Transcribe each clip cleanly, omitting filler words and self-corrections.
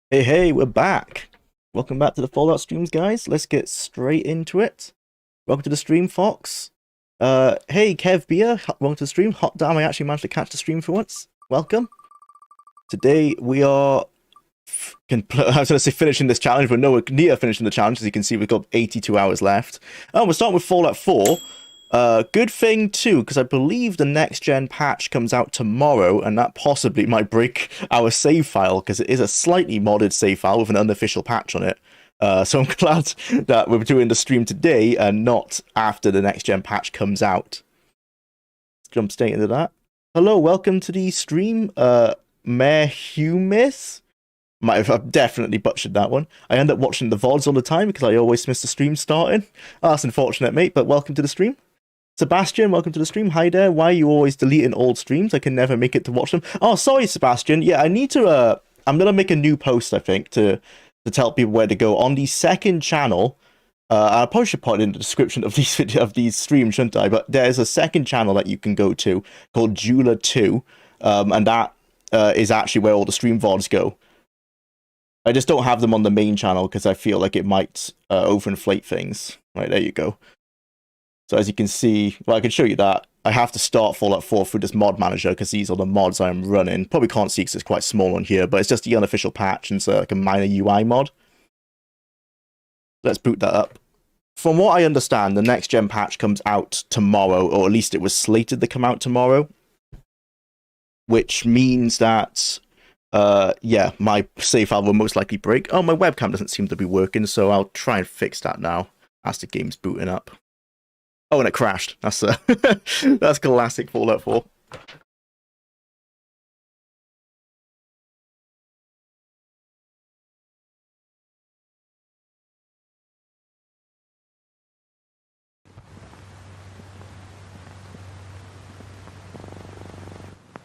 Hey, we're back. Welcome back to the Fallout streams, guys. Let's get straight into it. Welcome to the stream, Fox. Hey, Kev Beer, welcome to the stream. Hot damn, I actually managed to catch the stream for once. Welcome. Today we are, I was going to say finishing this challenge, but no, we're near finishing the challenge. As you can see, we've got 82 hours left. Oh, we're starting with Fallout 4. Good thing too, because I believe the next gen patch comes out tomorrow, and that possibly might break our save file, because it is a slightly modded save file with an unofficial patch on it. So I'm glad that we're doing the stream today and not after the next gen patch comes out. Let's jump straight into that. Hello, welcome to the stream, Mayor Humis. I've definitely butchered that one. I end up watching the VODs all the time because I always miss the stream starting. Oh, that's unfortunate, mate, but welcome to the stream. Sebastian, welcome to the stream. Hi there. Why are you always deleting old streams? I can never make it to watch them. Oh, sorry, Sebastian. Yeah, I need to, I'm going to make a new post, I think, to tell people where to go. On the second channel, I probably should put it in the description of these streams, shouldn't I? But there's a second channel that you can go to called Jwlar 2, and that is actually where all the stream VODs go. I just don't have them on the main channel because I feel like it might overinflate things. Right, there you go. So as you can see, well, I can show you that. I have to start Fallout 4 through this mod manager because these are the mods I'm running. Probably can't see because it's quite small on here, but it's just the unofficial patch and it's like a minor UI mod. Let's boot that up. From what I understand, the next gen patch comes out tomorrow, or at least it was slated to come out tomorrow. Which means that, yeah, my save file will most likely break. Oh, my webcam doesn't seem to be working, so I'll try and fix that now as the game's booting up. Oh, and it crashed. That's that's classic Fallout 4.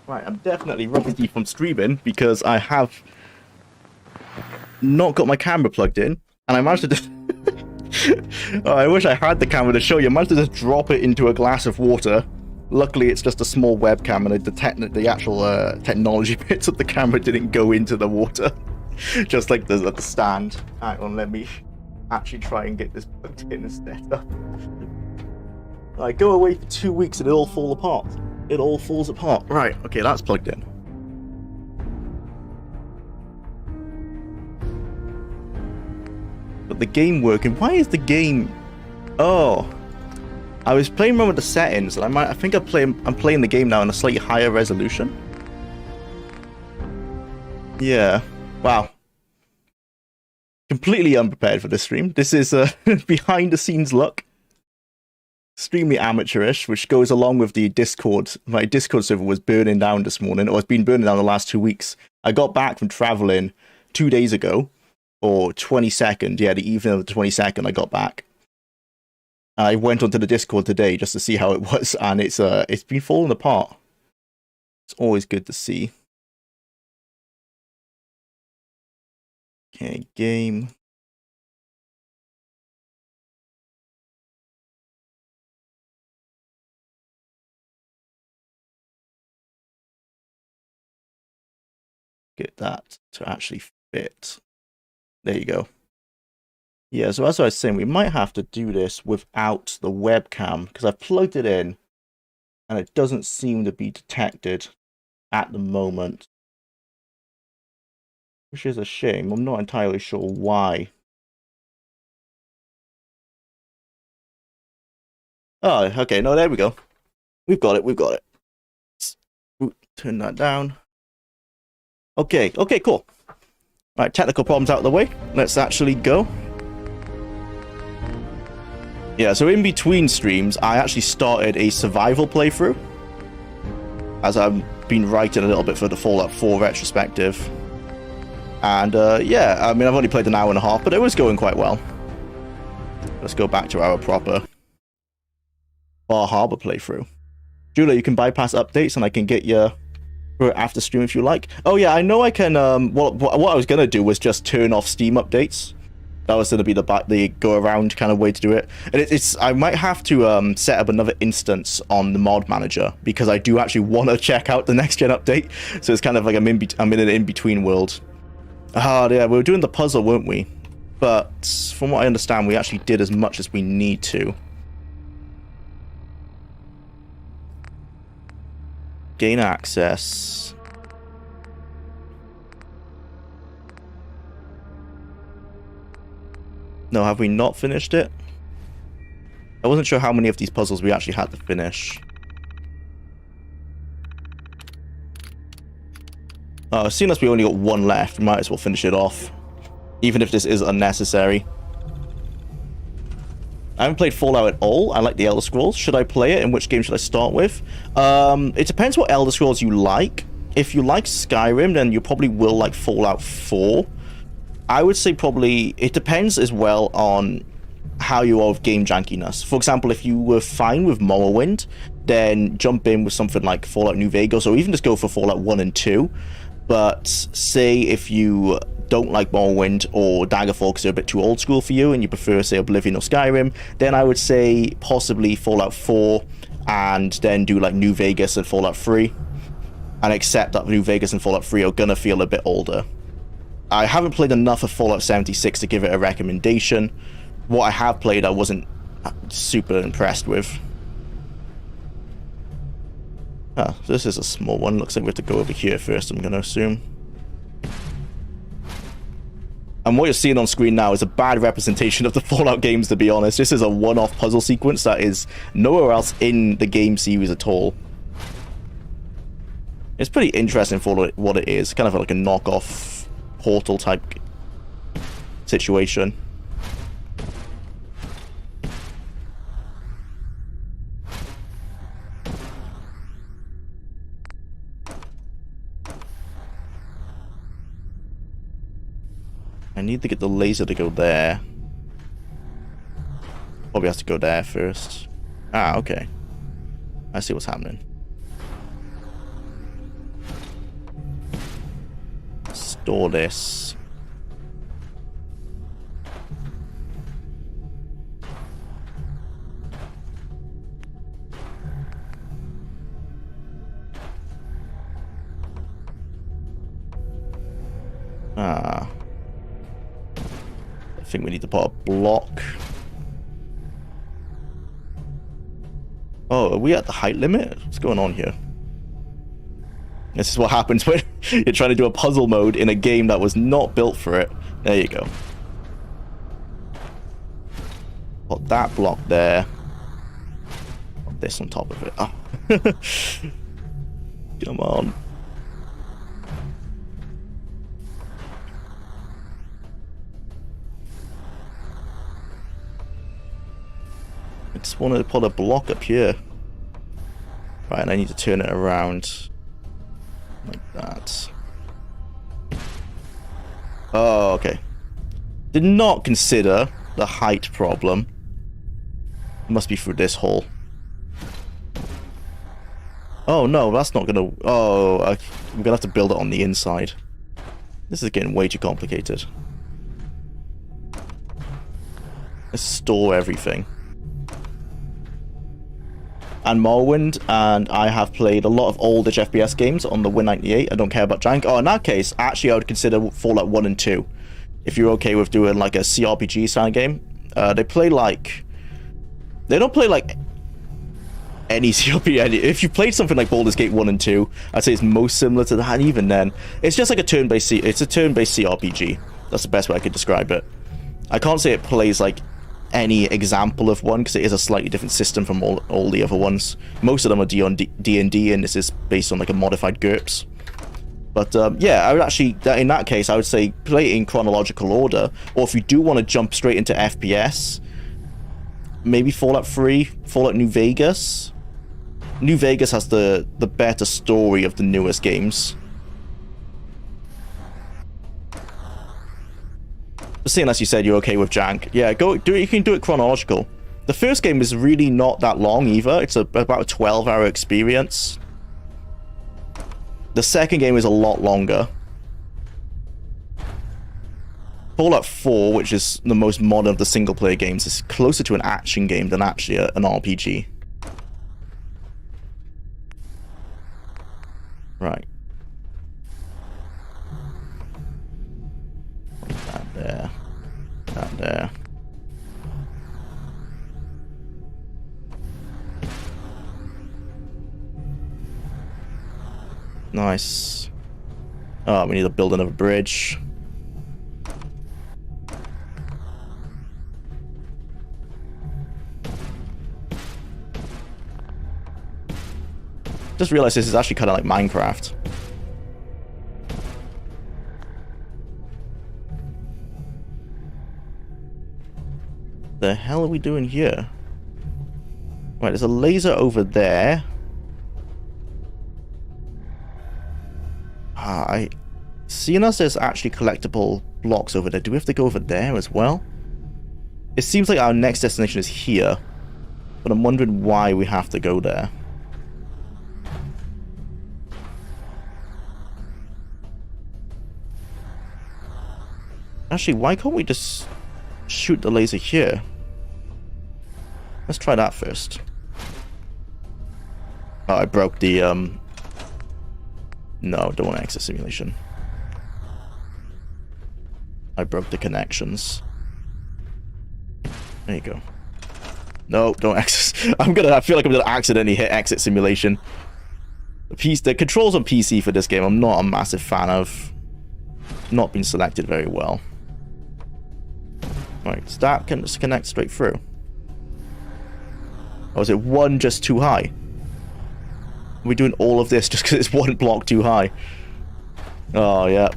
Right, I'm definitely rusty from streaming because I have not got my camera plugged in, and I managed to just oh, I wish I had the camera to show you. I managed to just drop it into a glass of water. Luckily, it's just a small webcam, and the actual technology bits of the camera didn't go into the water. Just like the stand. Hang on, let me actually try and get this plugged in instead. I go away for 2 weeks and it all falls apart. It all falls apart. Right, okay, that's plugged in. But the game working. Why is the game? Oh, I was playing around with the settings, and I think I'm playing the game now in a slightly higher resolution. Yeah. Wow. Completely unprepared for this stream. This is a behind the scenes look. Extremely amateurish, which goes along with the Discord. My Discord server was burning down this morning, or it's been burning down the last 2 weeks. I got back from traveling 2 days ago. Or 22nd, yeah, the evening of the 22nd, I got back. I went onto the Discord today just to see how it was, and it's been falling apart. It's always good to see. Okay, game. Get that to actually fit. There you go. Yeah, so as I was saying, we might have to do this without the webcam, because I've plugged it in, and it doesn't seem to be detected at the moment. Which is a shame. I'm not entirely sure why. Oh, okay, no, there we go. We've got it, we've got it. Let's turn that down. Okay, cool. Right, technical problems out of the way. Let's actually go. Yeah, so in between streams, I actually started a survival playthrough, as I've been writing a little bit for the Fallout 4 retrospective. And yeah, I mean, I've only played an hour and a half, but it was going quite well. Let's go back to our proper Bar Harbor playthrough. Jwlar, you can bypass updates, and I can get you after stream if you like. Oh yeah, I know I can. What I was gonna do was just turn off Steam updates. That was gonna be the go around kind of way to do it. And I might have to set up another instance on the mod manager because I do actually want to check out the next gen update. So it's kind of like I'm in an in between world. Ah, yeah, we were doing the puzzle, weren't we? But from what I understand, we actually did as much as we need to. Gain access. No, have we not finished it? I wasn't sure how many of these puzzles we actually had to finish. Seeing as we only got one left, we might as well finish it off. Even if this is unnecessary. I haven't played Fallout at all. I like the Elder Scrolls. Should I play it? And which game should I start with? It depends what Elder Scrolls you like. If you like Skyrim, then you probably will like Fallout 4. I would say probably... It depends as well on how you are with game jankiness. For example, if you were fine with Morrowind, then jump in with something like Fallout New Vegas, or even just go for Fallout 1 and 2. But say if you don't like Morrowind or Daggerfall because they're a bit too old school for you and you prefer, say, Oblivion or Skyrim, then I would say possibly Fallout 4 and then do like New Vegas and Fallout 3. And accept that New Vegas and Fallout 3 are gonna feel a bit older. I haven't played enough of Fallout 76 to give it a recommendation. What I have played I wasn't super impressed with. Ah, this is a small one. Looks like we have to go over here first, I'm going to assume. And what you're seeing on screen now is a bad representation of the Fallout games, to be honest. This is a one-off puzzle sequence that is nowhere else in the game series at all. It's pretty interesting for what it is. Kind of like a knockoff Portal type situation. I need to get the laser to go there. Probably has to go there first. Ah, okay. I see what's happening. Store this. Ah. I think we need to put a block. Oh, are we at the height limit? What's going on here? This is what happens when you're trying to do a puzzle mode in a game that was not built for it. There you go. Put that block there. Put this on top of it. Oh. Come on. I just wanted to put a block up here. Right, and I need to turn it around. Like that. Oh, okay. Did not consider the height problem. It must be through this hole. Oh, no, that's not gonna... Oh, I'm gonna have to build it on the inside. This is getting way too complicated. Let's store everything. And Morrowind, and I have played a lot of oldish FPS games on the Win98. I don't care about jank. Oh, in that case, actually, I would consider Fallout 1 and 2. If you're okay with doing like a CRPG style game. They play like... They don't play like any CRPG. If you played something like Baldur's Gate 1 and 2, I'd say it's most similar to that. And even then, it's just like a turn-based... It's a turn-based CRPG. That's the best way I could describe it. I can't say it plays like any example of one, because it is a slightly different system from all the other ones. Most of them are D&D, and this is based on like a modified GURPS. But yeah, I would actually, in that case, I would say play it in chronological order. Or if you do want to jump straight into FPS, maybe Fallout 3, Fallout New Vegas. New Vegas has the better story of the newest games. Seeing as you said you're okay with jank, yeah, go do it. You can do it chronological. The first game is really not that long either. It's about a 12-hour experience. The second game is a lot longer. Fallout 4, which is the most modern of the single-player games, is closer to an action game than actually an RPG. Right. there. That there. Nice. Oh, we need to build another bridge. Just realized this is actually kind of like Minecraft. The hell are we doing here? Right, there's a laser over there. Seeing as there's actually collectible blocks over there, do we have to go over there as well? It seems like our next destination is here, but I'm wondering why we have to go there. Actually, why can't we just shoot the laser here? Let's try that first. Oh, I broke the, No, don't want to exit simulation. I broke the connections. There you go. No, don't exit. I feel like I'm gonna accidentally hit exit simulation. The controls on PC for this game, I'm not a massive fan of. Not been selected very well. Right, so that can just connect straight through. Or is it one just too high? Are we doing all of this just because it's one block too high? Oh, yeah.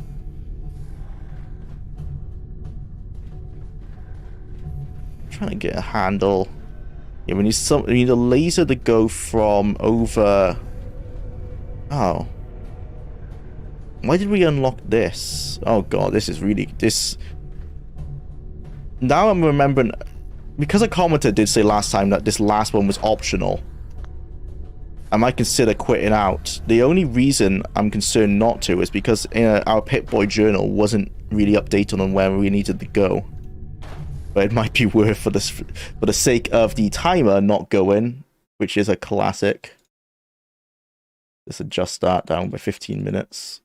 I'm trying to get a handle. Yeah, we need a laser to go from over... Oh. Why did we unlock this? Oh god, this is really... Now I'm remembering... Because a commenter did say last time that this last one was optional, I might consider quitting out. The only reason I'm concerned not to is because our Pip-Boy journal wasn't really updated on where we needed to go. But it might be worth, for the sake of the timer not going, which is a classic. Let's adjust that down by 15 minutes.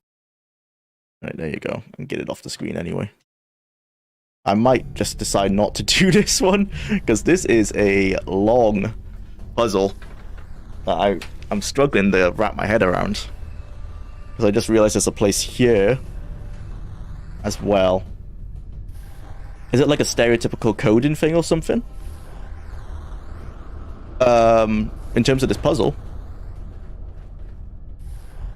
Right, there you go. And get it off the screen anyway. I might just decide not to do this one, because this is a long puzzle that I'm struggling to wrap my head around. Because I just realized there's a place here as well. Is it like a stereotypical coding thing or something? In terms of this puzzle.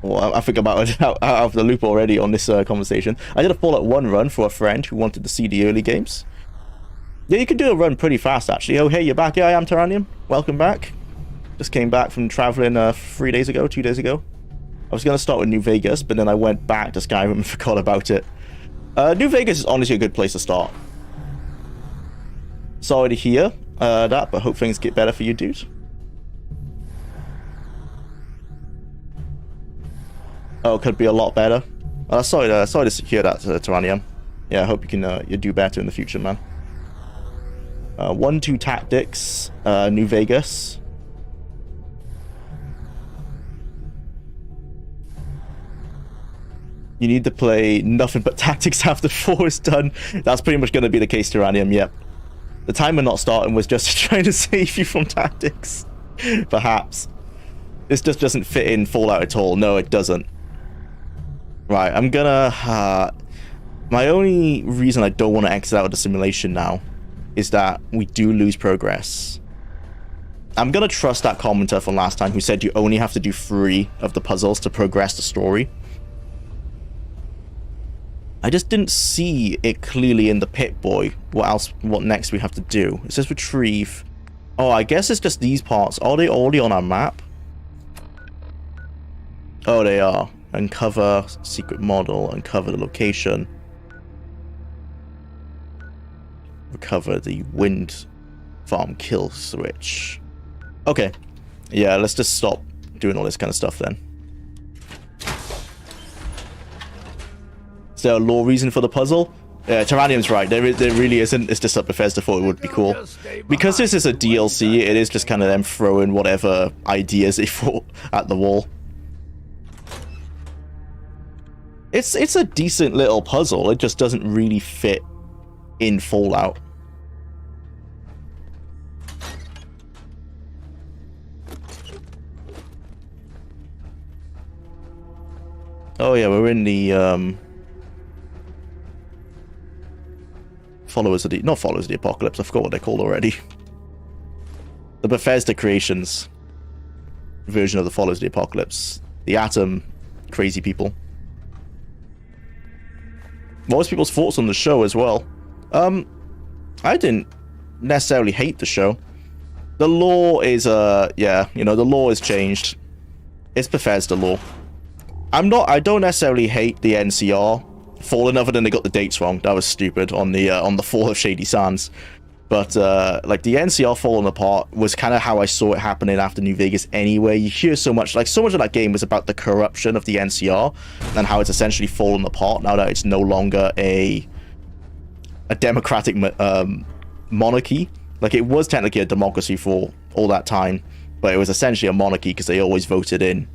Well, I think about it out of the loop already on this conversation. I did a Fallout 1 run for a friend who wanted to see the early games. Yeah, you can do a run pretty fast, actually. Oh, hey, you're back. Yeah, I am Tyrannium. Welcome back. Just came back from traveling 2 days ago. I was going to start with New Vegas, but then I went back to Skyrim and forgot about it. New Vegas is honestly a good place to start. Sorry to hear that, but hope things get better for you, dude. Oh, could be a lot better. Sorry to hear that, Tyrannium. Yeah, I hope you can you do better in the future, man. 1-2 Tactics, New Vegas. You need to play nothing but Tactics after 4 is done. That's pretty much going to be the case, Tyrannium, yep. The timer not starting was just trying to save you from Tactics. Perhaps. This just doesn't fit in Fallout at all. No, it doesn't. Right, I'm gonna... my only reason I don't want to exit out of the simulation now is that we do lose progress. I'm gonna trust that commenter from last time who said you only have to do 3 of the puzzles to progress the story. I just didn't see it clearly in the Pip-Boy what next we have to do. It says retrieve. Oh, I guess it's just these parts. Are they already on our map? Oh, they are. Uncover secret model, uncover the location. Recover the wind farm kill switch. Okay. Yeah, let's just stop doing all this kind of stuff then. Is there a lore reason for the puzzle? Yeah, Tyrannium's right. There really isn't. It's just that Bethesda thought it would be cool. Because this is a DLC, it is just kind of them throwing whatever ideas they thought at the wall. It's a decent little puzzle. It just doesn't really fit in Fallout. Oh yeah, we're in the followers of the not followers of the apocalypse. I forgot what they're called already. The Bethesda Creations version of the followers of the apocalypse. The Atom crazy people. What was people's thoughts on the show as well? I didn't necessarily hate the show. The lore is yeah, you know, the lore has changed. It's Bethesda lore. I don't necessarily hate the NCR Fallen, other than they got the dates wrong. That was stupid on the fall of Shady Sands. But like the NCR falling apart was kind of how I saw it happening after New Vegas anyway. You hear so much, like so much of that game was about the corruption of the NCR and how it's essentially fallen apart now that it's no longer a democratic monarchy. Like it was technically a democracy for all that time, but it was essentially a monarchy because they always voted in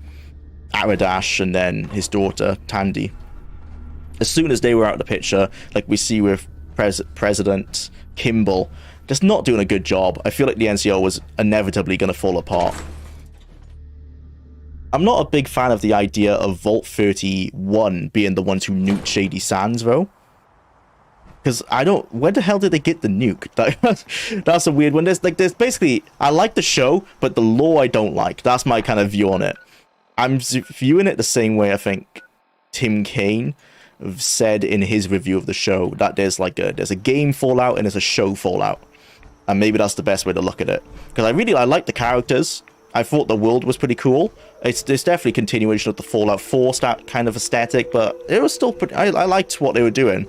Aradash and then his daughter Tandy. As soon as they were out of the picture, like we see with President Kimball, just not doing a good job, I feel like the NCR was inevitably going to fall apart. I'm not a big fan of the idea of Vault 31 being the ones who nuked Shady Sands, though. Because I don't... Where the hell did they get the nuke? That's a weird one. There's basically... I like the show, but the lore I don't like. That's my kind of view on it. I'm viewing it the same way I think Tim Kaine said in his review of the show, that there's a game Fallout and there's a show Fallout. And maybe that's the best way to look at it. Because I like the characters. I thought the world was pretty cool. It's definitely a continuation of the Fallout 4 kind of aesthetic, but it was still pretty... I liked what they were doing.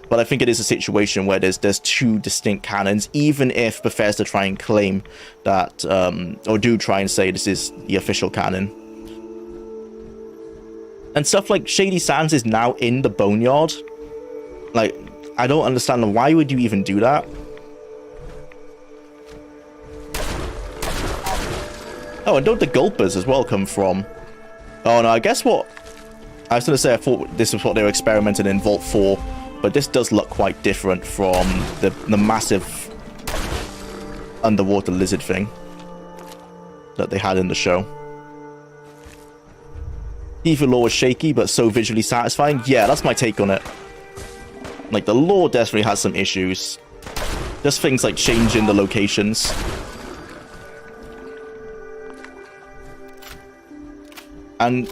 But I think it is a situation where there's two distinct canons, even if Bethesda try and claim that, or do try and say this is the official canon. And stuff like Shady Sands is now in the Boneyard. Like, I don't understand why would you even do that? Oh, and don't the Gulpers as well come from... Oh no, I guess what... I was going to say I thought this was what they were experimenting in Vault 4, but this does look quite different from the massive underwater lizard thing that they had in the show. Even lore was shaky, but so visually satisfying. Yeah, that's my take on it. Like, the lore definitely has some issues. Just things like changing the locations. And,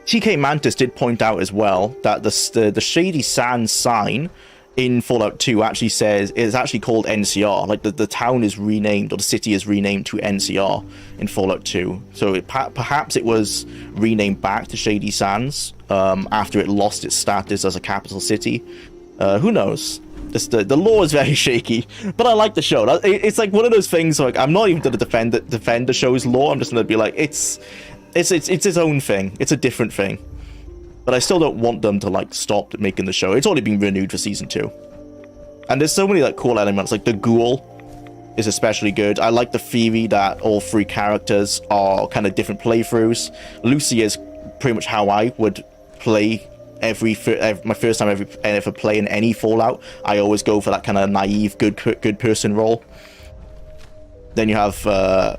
TK Mantis did point out as well that the Shady Sands sign in Fallout 2 actually says it's actually called NCR. Like the town is renamed, or the city is renamed to NCR in Fallout 2. So perhaps it was renamed back to Shady Sands after it lost its status as a capital city. Who knows? The lore is very shaky, but I like the show. It's like one of those things. Like I'm not even going to defend the show's lore. I'm just going to be like it's its own thing. It's a different thing. But I still don't want them to like stop making the show. It's already been renewed for season 2. And there's so many like cool elements. Like the ghoul is especially good. I like the theory that all 3 characters are kind of different playthroughs. Lucy is pretty much how I would play my first time ever playing any Fallout. I always go for that kind of naive good person role. Then you have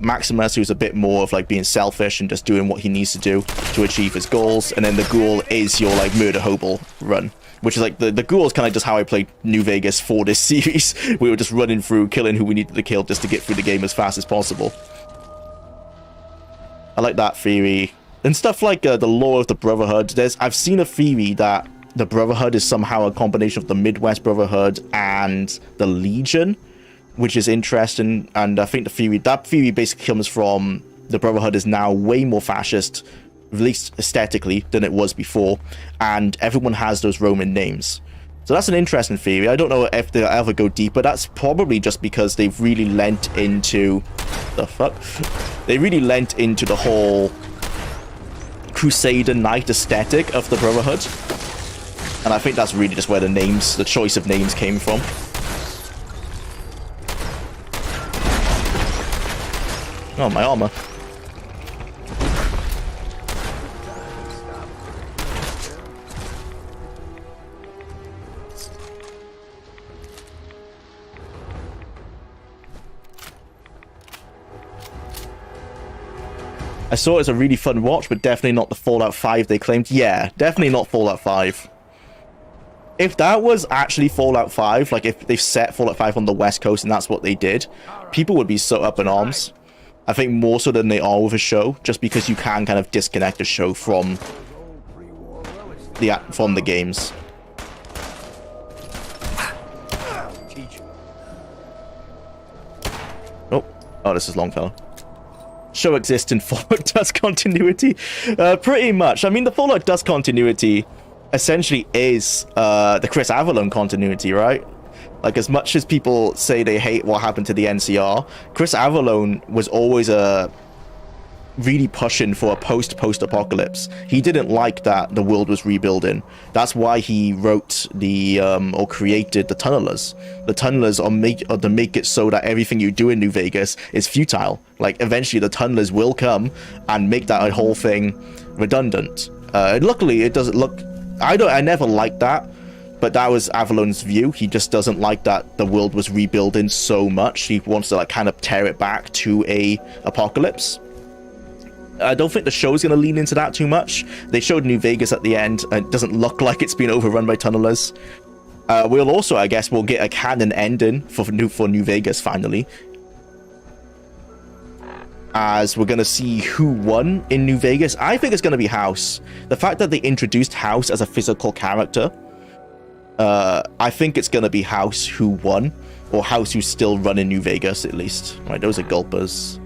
Maximus, who's a bit more of like being selfish and just doing what he needs to do to achieve his goals. And then the ghoul is your like murder hobo run, which is like the ghoul is kind of just how I played New Vegas for this series. We were just running through, killing who we needed to kill just to get through the game as fast as possible. I like that theory. And stuff like the lore of the Brotherhood. I've seen a theory that the Brotherhood is somehow a combination of the Midwest Brotherhood and the Legion, which is interesting. And I think that theory basically comes from the Brotherhood is now way more fascist, at least aesthetically, than it was before, and everyone has those Roman names. So that's an interesting theory. I don't know if they'll ever go deeper. That's probably just because they've really lent into they really lent into the whole Crusader Knight aesthetic of the Brotherhood, and I think that's really just where the choice of names came from. Oh, my armor. I saw it as a really fun watch, but definitely not the Fallout 5 they claimed. Yeah, definitely not Fallout 5. If that was actually Fallout 5, like if they set Fallout 5 on the West Coast and that's what they did, people would be so up in arms. I think more so than they are with a show, just because you can kind of disconnect a show from the games. Oh, this is Longfellow. Show exists in Fallout Dust continuity. Pretty much. I mean, the Fallout Dust continuity essentially is the Chris Avellone continuity, right? Like, as much as people say they hate what happened to the NCR, Chris Avellone was always really pushing for a post-apocalypse. He didn't like that the world was rebuilding. That's why he wrote or created the Tunnelers. The Tunnelers are to make it so that everything you do in New Vegas is futile. Like, eventually the Tunnelers will come and make that whole thing redundant. Luckily, it doesn't look... I never liked that, but that was Avallone's view. He just doesn't like that the world was rebuilding so much. He wants to, like, kind of tear it back to a apocalypse. I don't think the show's going to lean into that too much. They showed New Vegas at the end. It doesn't look like it's been overrun by tunnelers. We'll also, I guess, we'll get a canon ending for New Vegas finally. As we're going to see who won in New Vegas. I think it's going to be House. The fact that they introduced House as a physical character, I think it's going to be House who won. Or House who's still running New Vegas, at least. Right, those are gulpers.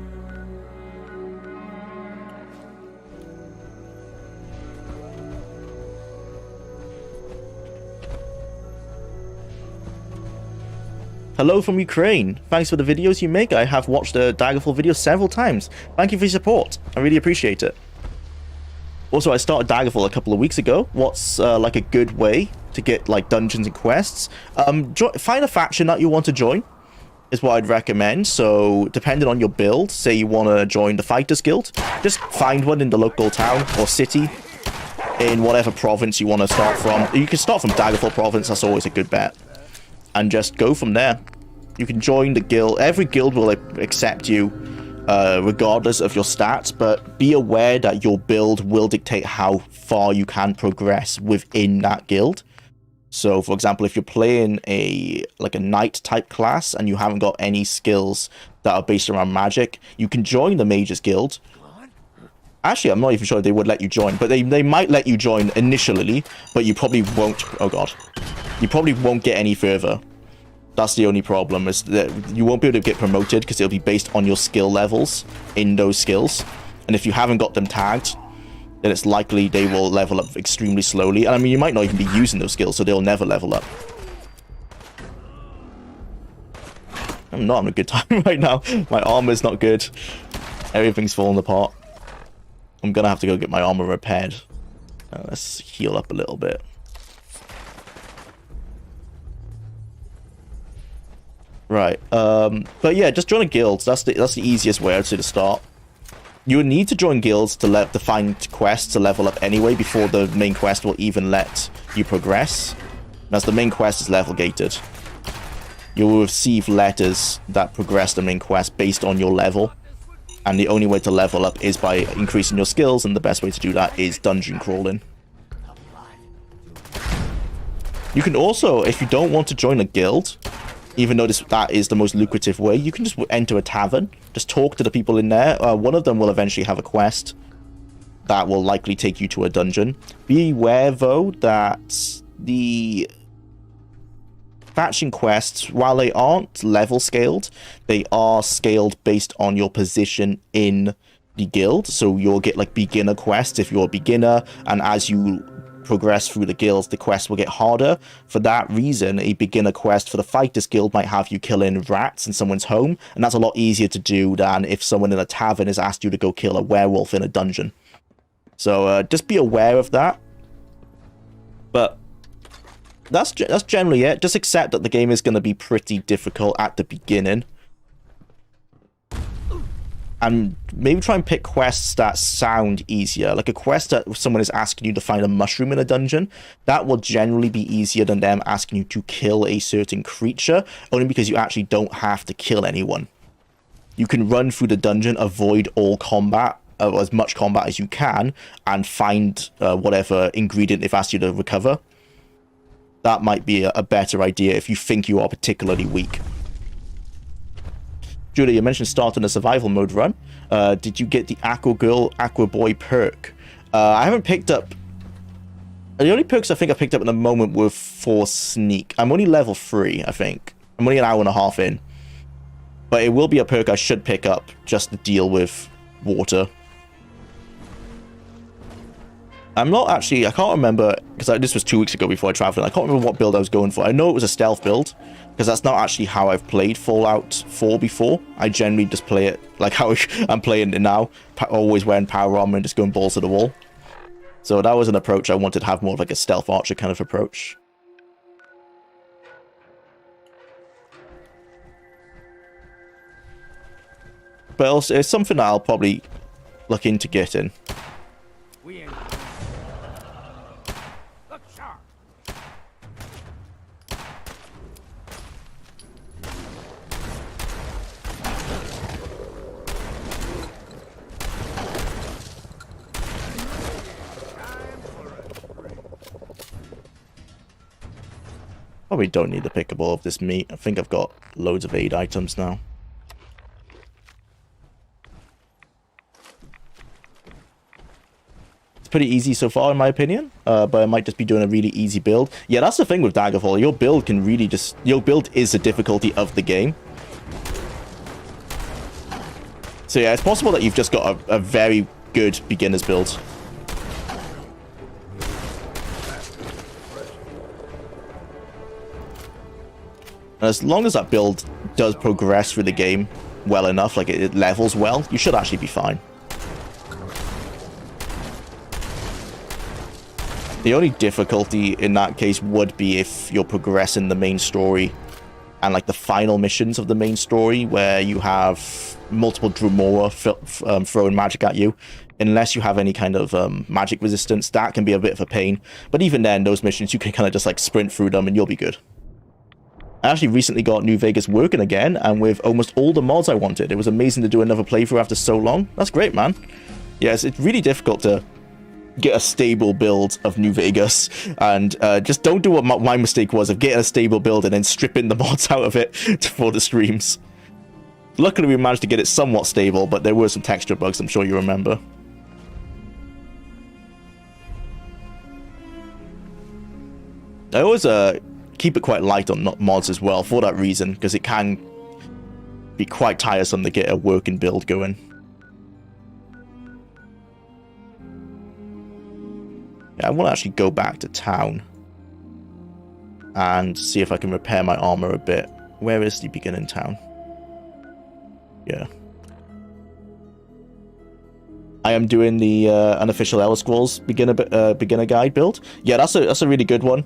Hello from Ukraine. Thanks for the videos you make. I have watched the Daggerfall video several times. Thank you for your support. I really appreciate it. Also, I started Daggerfall a couple of weeks ago. What's like a good way to get like dungeons and quests? Find a faction that you want to join is what I'd recommend. So depending on your build, say you want to join the Fighters Guild, just find one in the local town or city in whatever province you want to start from. You can start from Daggerfall province. That's always a good bet. And just go from there. You can join the guild. Every guild will accept you regardless of your stats, but be aware that your build will dictate how far you can progress within that guild. So, for example, if you're playing a knight type class and you haven't got any skills that are based around magic, you can join the Mages Guild. Actually, I'm not even sure if they would let you join, but they might let you join initially, but you probably won't. Oh god. You probably won't get any further. That's the only problem, is that you won't be able to get promoted because it'll be based on your skill levels in those skills. And if you haven't got them tagged, then it's likely they will level up extremely slowly. And I mean, you might not even be using those skills, so they'll never level up. I'm not having a good time right now. My armor's not good. Everything's falling apart. I'm gonna have to go get my armor repaired. Let's heal up a little bit. Right, but yeah, just join a guild. That's the easiest way, I'd say, to start. You would need to join guilds to find quests to level up anyway before the main quest will even let you progress. As the main quest is level gated, you will receive letters that progress the main quest based on your level, and the only way to level up is by increasing your skills, and the best way to do that is dungeon crawling. You can also, if you don't want to join a guild, even though that is the most lucrative way, you can just enter a tavern. Just talk to the people in there. One of them will eventually have a quest that will likely take you to a dungeon. Beware, though, that the faction quests, while they aren't level scaled, they are scaled based on your position in the guild. So you'll get like beginner quests if you're a beginner, and as you progress through the guilds, the quests will get harder. For that reason, a beginner quest for the Fighters Guild might have you killing rats in someone's home, and that's a lot easier to do than if someone in a tavern has asked you to go kill a werewolf in a dungeon. So just be aware of that. But that's generally it. Just accept that the game is going to be pretty difficult at the beginning. And maybe try and pick quests that sound easier. Like a quest that someone is asking you to find a mushroom in a dungeon, that will generally be easier than them asking you to kill a certain creature, only because you actually don't have to kill anyone. You can run through the dungeon, avoid all combat, as much combat as you can, and find whatever ingredient they've asked you to recover. That might be a better idea if you think you are particularly weak. Julia, you mentioned starting a survival mode run. Did you get the Aqua Girl, Aqua Boy perk? I haven't picked up... The only perks I think I picked up at the moment were for Sneak. I'm only level 3, I think. I'm only an hour and a half in. But it will be a perk I should pick up just to deal with water. I'm not actually... I can't remember... Because this was 2 weeks ago before I traveled. I can't remember what build I was going for. I know it was a stealth build. Because that's not actually how I've played Fallout 4 before. I generally just play it like how I'm playing it now. Always wearing power armor and just going balls to the wall. So that was an approach I wanted to have, more of like a stealth archer kind of approach. But also, it's something that I'll probably look into getting. Look sharp. Probably don't need the pickable of this meat. I think I've got loads of aid items now. It's pretty easy so far, in my opinion. But I might just be doing a really easy build. Yeah, that's the thing with Daggerfall. Your build can really just... Your build is the difficulty of the game. So yeah, it's possible that you've just got a very good beginner's build. And as long as that build does progress through the game well enough, like it levels well, you should actually be fine. The only difficulty in that case would be if you're progressing the main story and like the final missions of the main story where you have multiple Drumora throwing magic at you. Unless you have any kind of magic resistance, that can be a bit of a pain. But even then, those missions, you can kind of just like sprint through them and you'll be good. I actually recently got New Vegas working again, and with almost all the mods I wanted. It was amazing to do another playthrough after so long. That's great, man. Yes, it's really difficult to get a stable build of New Vegas, and just don't do what my mistake was of getting a stable build and then stripping the mods out of it for the streams. Luckily, we managed to get it somewhat stable, but there were some texture bugs, I'm sure you remember. I always keep it quite light on mods as well, for that reason, because it can be quite tiresome to get a working build going. Yeah, I want to actually go back to town and see if I can repair my armor a bit. Where is the beginning town? Yeah. I am doing the unofficial Elder Scrolls beginner guide build. Yeah, that's a really good one.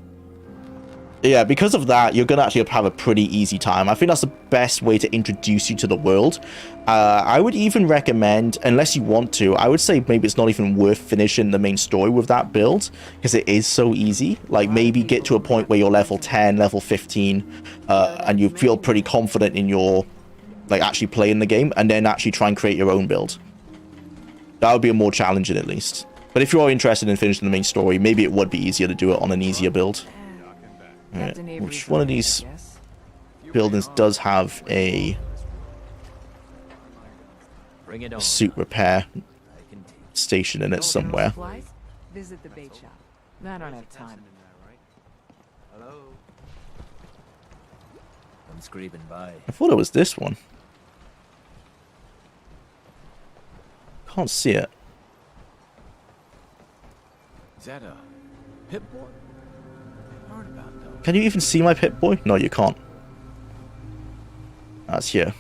Yeah, because of that, you're going to actually have a pretty easy time. I think that's the best way to introduce you to the world. I would even recommend, unless you want to, I would say maybe it's not even worth finishing the main story with that build, because it is so easy. Like, maybe get to a point where you're level 10, level 15, and you feel pretty confident in your, like, actually playing the game, and then actually try and create your own build. That would be a more challenging, at least. But if you are interested in finishing the main story, maybe it would be easier to do it on an easier build. Right. Which one of these buildings does have a suit repair station in it somewhere? Visit the bait shop. I don't have time. Hello. I'm scraping by. I thought it was this one. Can't see it. Is that a Pip-Boy? Heard about those. Can you even see my Pip-Boy? No, you can't. That's here.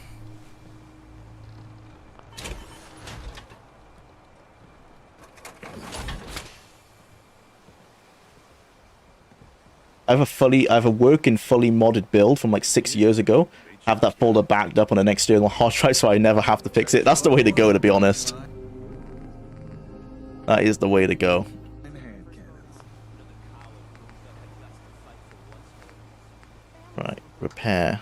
I have a working fully modded build from like 6 years ago. Have that folder backed up on an external hard drive so I never have to fix it. That's the way to go, to be honest. That is the way to go. Right, repair.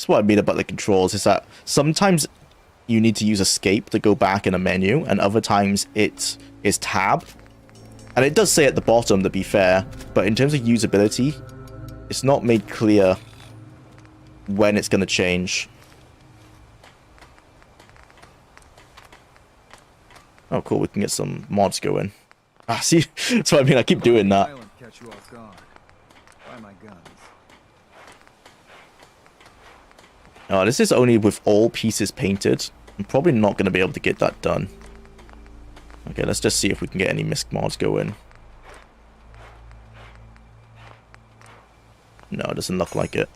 what I mean about the controls, is that sometimes you need to use escape to go back in a menu, and other times it is tab. And it does say at the bottom, to be fair, but in terms of usability, it's not made clear when it's going to change. Oh, cool, we can get some mods going. Ah, see, that's what I mean, I keep doing that. Catch you off guard. Buy my guns. Oh, this is only with all pieces painted. I'm probably not going to be able to get that done. Okay, let's just see if we can get any misc mods going. No, it doesn't look like it.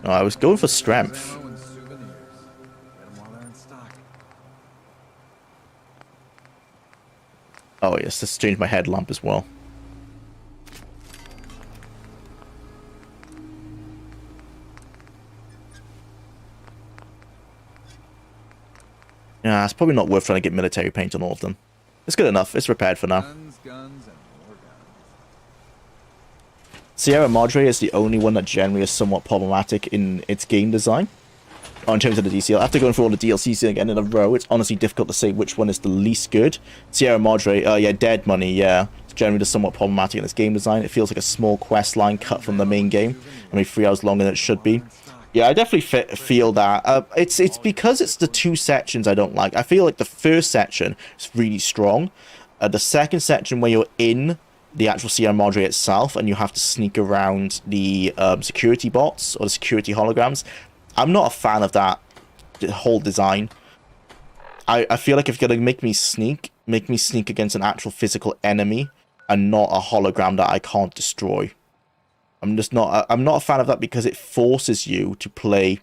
Oh, I was going for strength. Ammo and souvenirs. Get 'em while they're in stock. Oh yes, let's change my headlamp as well. Yeah, it's probably not worth trying to get military paint on all of them. It's good enough. It's repaired for now. Guns, guns, and more guns. Sierra Madre is the only one that generally is somewhat problematic in its game design. Oh, in terms of the DCL. After going through all the DLCs again in a row, it's honestly difficult to say which one is the least good. Sierra Madre, yeah, Dead Money, yeah. It's generally just somewhat problematic in its game design. It feels like a small quest line cut from the main game. I mean, 3 hours longer than it should be. Yeah, I definitely feel that. It's because it's the 2 sections I don't like. I feel like the first section is really strong. The second section, where you're in the actual Sierra Madre itself and you have to sneak around the security bots or the security holograms, I'm not a fan of that whole design. I feel like if you're going to make me sneak against an actual physical enemy and not a hologram that I can't destroy. I'm not a fan of that because it forces you to play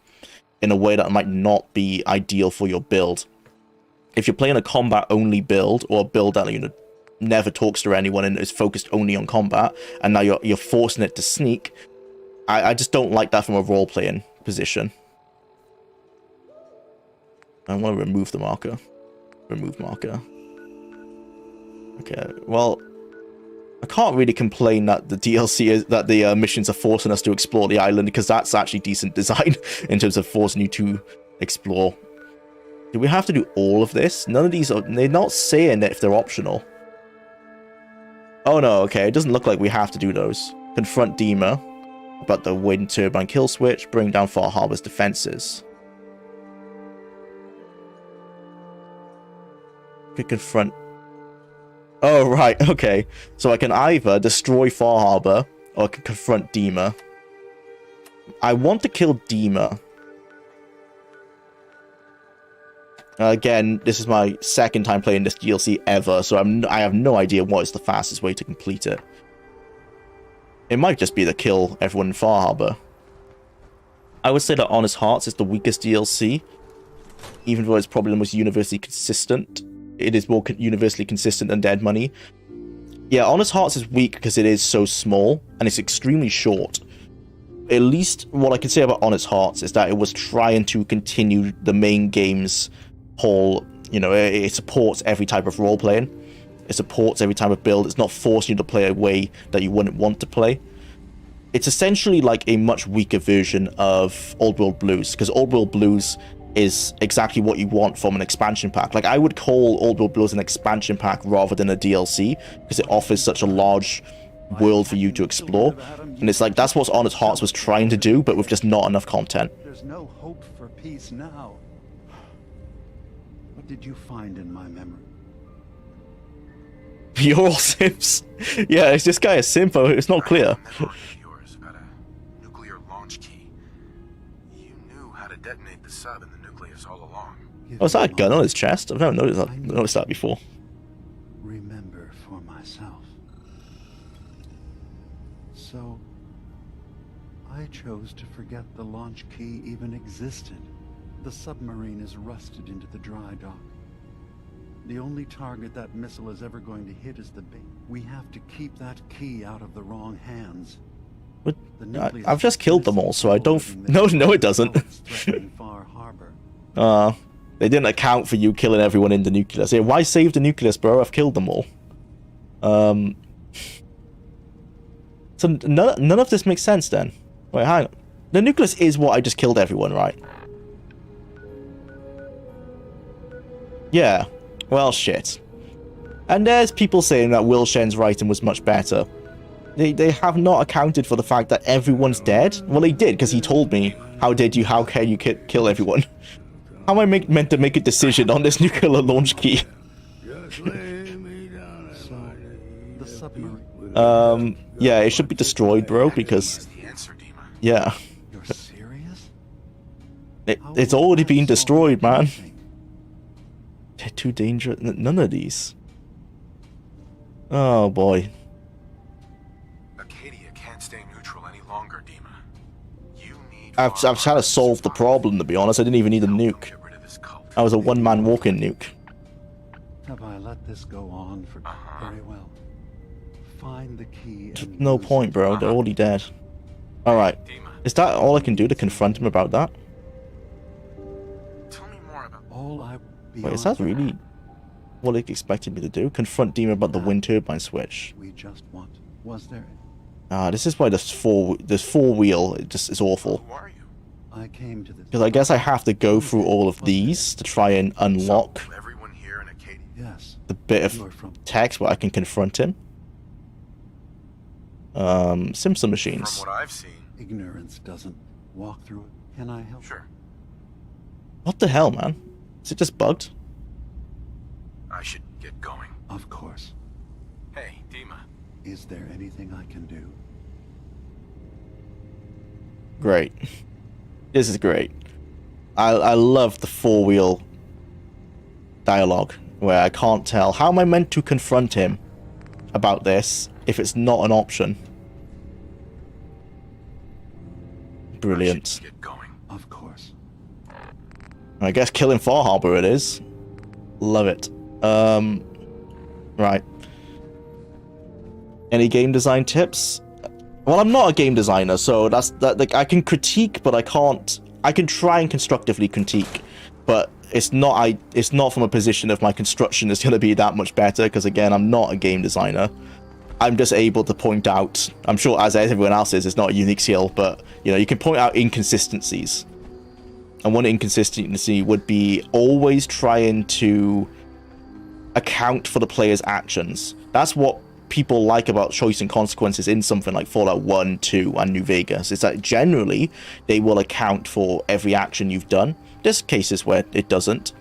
in a way that might not be ideal for your build. If you're playing a combat-only build, or a build that, you know, never talks to anyone and is focused only on combat, and now you're forcing it to sneak, I just don't like that from a role-playing position. I want to remove the marker. Remove marker. Okay, well, I can't really complain that the DLC is that the missions are forcing us to explore the island, because that's actually decent design in terms of forcing you to explore. Do we have to do all of this? None of these are. They're not saying that if they're optional. Oh no, okay. It doesn't look like we have to do those. Confront Dima about the wind turbine kill switch. Bring down Far Harbor's defenses. Could confront. Oh, right, okay. So I can either destroy Far Harbor, or I can confront Dima. I want to kill Dima. Again, this is my second time playing this DLC ever, so I have no idea what is the fastest way to complete it. It might just be to kill everyone in Far Harbor. I would say that Honest Hearts is the weakest DLC, even though it's probably the most universally consistent. It is more universally consistent than Dead Money. Yeah, Honest Hearts is weak because it is so small, and it's extremely short. At least what I can say about Honest Hearts is that it was trying to continue the main game's whole, you know, it supports every type of role-playing. It supports every type of build. It's not forcing you to play a way that you wouldn't want to play. It's essentially like a much weaker version of Old World Blues, because Old World Blues is exactly what you want from an expansion pack. Like, I would call Old World Blues an expansion pack rather than a DLC, because it offers such a large world for you to explore. And it's like, that's what Honest Hearts was trying to do, but with just not enough content. There's no hope for peace now. What did you find in my memory? You're all simps. Yeah, is this guy a simp? It's not clear. Memory of yours about a nuclear launch key. You knew how to detonate the sub in the nucleus all along. Oh, is that a gun on his chest? I've never noticed that before. Remember for myself. So, I chose to forget the launch key even existed. The submarine is rusted into the dry dock. The only target that missile is ever going to hit is the bait. We have to keep that key out of the wrong hands. But I've just killed them all, so I don't. No, it doesn't. Far Harbor. They didn't account for you killing everyone in the nucleus. Yeah, why save the nucleus, bro? I've killed them all. So none of this makes sense then. Wait, hang on. The nucleus is what I just killed everyone, right? Yeah. Well, shit. And there's people saying that Will Shen's writing was much better. They have not accounted for the fact that everyone's dead. Well, they did, because he told me, how can you kill everyone? How am I meant to make a decision on this nuclear launch key? The submarine. Yeah, it should be destroyed, bro, because... The answer, Dima. Yeah. You're serious? It's already been destroyed, man. They're too dangerous. None of these. Oh, boy. Acadia can't stay neutral any longer, Dima. You need... I've had to solve the problem, to be honest. I didn't even need a nuke. Get rid of this cult. I was a one-man walk-in nuke. Have I let this go on for very well? Find the key and No use point, it. bro. They're already dead. Alright. Dima, Is that all I can do to confront him about that? tell me more about... All I Wait, is that really what they expected me to do? Confront Dima about the wind turbine switch. we just want? Was there? Ah, this is why this four wheel it just is awful. Who are you? I came to this. Because I guess I have to go through all of these to try and unlock So, everyone here in Acadia... Yes. the bit You are of from text where I can confront him. Simpson machines. From what I've seen... ignorance doesn't walk through it. Can I help? Sure. What the hell, man? Is it just bugged? I should get going. Of course. Hey, Dima. Is there anything I can do? Great. This is great. I love the four-wheel dialogue where I can't tell. How am I meant to confront him about this if it's not an option? Brilliant. I should get going. Of course. I guess killing Far Harbor it is. Love it. Right. Any game design tips? Well, I'm not a game designer, so that like I can critique, but I can't. I can try and constructively critique, but it's not from a position of my construction is going to be that much better, because again, I'm not a game designer. I'm just able to point out, I'm sure as everyone else is, it's not a unique skill, but you know, you can point out inconsistencies. And one inconsistency would be always trying to account for the player's actions. That's what people like about choice and consequences in something like Fallout 1, 2, and New Vegas. Is that generally they will account for every action you've done. There's cases where it doesn't,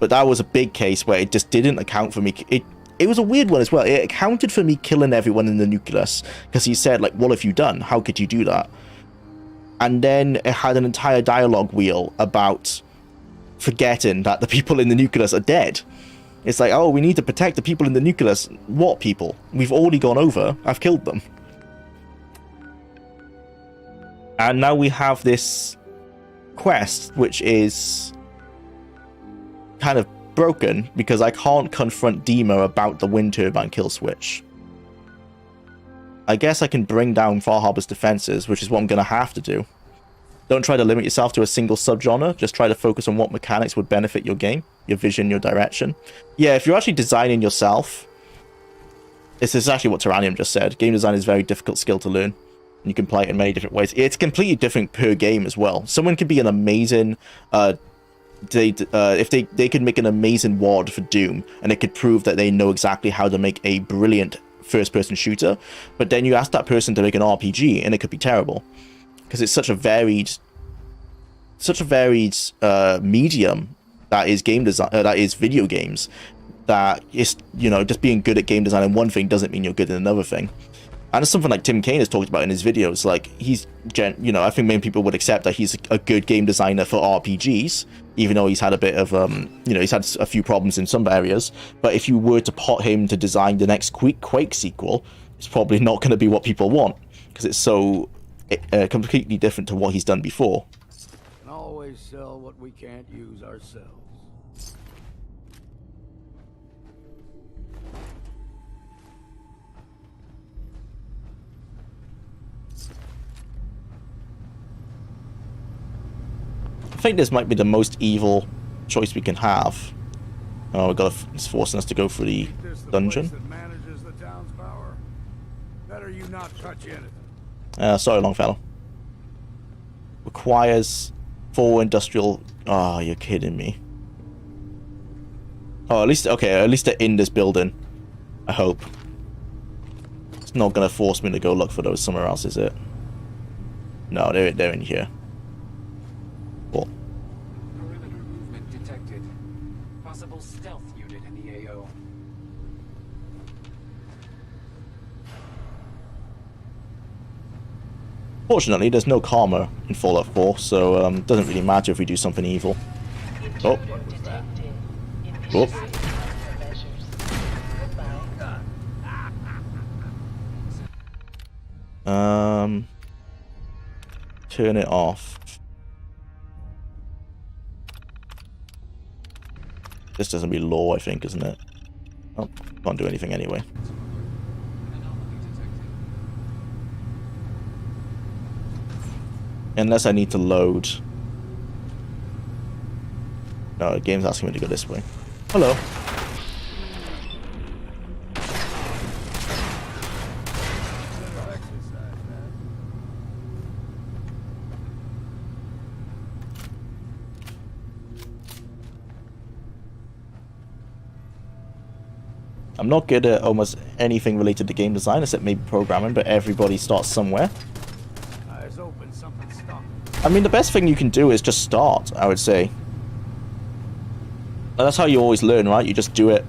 but that was a big case where it just didn't account for me. It was a weird one as well. It accounted for me killing everyone in the nucleus, because he said, like, what have you done? How could you do that? And then it had an entire dialogue wheel about forgetting that the people in the nucleus are dead. It's like, oh, we need to protect the people in the nucleus. What people? We've already gone over. I've killed them. And now we have this quest, which is kind of broken because I can't confront Dima about the wind turbine kill switch. I guess I can bring down Far Harbor's defenses, which is what I'm going to have to do. Don't try to limit yourself to a single subgenre. Just try to focus on what mechanics would benefit your game, your vision, your direction. Yeah, if you're actually designing yourself, this is actually what Tyrannium just said. Game design is a very difficult skill to learn. You can play it in many different ways. It's completely different per game as well. Someone could be an amazing... if they could make an amazing WAD for Doom, and it could prove that they know exactly how to make a brilliant first-person shooter, but then you ask that person to make an RPG, and it could be terrible. Because it's such a varied medium that is game design, that is video games, that is, you know, just being good at game design in one thing doesn't mean you're good in another thing. And it's something like Tim Kaine has talked about in his videos. Like, you know, I think many people would accept that he's a good game designer for RPGs, even though he's had a bit of, you know, he's had a few problems in some areas. But if you were to pot him to design the next Quake sequel, it's probably not going to be what people want, because it's so completely different to what he's done before. And always sell what we can't use ourselves. I think this might be the most evil choice we can have. Oh, it's forcing us to go through the dungeon. That manages the town's power. Better better you not touch anything. Sorry, Longfellow. Requires 4 industrial... Oh, you're kidding me. Oh, at least... Okay, at least they're in this building. I hope. It's not gonna force me to go look for those somewhere else, is it? No, they're in here. Cool. Perimeter movement detected. Possible stealth unit in the AO. Fortunately, there's no karma in Fallout 4, so it doesn't really matter if we do something evil. Oh. Oh. Turn it off. This doesn't be law, I think, isn't it? Oh, can't do anything anyway. Unless I need to load. No, the game's asking me to go this way. Hello. I'm not good at almost anything related to game design except maybe programming, but everybody starts somewhere. Eyes open, something stuck. I mean, the best thing you can do is just start, I would say. That's how you always learn, right? You just do it.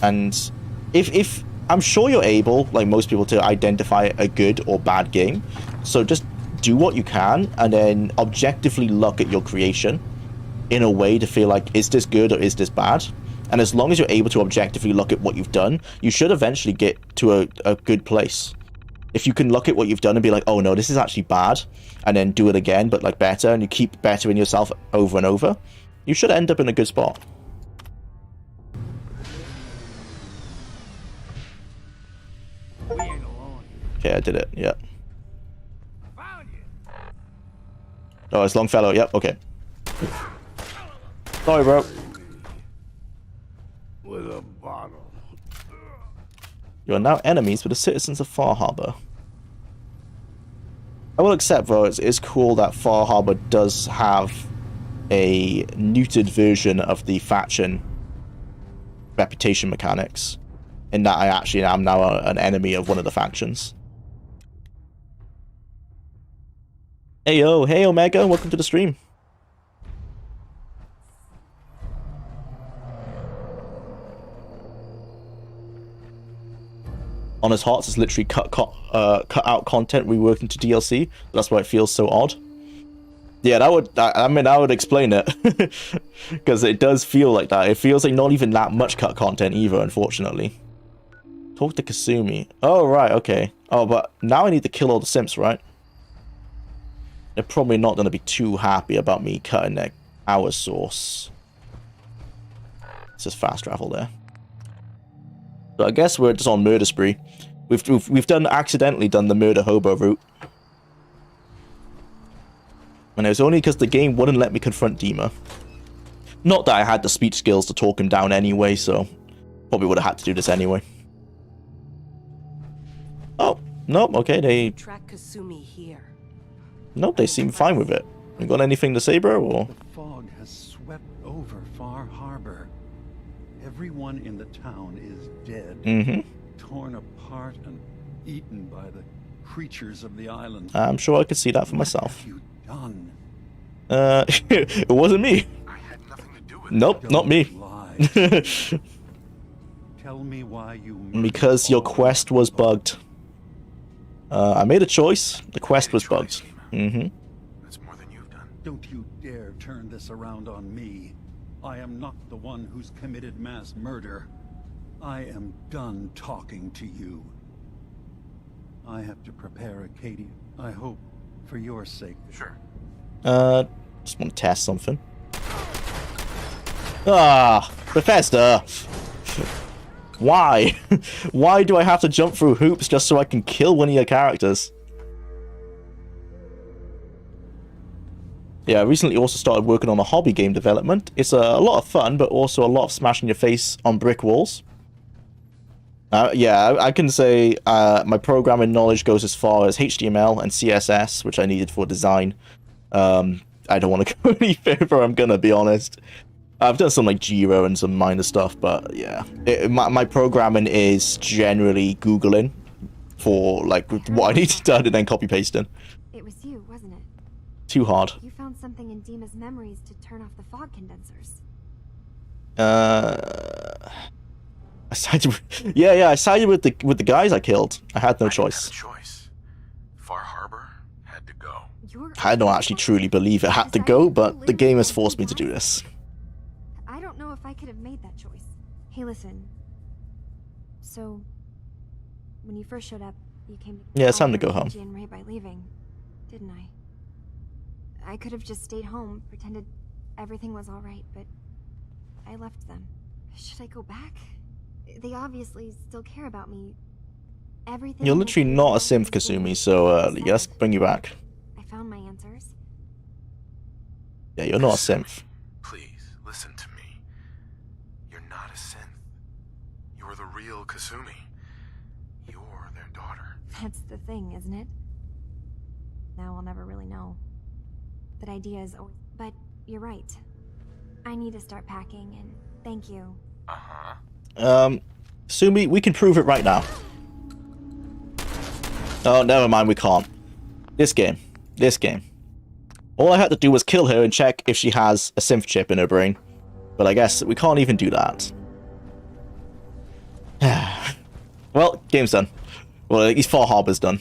And if I'm sure you're able, like most people, to identify a good or bad game. So just do what you can and then objectively look at your creation in a way to feel like, is this good or is this bad? And as long as you're able to objectively look at what you've done, you should eventually get to a good place. If you can look at what you've done and be like, oh no, this is actually bad, and then do it again, but like better, and you keep bettering yourself over and over, you should end up in a good spot. We ain't alone. Okay, I did it, yeah. Found you. Oh, it's Longfellow, yep, okay. Sorry, bro. With a bottle. You are now enemies with the citizens of Far Harbor. I will accept, though, it's cool that Far Harbor does have a neutered version of the faction reputation mechanics, in that I actually am now an enemy of one of the factions. Hey yo, hey Omega, welcome to the stream. Honest Hearts is literally cut out content reworked into DLC. That's why it feels so odd. Yeah, that would. I mean, that would explain it, because it does feel like that. It feels like not even that much cut content either, unfortunately. Talk to Kasumi. Oh right, okay. Oh, but now I need to kill all the simps, right? They're probably not going to be too happy about me cutting their hour source. It's just fast travel there. So I guess we're just on murder spree. We've accidentally done the murder hobo route. And it was only because the game wouldn't let me confront Dima. Not that I had the speech skills to talk him down anyway, so probably would have had to do this anyway. Oh, nope, okay, they... Track Kasumi here. Nope, they seem fine with it. You got anything to say, bro, or...? The fog has swept over Far Harbor. Everyone in the town is dead, torn apart and eaten by the creatures of the island. I'm sure I could see that for myself. What have you done? It wasn't me. I had nothing to do with Nope, not me. Lie. Tell me why you murdered Because your all quest was people. bugged. I made a choice. The quest was bugged. That's more than you've done. Don't you dare turn this around on me. I am not the one who's committed mass murder. I am done talking to you. I have to prepare Acadia. I hope, for your sake. Sure. Just want to test something. Ah, Bethesda! Why? Why do I have to jump through hoops just so I can kill one of your characters? Yeah, I recently also started working on a hobby game development. It's a lot of fun, but also a lot of smashing your face on brick walls. Yeah, I can say my programming knowledge goes as far as HTML and CSS, which I needed for design. I don't want to go any further, I'm gonna be honest. I've done some like Jwlar and some minor stuff, but yeah. My programming is generally Googling for like what I need to do and then copy pasting. It was you, wasn't it? Too hard. You found something in Dima's memories to turn off the fog condensers. I sided with, yeah, I sided with the guys I killed. I had no choice. Far Harbor had to go. I don't actually truly believe it had to go, but the game has forced me to do this. I don't know if I could have made that choice. Hey, listen. So, when you first showed up, you came to Yeah, it's time to go home. and Ray by leaving, didn't I? I could have just stayed home, pretended everything was all right, but I left them. Should I go back? They obviously still care about me. Everything. You're literally not a synth, Kasumi, so let's bring you back. I found my answers. Yeah, you're not a synth. Please, listen to me. You're not a synth. You're the real Kasumi. You're their daughter. That's the thing, isn't it? Now I'll never really know. That idea is always... But you're right. I need to start packing, and thank you. Uh-huh. Sumi, we can prove it right now. Oh, never mind, we can't. This game. All I had to do was kill her and check if she has a synth chip in her brain. But I guess we can't even do that. Well, game's done. Well, at least Far Harbor's done.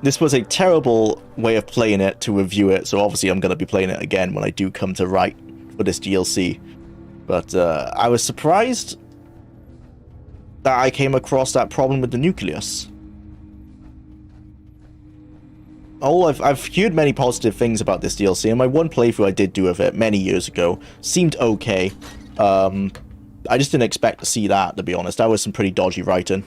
This was a terrible way of playing it to review it, so obviously I'm going to be playing it again when I do come to write for this DLC. But I was surprised that I came across that problem with the nucleus. I've heard many positive things about this DLC, and my one playthrough I did do of it many years ago seemed okay. I just didn't expect to see that, to be honest. That was some pretty dodgy writing.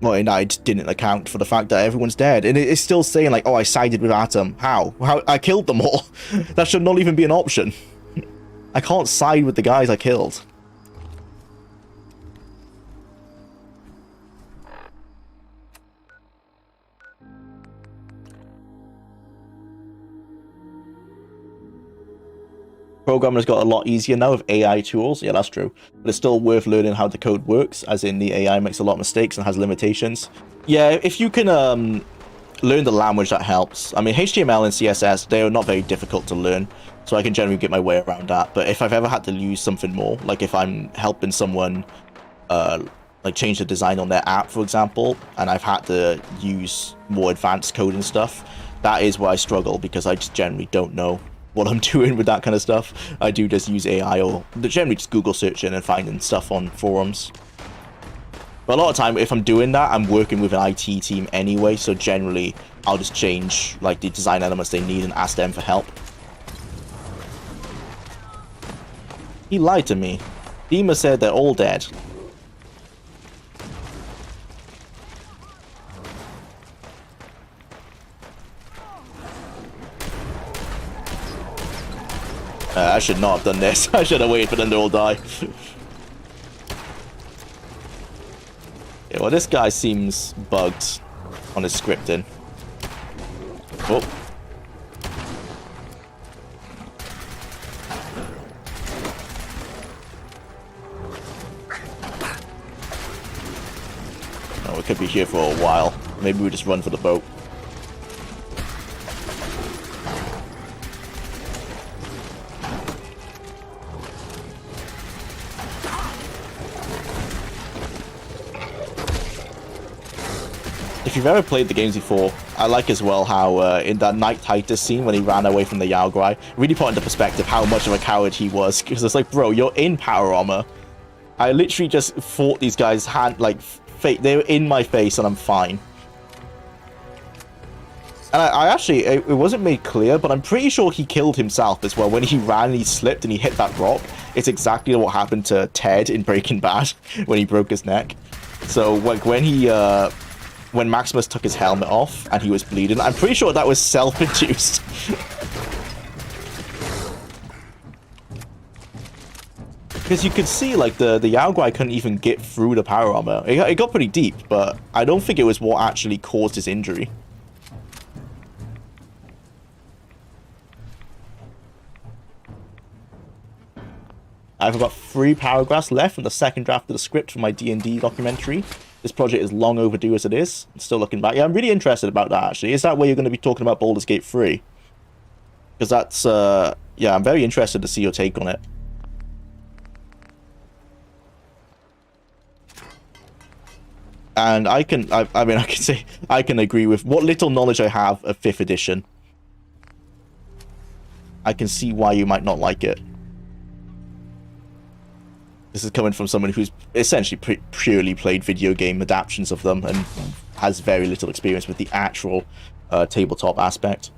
Well, and I just didn't account for the fact that everyone's dead. And it's still saying, like, oh, I sided with Atom. How? I killed them all. That should not even be an option. I can't side with the guys I killed. Programmers got a lot easier now with AI tools. Yeah, that's true. But it's still worth learning how the code works, as in the AI makes a lot of mistakes and has limitations. Yeah, if you can learn the language, that helps. I mean, HTML and CSS, they are not very difficult to learn, so I can generally get my way around that. But if I've ever had to use something more, like if I'm helping someone like change the design on their app, for example, and I've had to use more advanced code and stuff, that is where I struggle, because I just generally don't know what I'm doing with that kind of stuff. I do just use AI, or generally just Google searching and finding stuff on forums. But a lot of time, if I'm doing that, I'm working with an IT team anyway, so generally I'll just change like the design elements they need and ask them for help. He lied to me. Dima said they're all dead. I should not have done this. I should have waited for them to all die. Yeah, well, this guy seems bugged on his scripting. Oh. Oh, we could be here for a while. Maybe we just run for the boat. If you've ever played the games before, I like as well how in that Knight Titus scene when he ran away from the Jwlar, really put into perspective how much of a coward he was. Because it's like, bro, you're in power armor. I literally just fought these guys they were in my face and I'm fine. And I actually, it wasn't made clear, but I'm pretty sure he killed himself as well. When he ran and he slipped and he hit that rock, it's exactly what happened to Ted in Breaking Bad when he broke his neck. So like when Maximus took his helmet off and he was bleeding, I'm pretty sure that was self-induced. Because you could see, like, the Yao Guai couldn't even get through the power armor. It got pretty deep, but I don't think it was what actually caused his injury. I've got 3 paragraphs left from the second draft of the script for my D&D documentary. This project is long overdue as it is. Still looking back. Yeah, I'm really interested about that, actually. Is that where you're going to be talking about Baldur's Gate 3? Because that's, yeah, I'm very interested to see your take on it. And I mean, I can say, I can agree with what little knowledge I have of 5th edition. I can see why you might not like it. This is coming from someone who's essentially purely played video game adaptations of them and has very little experience with the actual tabletop aspect.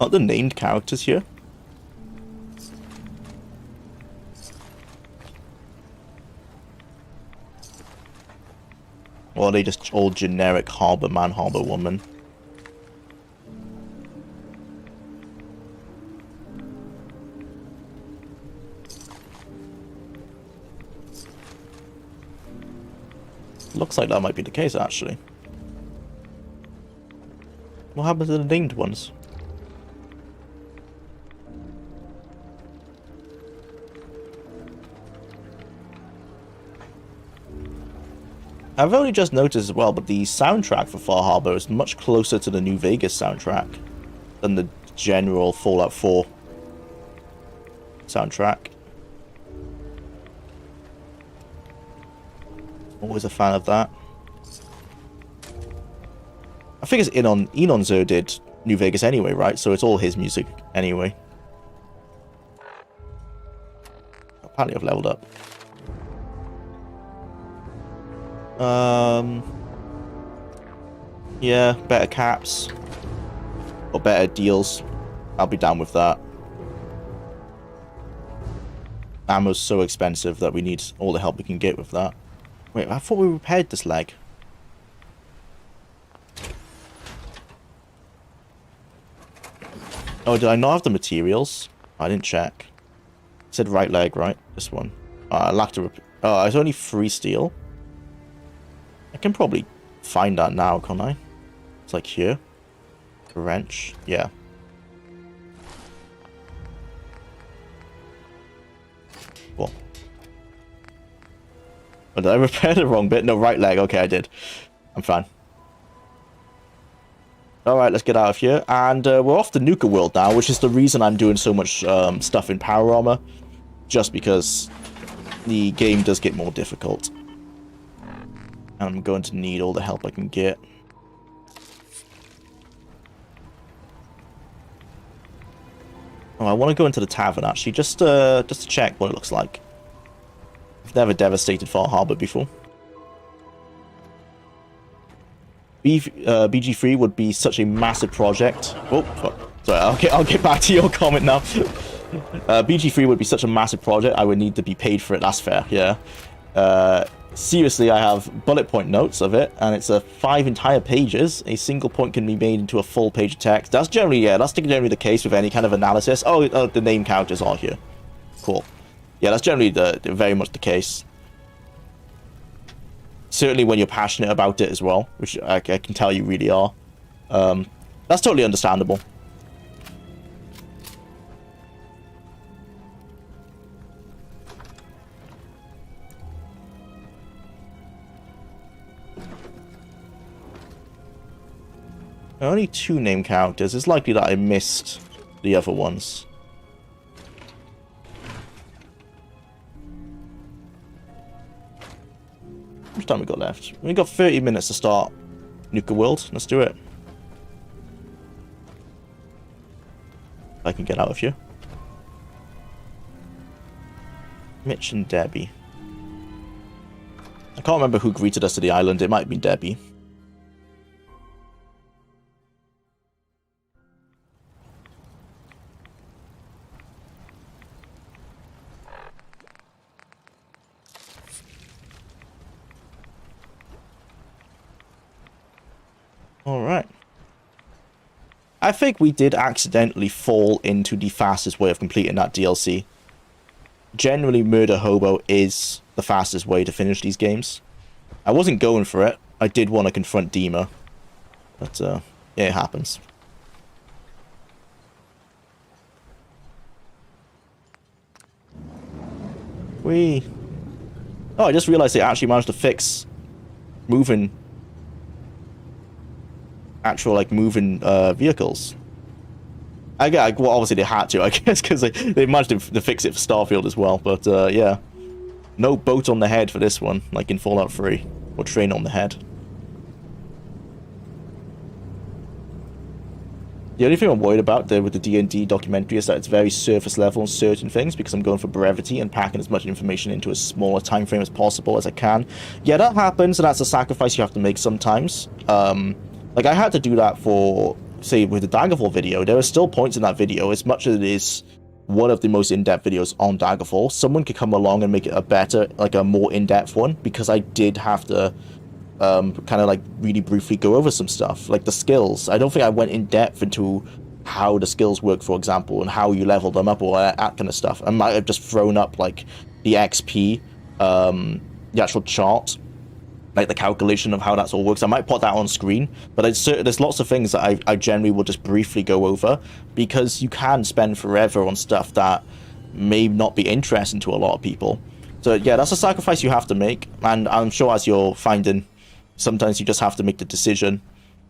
Are the named characters here? Or are they just all generic harbor man, harbor woman? Looks like that might be the case, actually. What happened to the named ones? I've only just noticed as well, but the soundtrack for Far Harbor is much closer to the New Vegas soundtrack than the general Fallout 4 soundtrack. Always a fan of that. I think it's Enonzo did New Vegas anyway, right? So it's all his music anyway. Apparently I've leveled up. Yeah, better caps. Or better deals. I'll be down with that. Ammo's so expensive that we need all the help we can get with that. Wait, I thought we repaired this leg. Oh, did I not have the materials? I didn't check. It said right leg, right? This one. I lacked a oh, it's only 3 steel. I can probably find that now, can't I? It's like here. A wrench. Yeah. Cool. Oh, did I repair the wrong bit? No, right leg. Okay, I did. I'm fine. Alright, let's get out of here. And we're off to Nuka World now, which is the reason I'm doing so much stuff in power armor. Just because the game does get more difficult. And I'm going to need all the help I can get. Oh, I want to go into the tavern, actually, just to check what it looks like. I've never devastated Far Harbor before. BG3 would be such a massive project. Oh, fuck. Sorry, I'll get back to your comment now. BG3 would be such a massive project, I would need to be paid for it. That's fair, yeah. Seriously, I have bullet point notes of it, and it's 5 entire pages. A single point can be made into a full page of text. That's generally, yeah, that's generally the case with any kind of analysis. Oh, the name characters are here. Cool. Yeah, that's generally very much the case. Certainly when you're passionate about it as well, which I can tell you really are. That's totally understandable. Only 2 name characters. It's likely that I missed the other ones. How much time we got left? We got 30 minutes to start Nuka World. Let's do it. If I can get out of here. Mitch and Debbie. I can't remember who greeted us to the island. It might have been Debbie. Alright. I think we did accidentally fall into the fastest way of completing that DLC. Generally, Murder Hobo is the fastest way to finish these games. I wasn't going for it. I did want to confront Dima. But, yeah, it happens. Whee! Oh, I just realized they actually managed to fix moving... actual, like, moving, vehicles. Well, obviously they had to, I guess, because they managed to fix it for Starfield as well, but, yeah. No boat on the head for this one, like in Fallout 3. Or train on the head. The only thing I'm worried about there with the D&D documentary is that it's very surface level on certain things, because I'm going for brevity and packing as much information into as small a time frame as possible as I can. Yeah, that happens, and that's a sacrifice you have to make sometimes. Like, I had to do that for, say, with the Daggerfall video. There are still points in that video, as much as it is one of the most in-depth videos on Daggerfall. Someone could come along and make it a better, like a more in-depth one, because I did have to kind of like really briefly go over some stuff, like the skills. I don't think I went in depth into how the skills work, for example, and how you level them up, or that kind of stuff. I might have just thrown up like the XP, the actual chart, like the calculation of how that all works. I might put that on screen, but there's lots of things that I generally will just briefly go over, because you can spend forever on stuff that may not be interesting to a lot of people. So yeah, that's a sacrifice you have to make, and I'm sure as you're finding, sometimes you just have to make the decision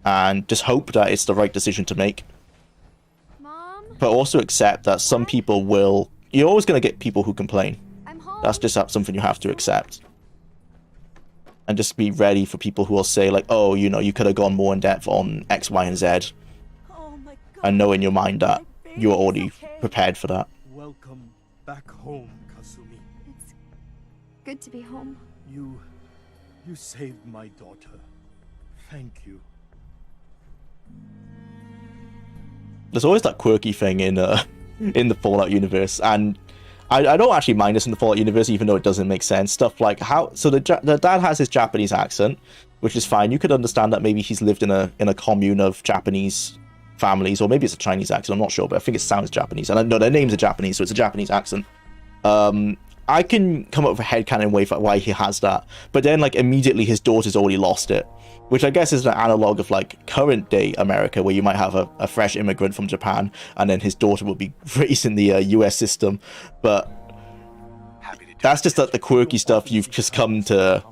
and just hope that it's the right decision to make. Mom? But also accept that some people will... You're always going to get people who complain. I'm home. That's just something you have to accept. And just be ready for people who will say, like, oh, you know, you could have gone more in depth on X, Y, and Z. Oh my God. And know in your mind that you're already prepared for that. Welcome back home, Kasumi. It's good to be home. You saved my daughter. Thank you. There's always that quirky thing in the Fallout universe, and I don't actually mind this in the Fallout universe, even though it doesn't make sense. Stuff like how... So the dad has his Japanese accent, which is fine. You could understand that maybe he's lived in a commune of Japanese families, or maybe it's a Chinese accent, I'm not sure, but I think it sounds Japanese. And I know their names are Japanese, so it's a Japanese accent. I can come up with a headcanon way for why he has that, but then like immediately his daughter's already lost it, which I guess is an analog of like current day America, where you might have a fresh immigrant from Japan and then his daughter will be raised in the US system. But that's just like the quirky stuff you've just come to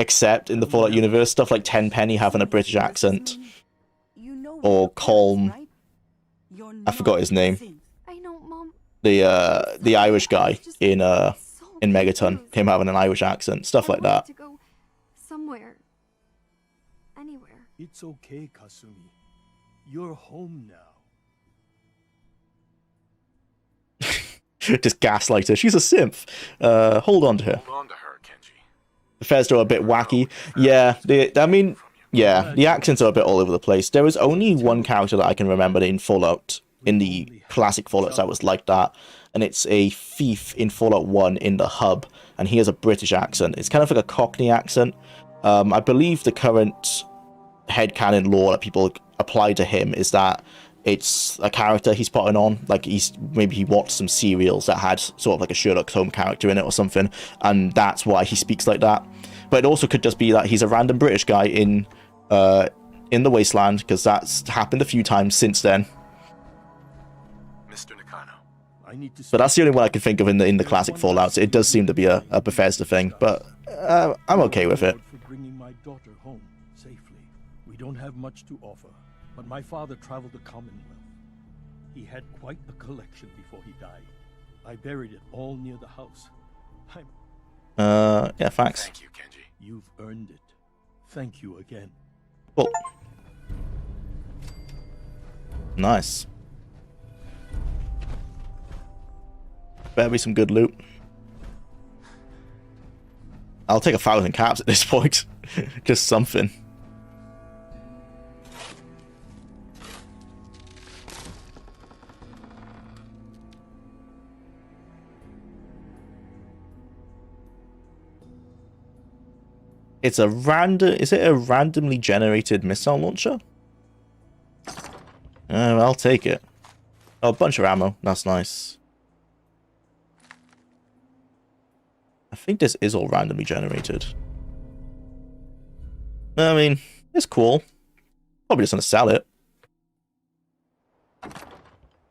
accept in the Fallout universe. Stuff like Tenpenny having a British accent, or Colm, I forgot his name, I know, Mom. the Irish guy in Megaton, him having an Irish accent, stuff like that. To go somewhere. Anywhere. It's okay, Kasumi. You're home now. Just gaslight her. She's a simp. Hold on to her. Hold on to her, Kenji. Bethesda are a bit wacky. Yeah, the accents are a bit all over the place. There was only one character that I can remember in Fallout, in the classic Fallouts, that was like that, and it's a thief in Fallout 1 in the hub, and he has a British accent. It's kind of like a Cockney accent. I believe the current headcanon lore that people apply to him is that it's a character he's putting on, like maybe he watched some serials that had sort of like a Sherlock Holmes character in it or something, and that's why he speaks like that. But it also could just be that he's a random British guy in the Wasteland, because that's happened a few times since then. Mr. Nakano. I need to. But that's the only one I can think of in the classic Fallouts. It does seem to be a Bethesda thing, but I'm okay with it. For bringing my daughter home safely. We don't have much to offer, but my father traveled the Commonwealth. He had quite a collection before he died. I buried it all near the house. Yeah, thanks. Thank you, Kenji. You've earned it. Thank you again. Cool. Nice. Better be some good loot. I'll take 1,000 caps at this point. Just something. It's a random... Is it a randomly generated missile launcher? I'll take it. Oh, a bunch of ammo. That's nice. I think this is all randomly generated. I mean, it's cool. Probably just gonna sell it.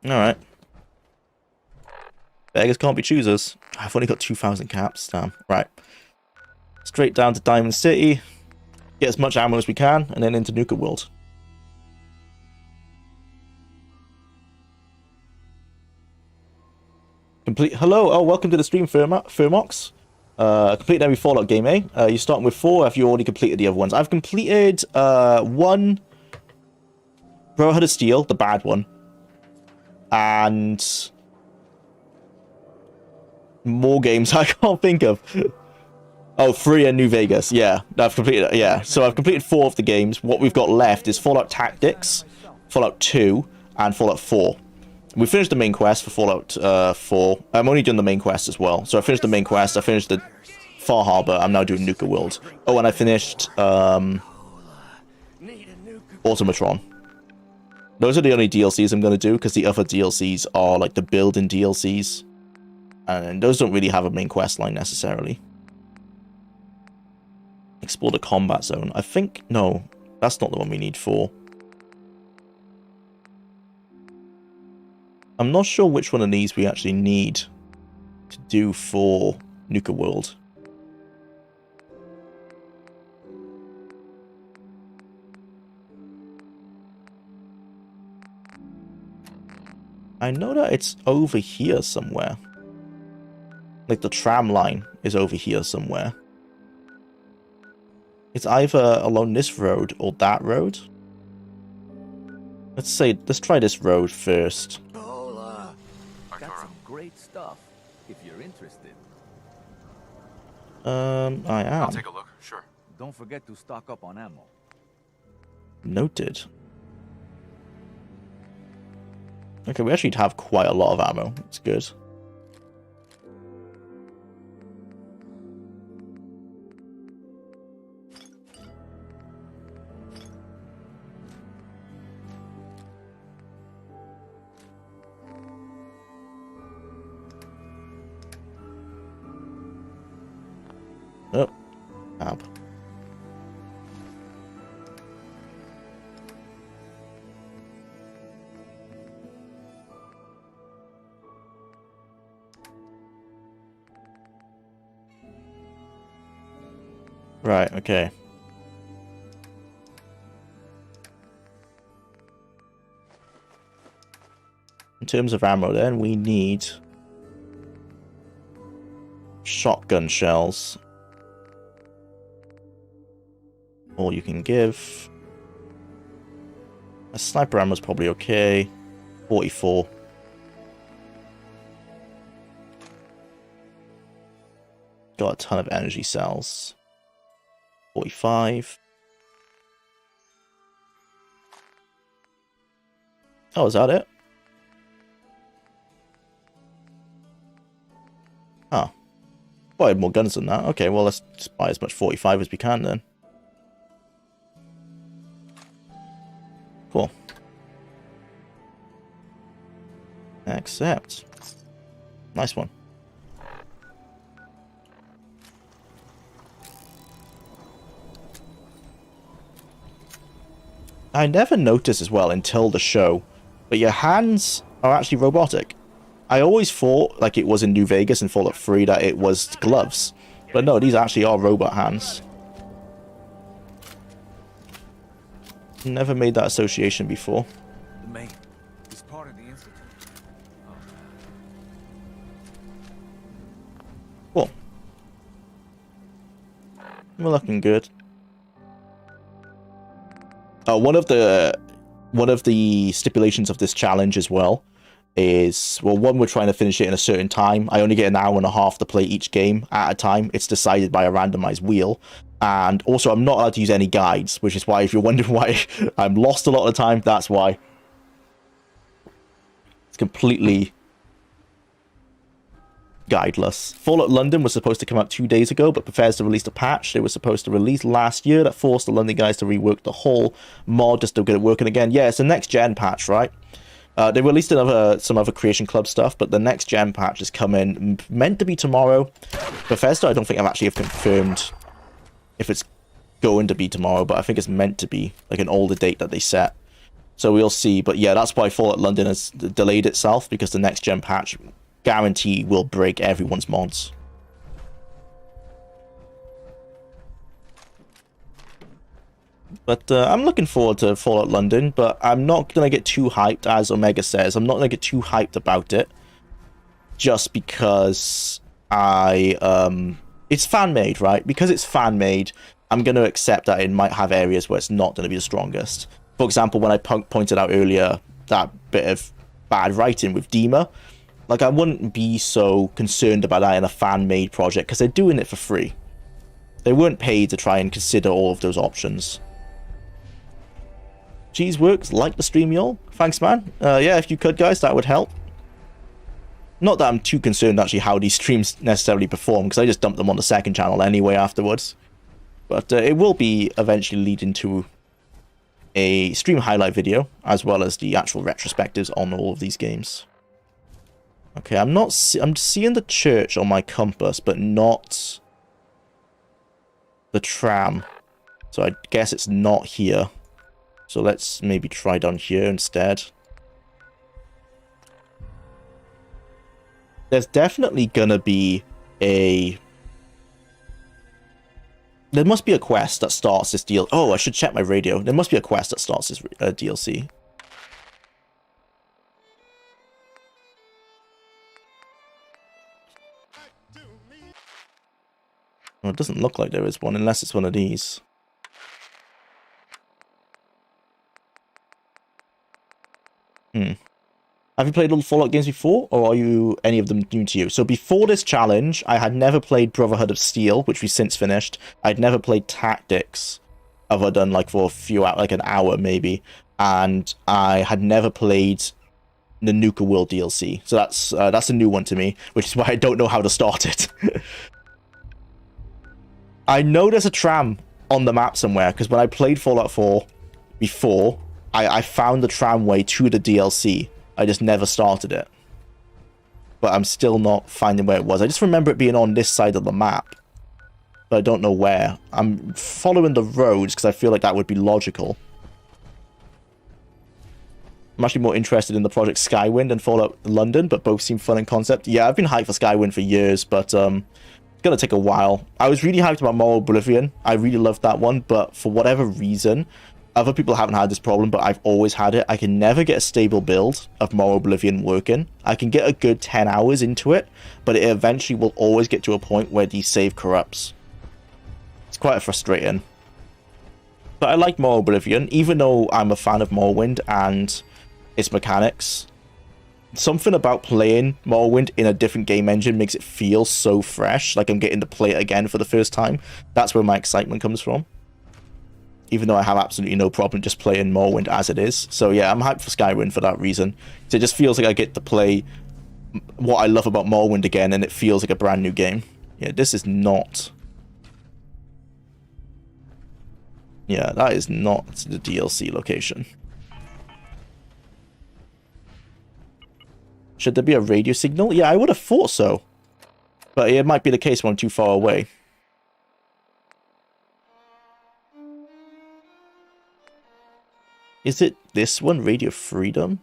Alright. Beggars can't be choosers. I've only got 2,000 caps. Damn. Right. Straight down to Diamond City. Get as much ammo as we can, and then into Nuka World. Hello, oh, welcome to the stream, Firmox. Completed every Fallout game, eh? You're starting with 4, have you already completed the other ones? I've completed, 1... Brotherhood of Steel, the bad one. And... more games I can't think of. Oh, 3 and New Vegas, yeah. I've completed, yeah. So I've completed 4 of the games. What we've got left is Fallout Tactics, Fallout 2, and Fallout 4. We finished the main quest for Fallout 4. I'm only doing the main quest as well. So I finished the main quest, I finished the Far Harbor, I'm now doing Nuka World. Oh, and I finished Automatron. Those are the only DLCs I'm going to do, because the other DLCs are like the building DLCs. And those don't really have a main quest line necessarily. Explore the combat zone. I think, no, that's not the one we need for. I'm not sure which one of these we actually need to do for Nuka World. I know that it's over here somewhere. Like the tram line is over here somewhere. It's either along this road or that road. Let's try this road first. Got some great stuff, if you're interested. I am. I'll take a look, sure. Don't forget to stock up on ammo. Noted. Okay, we actually have quite a lot of ammo. It's good. Oh, tab. Right, okay. In terms of ammo then, we need shotgun shells. Or you can give. A sniper ammo is probably okay. 44. Got a ton of energy cells. 45. Oh, is that it? Oh. Well, I had more guns than that. Okay, well, let's just buy as much 45 as we can then. Cool. Accept. Nice one. I never noticed as well until the show, but your hands are actually robotic. I always thought, like it was in New Vegas and Fallout 3, that it was gloves. But no, these actually are robot hands. Never made that association before. The main is part of the institute. Cool. We're looking good. One of the stipulations of this challenge as well is, well, one, we're trying to finish it in a certain time. I only get an hour and a half to play each game at a time. It's decided by a randomized wheel. And also, I'm not allowed to use any guides, which is why, if you're wondering why I'm lost a lot of the time, that's why. It's completely guideless. Fallout London was supposed to come out 2 days ago, but Bethesda released a patch they were supposed to release last year that forced the London guys to rework the whole mod just to get it working again. Yeah, it's a next-gen patch, right? They released some other Creation Club stuff, but the next-gen patch is coming, meant to be tomorrow. Bethesda, I don't think I've actually confirmed if it's going to be tomorrow, but I think it's meant to be, like an older date that they set. So we'll see, but yeah, that's why Fallout London has delayed itself, because the next-gen patch guarantee will break everyone's mods. But I'm looking forward to Fallout London, but I'm not going to get too hyped, as Omega says. I'm not going to get too hyped about it, just because it's fan-made, right? Because it's fan-made, I'm going to accept that it might have areas where it's not going to be the strongest. For example, when I pointed out earlier that bit of bad writing with Dima, like, I wouldn't be so concerned about that in a fan-made project, because they're doing it for free. They weren't paid to try and consider all of those options. Cheeseworks, like the stream, y'all. Thanks, man. Yeah, if you could, guys, that would help. Not that I'm too concerned, actually, how these streams necessarily perform, because I just dumped them on the second channel anyway afterwards. But it will be eventually leading to a stream highlight video, as well as the actual retrospectives on all of these games. Okay, I'm seeing the church on my compass, but not the tram. So I guess it's not here. So let's maybe try down here instead. There's definitely gonna be a... There must be a quest that starts this deal. Oh, I should check my radio. There must be a quest that starts this DLC. Well, it doesn't look like there is one, unless it's one of these. Have you played all the Fallout games before, or are you any of them new to you? So before this challenge, I had never played Brotherhood of Steel, which we since finished. I'd never played Tactics, other than like for a few hours, like an hour maybe. And I had never played the Nuka World DLC. So that's a new one to me, which is why I don't know how to start it. I know there's a tram on the map somewhere, because when I played Fallout 4 before, I found the tramway to the DLC. I just never started it. But I'm still not finding where it was. I just remember it being on this side of the map. But I don't know where. I'm following the roads because I feel like that would be logical. I'm actually more interested in the project Skywind and Fallout London, but both seem fun in concept. Yeah, I've been hyped for Skywind for years, but it's gonna take a while. I was really hyped about Moral Oblivion. I really loved that one, but for whatever reason, other people haven't had this problem, but I've always had it. I can never get a stable build of Moral Oblivion working. I can get a good 10 hours into it, but it eventually will always get to a point where the save corrupts. It's quite frustrating. But I like Moral Oblivion, even though I'm a fan of Morrowind and its mechanics. Something about playing Morrowind in a different game engine makes it feel so fresh, like I'm getting to play it again for the first time. That's where my excitement comes from. Even though I have absolutely no problem just playing Morrowind as it is. So yeah, I'm hyped for Skywind for that reason. So it just feels like I get to play what I love about Morrowind again, and it feels like a brand new game. Yeah, this is not... Yeah, that is not the DLC location. Should there be a radio signal? Yeah, I would have thought so. But it might be the case when I'm too far away. Is it this one? Radio Freedom?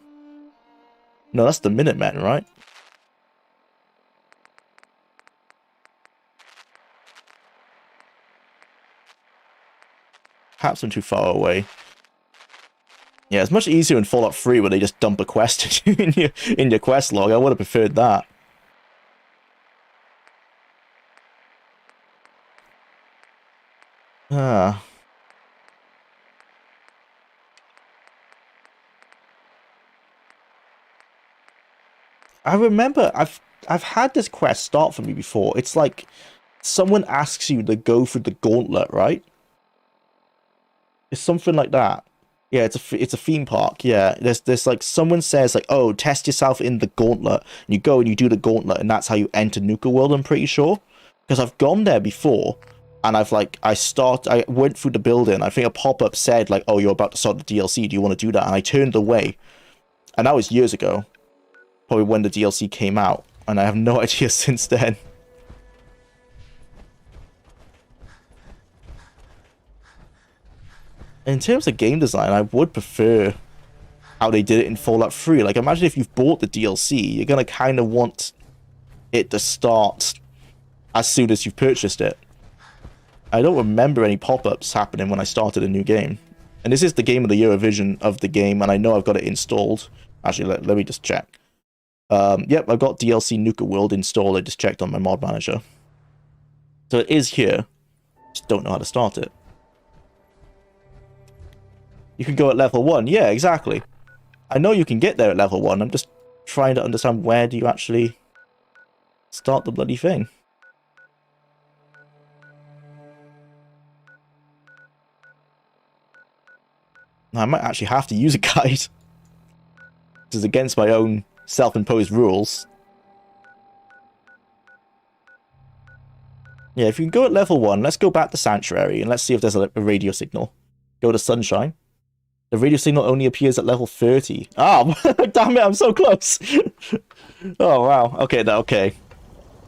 No, that's the Minutemen, right? Perhaps I'm too far away. Yeah, it's much easier in Fallout 3 where they just dump a quest in your quest log. I would have preferred that. I remember I've had this quest start for me before. It's like someone asks you to go through the gauntlet, right? It's something like that. Yeah, it's a theme park. Yeah, there's like someone says like, oh, test yourself in the gauntlet. And you go and you do the gauntlet, and that's how you enter Nuka World. I'm pretty sure, because I've gone there before, and I went through the building. I think a pop-up said like, oh, you're about to start the DLC. Do you want to do that? And I turned away, and that was years ago, probably when the DLC came out, and I have no idea since then. In terms of game design, I would prefer how they did it in Fallout 3. Like, imagine if you've bought the DLC, you're going to kind of want it to start as soon as you've purchased it. I don't remember any pop-ups happening when I started a new game. And this is the Game of the Year version of the game, and I know I've got it installed. Actually, let me just check. Yep, I've got DLC Nuka World installed. I just checked on my mod manager. So it is here. Just don't know how to start it. You can go at level 1. Yeah, exactly. I know you can get there at level 1. I'm just trying to understand where do you actually start the bloody thing. I might actually have to use a guide. This is against my own self-imposed rules. Yeah, if you can go at level 1, let's go back to Sanctuary and let's see if there's a radio signal. Go to Sunshine. The radio signal only appears at level 30. Oh, damn it, I'm so close. Oh, wow. Okay, okay.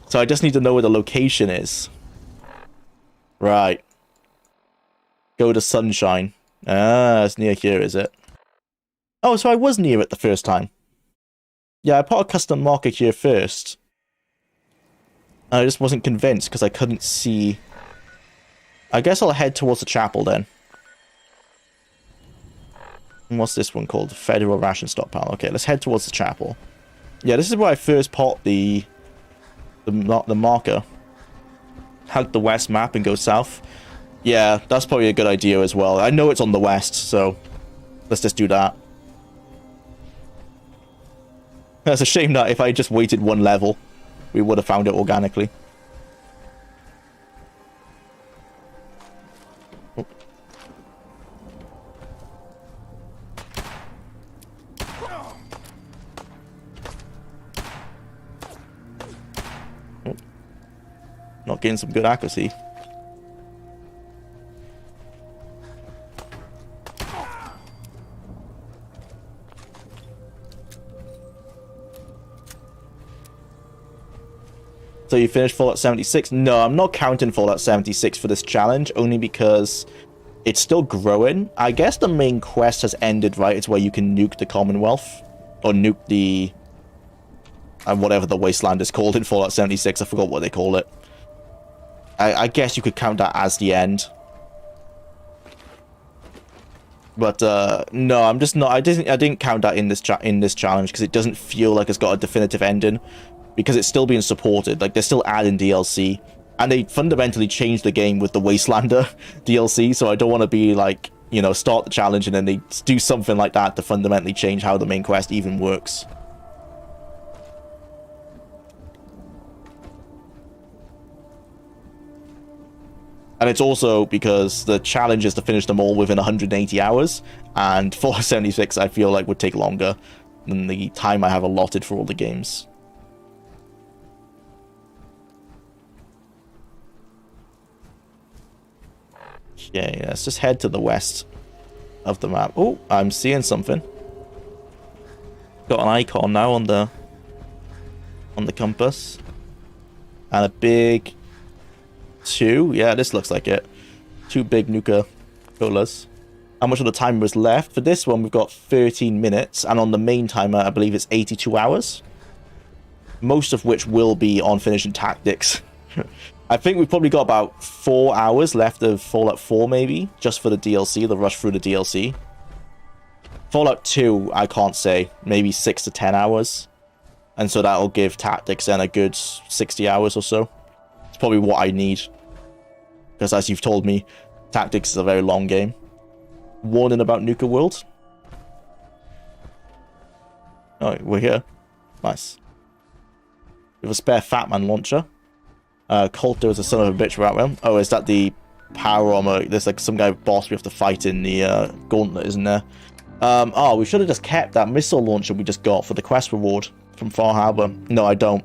So I just need to know where the location is. Right. Go to Sunshine. Ah, it's near here, is it? Oh, so I was near it the first time. Yeah, I put a custom marker here first. I just wasn't convinced because I couldn't see. I guess I'll head towards the chapel then. And what's this one called? Federal Ration Stockpile. Okay, let's head towards the chapel. Yeah, this is where I first popped the marker. Hug the west map and go south. Yeah, that's probably a good idea as well. I know it's on the west, so let's just do that. It's a shame that if I just waited one level, we would have found it organically. Not getting some good accuracy. So you finished Fallout 76? No, I'm not counting Fallout 76 for this challenge, only because it's still growing. I guess the main quest has ended, right? It's where you can nuke the Commonwealth. Or nuke the... whatever the wasteland is called in Fallout 76. I forgot what they call it. I guess you could count that as the end. But no, I'm just not. I didn't count that in this challenge because it doesn't feel like it's got a definitive ending, because it's still being supported. Like, they're still adding DLC, and they fundamentally changed the game with the Wastelander DLC. So I don't want to be like, you know, start the challenge and then they do something like that to fundamentally change how the main quest even works. And it's also because the challenge is to finish them all within 180 hours, and Fallout 76 I feel like would take longer than the time I have allotted for all the games. Okay, let's just head to the west of the map. Oh, I'm seeing something. Got an icon now on the compass. And a big... yeah, this looks like it. 2 big Nuka colas. How much of the timer is left? For this one, we've got 13 minutes, and on the main timer, I believe it's 82 hours. Most of which will be on finishing tactics. I think we've probably got about 4 hours left of Fallout 4, maybe, just for the DLC, the rush through the DLC. Fallout 2, I can't say. Maybe 6 to 10 hours. And so that'll give tactics then a good 60 hours or so. It's probably what I need. Because as you've told me, tactics is a very long game. Warning about Nuka World. Oh, we're here. Nice. We have a spare Fatman launcher. Coulter is a son of a bitch right well. Oh, is that the power armor. There's like some guy boss we have to fight in the gauntlet, isn't there? Oh, we should have just kept that missile launcher we just got for the quest reward from Far Harbor. No, I don't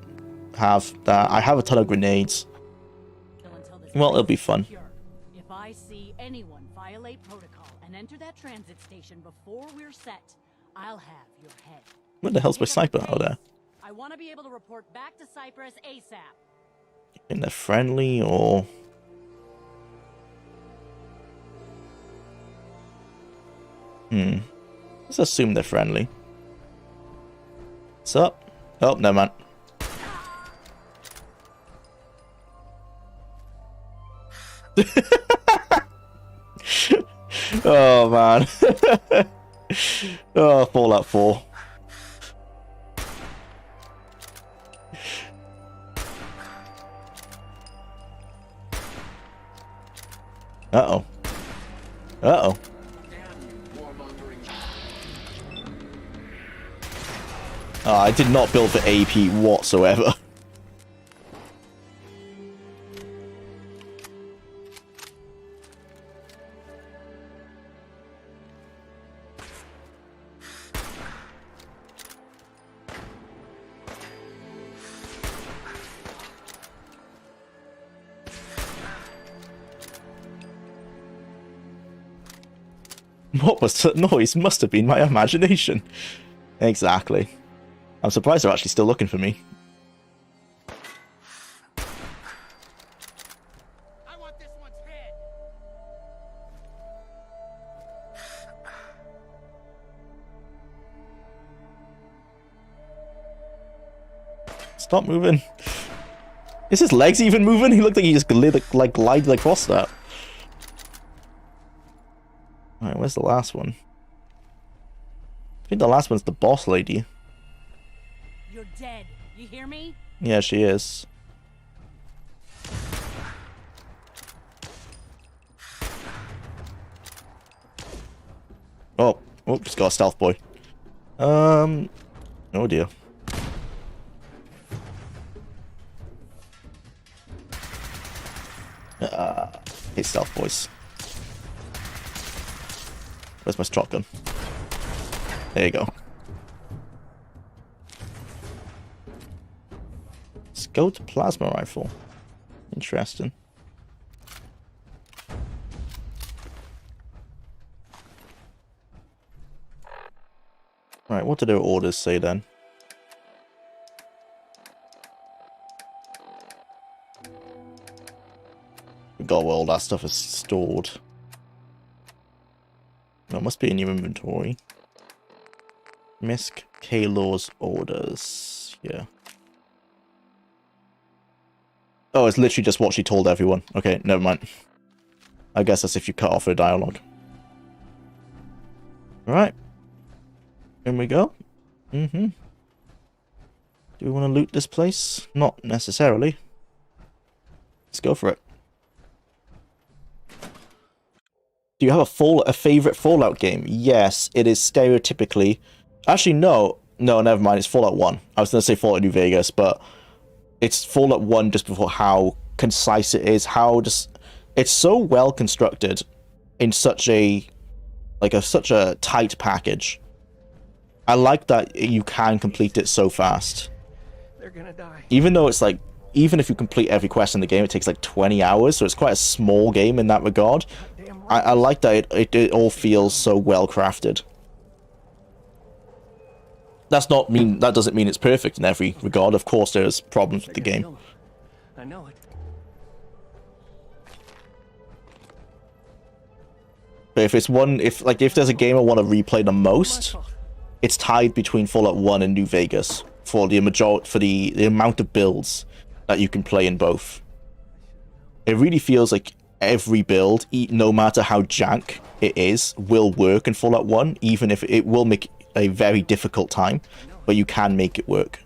have that. I have a ton of grenades. Well, it'll be fun. If I see anyone violate protocol and enter that transit station before we're set, I'll have your head. What the hell's my sniper out there? I want to be able to report back to Cyprus ASAP. And they're friendly or... Let's assume they're friendly. What's up? Oh, no, man. Oh, man. Oh, Fallout 4. Uh-oh. Uh-oh. Oh, I did not build for AP whatsoever. What was that noise? Must have been my imagination. Exactly. I'm surprised they're actually still looking for me. I want this one's head. Stop moving. Is his legs even moving? He looked like he just glided across that. Alright, where's the last one? I think the last one's the boss lady. You're dead. You hear me? Yeah, she is. Oh, just got a stealth boy. Oh dear. Hey, stealth boys. Where's my shotgun? There you go. Scout plasma rifle. Interesting. Right, what did their orders say then? Forgot where all that stuff is stored. There must be in your inventory. Misk Kalor's orders. Yeah. Oh, it's literally just what she told everyone. Okay, never mind. I guess that's if you cut off her dialogue. Alright. In we go. Do we want to loot this place? Not necessarily. Let's go for it. Do you have a favorite Fallout game? Yes, it is stereotypically... Actually, no. No, never mind. It's Fallout 1. I was going to say Fallout New Vegas, but it's Fallout 1 just before how concise it is. How just... It's so well constructed in such a... such a tight package. I like that you can complete it so fast. They're gonna die. Even though it's like... Even if you complete every quest in the game, it takes like 20 hours, so it's quite a small game in that regard. I like that it all feels so well crafted. That doesn't mean it's perfect in every regard. Of course, there's problems with the game. I know it. But if there's a game I want to replay the most, it's tied between Fallout 1 and New Vegas for the amount of builds that you can play in both. It really feels like every build, no matter how jank it is, will work in Fallout 1, even if it will make a very difficult time, but you can make it work.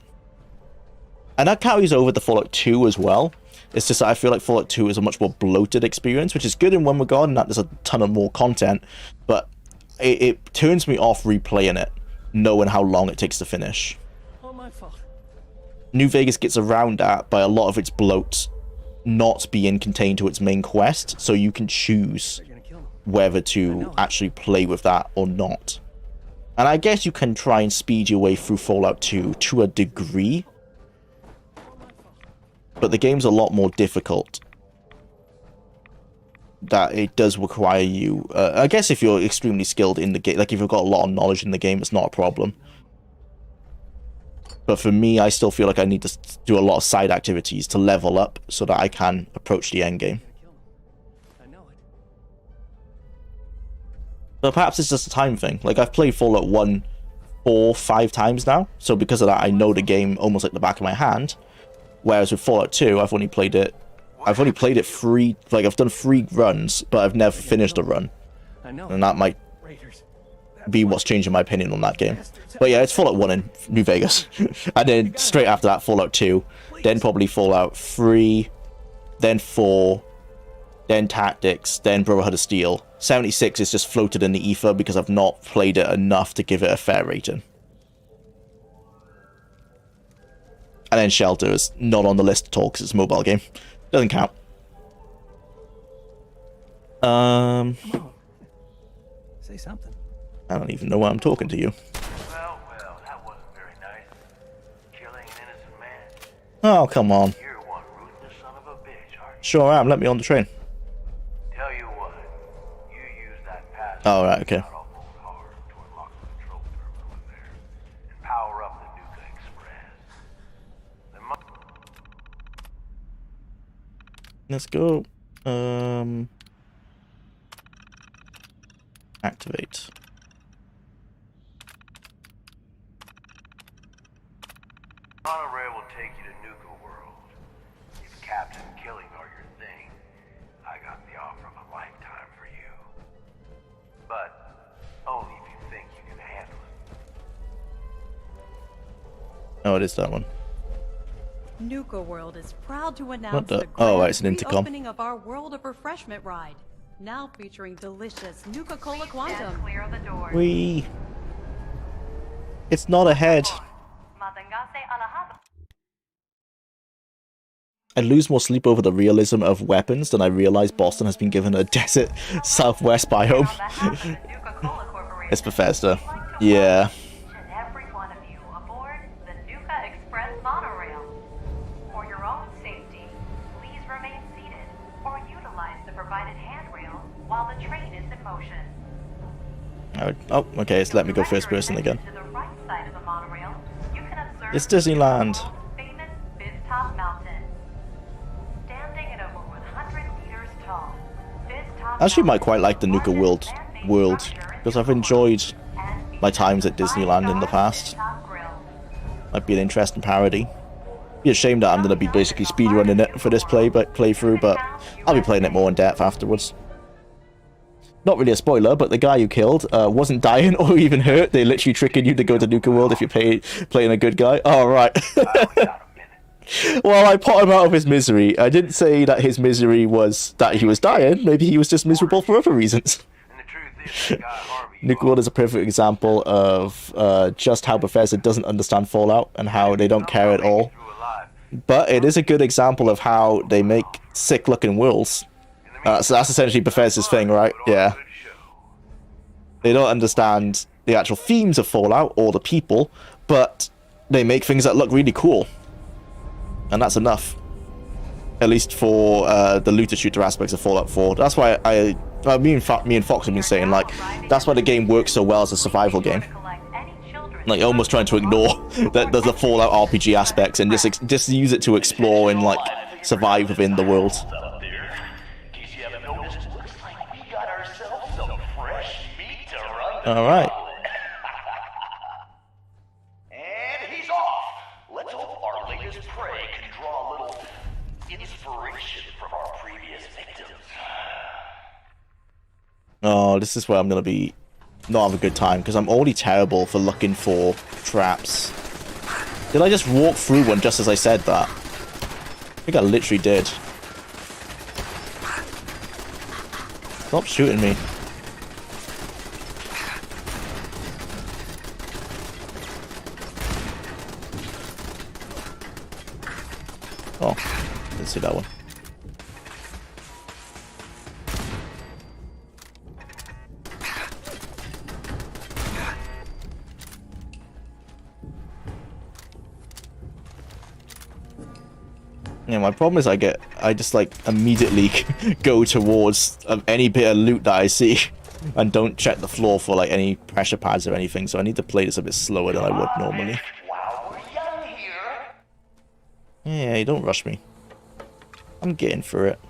And that carries over to Fallout 2 as well. It's just that I feel like Fallout 2 is a much more bloated experience, which is good in one regard, and that there's a ton of more content, but it turns me off replaying it, knowing how long it takes to finish. All my fault. New Vegas gets around that by a lot of its bloat not being contained to its main quest, so you can choose whether to actually play with that or not. And I guess you can try and speed your way through Fallout 2 to a degree, but the game's a lot more difficult. That it does require you, I guess if you're extremely skilled in the game, like if you've got a lot of knowledge in the game, it's not a problem. But for me, I still feel like I need to do a lot of side activities to level up so that I can approach the end game. But perhaps it's just a time thing. Like, I've played Fallout 1 4, 5 times now, so because of that, I know the game almost like the back of my hand. Whereas with Fallout 2, I've only played it 3, like, I've done 3 runs, but I've never finished a run. And that might be what's changing my opinion on that game. But yeah, it's Fallout 1 in New Vegas. And then straight after that, Fallout 2, then probably Fallout 3, then 4, then Tactics, then Brotherhood of Steel. 76 is just floated in the ether because I've not played it enough to give it a fair rating. And then Shelter is not on the list at all because it's a mobile game. Doesn't count. Say something. I don't even know why I'm talking to you. Well, that wasn't very nice. Killing an innocent man. Oh, come on. You're one ruthless son of a bitch, aren't you? Sure am. Let me on the train. Tell you what, you use that pass. Oh, right, okay. Hard to unlock the control terminal in there and power up the Nuka Express. Let's go. Activate. Monorail will take you to Nuka World. If Captain Killing are your thing, I got the offer of a lifetime for you. But only if you think you can handle it. Oh, it is that one. Nuka World is proud to What announce the? the Oh, grand right, it's an intercom. reopening of our World of Refreshment ride, now featuring delicious Nuka-Cola Quantum. Clear the door. It's not a head. I lose more sleep over the realism of weapons than I realize Boston has been given a desert southwest biome. It's Bethesda. Yeah. Every one of you aboard the Nuka Express monorail. For your own safety, please remain seated or utilize the provided handrail while the train is in motion. Oh, okay, it's let me go first person again. To the right side of the monorail, you can observe It's Disneyland. the famous Fizz-Top Mountain. Standing at over 100 meters tall, Fizz-Top I actually might quite like the Mountain Nuka is a man-made world structure in because I've the enjoyed and my times at features Disneyland in the five-star past. Fizz-Top grill. Might be an interesting parody. Be a shame that I'm going to be basically speedrunning it for this playthrough, but I'll be playing it more in depth afterwards. Not really a spoiler, but the guy you killed wasn't dying or even hurt. They literally tricking you to go to Nuka World if you're playing a good guy. Oh, right. Well, I put him out of his misery. I didn't say that his misery was that he was dying. Maybe he was just miserable for other reasons. Nuka World is a perfect example of just how Bethesda doesn't understand Fallout and how they don't care at all. But it is a good example of how they make sick-looking worlds. So that's essentially Bethesda's thing, right? Yeah. They don't understand the actual themes of Fallout or the people, but they make things that look really cool. And that's enough. At least for the looter-shooter aspects of Fallout 4. That's why me and Fox have been saying, like, that's why the game works so well as a survival game. Like, almost trying to ignore the Fallout RPG aspects and just use it to explore and, like, survive within the world. Alright. And he's off. Let's hope our latest prey can draw a little inspiration from our previous victims. Oh, this is where I'm gonna be not have a good time, because I'm already terrible for looking for traps. Did I just walk through one just as I said that? I think I literally did. Stop shooting me. Oh, didn't see that one. Yeah, my problem is I just like immediately go towards any bit of loot that I see and don't check the floor for like any pressure pads or anything, so I need to play this a bit slower than I would normally. Yeah, don't rush me. I'm getting through it.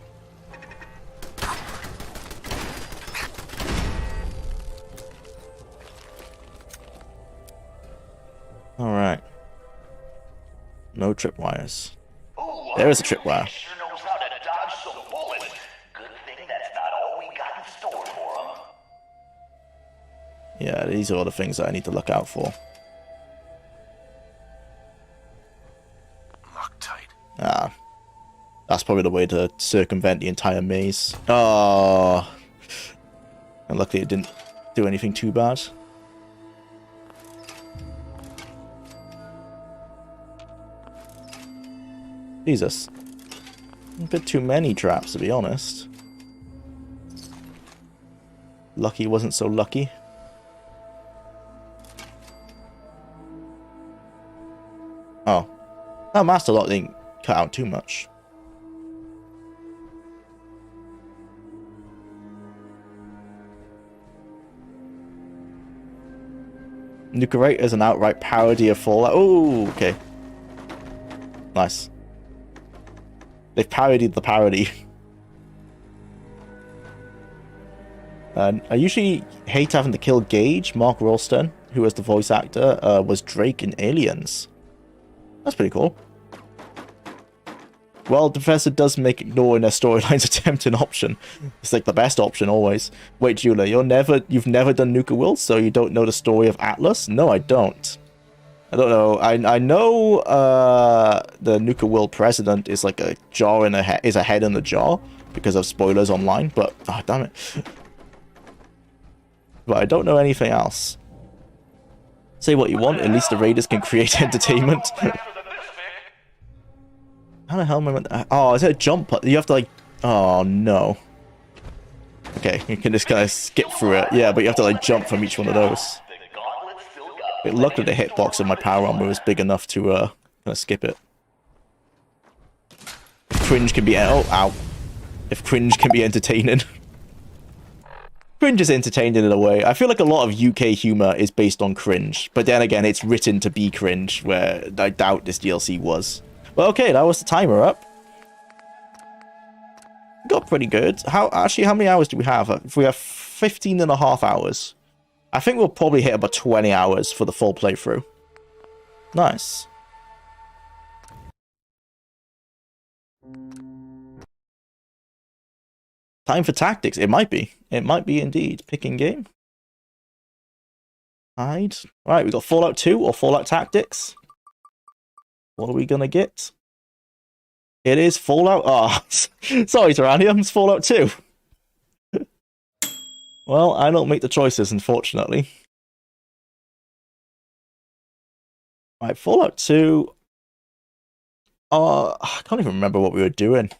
Alright. No tripwires. There is a tripwire. Yeah, these are all the things that I need to look out for. Loctite. Ah. That's probably the way to circumvent the entire maze. Oh. And luckily it didn't do anything too bad. Jesus. A bit too many traps, to be honest. Lucky wasn't so lucky. Oh. That master lock didn't cut out too much. Nuka is an outright parody of Fallout. Oh, okay. Nice. They've parodied the parody. I usually hate having to kill Gage. Mark Rolston, who was the voice actor, was Drake in Aliens. That's pretty cool. Well, the Professor does make ignoring their storylines a tempting option. It's like the best option always. Wait, Jwlar, you've never done Nuka Will, so you don't know the story of Atlas? No, I don't. I don't know. I know the Nuka Will president is like a jar in a head in the jar because of spoilers online, but oh, damn it. But I don't know anything else. Say what you want, at least the Raiders can create entertainment. How the hell am I meant to... Oh, is it a jump? You have to like... Oh, no. Okay, you can just kind of skip through it. Yeah, but you have to like jump from each one of those. But luckily the hitbox of my power armor is big enough to kind of skip it. Cringe can be... Oh, ow. If cringe can be entertaining. Cringe is entertaining in a way. I feel like a lot of UK humor is based on cringe. But then again, it's written to be cringe, where I doubt this DLC was. Well, okay, that was the timer up. Got pretty good. How many hours do we have? If we have 15.5 hours, I think we'll probably hit about 20 hours for the full playthrough. Nice. Time for tactics. It might be. It might be indeed. Picking game. Hide. Alright, we got Fallout 2 or Fallout Tactics. What are we gonna get? It is Fallout... Oh, sorry, Tyrannium. It's Fallout 2. Well, I don't make the choices, unfortunately. Right, Fallout 2... I can't even remember what we were doing.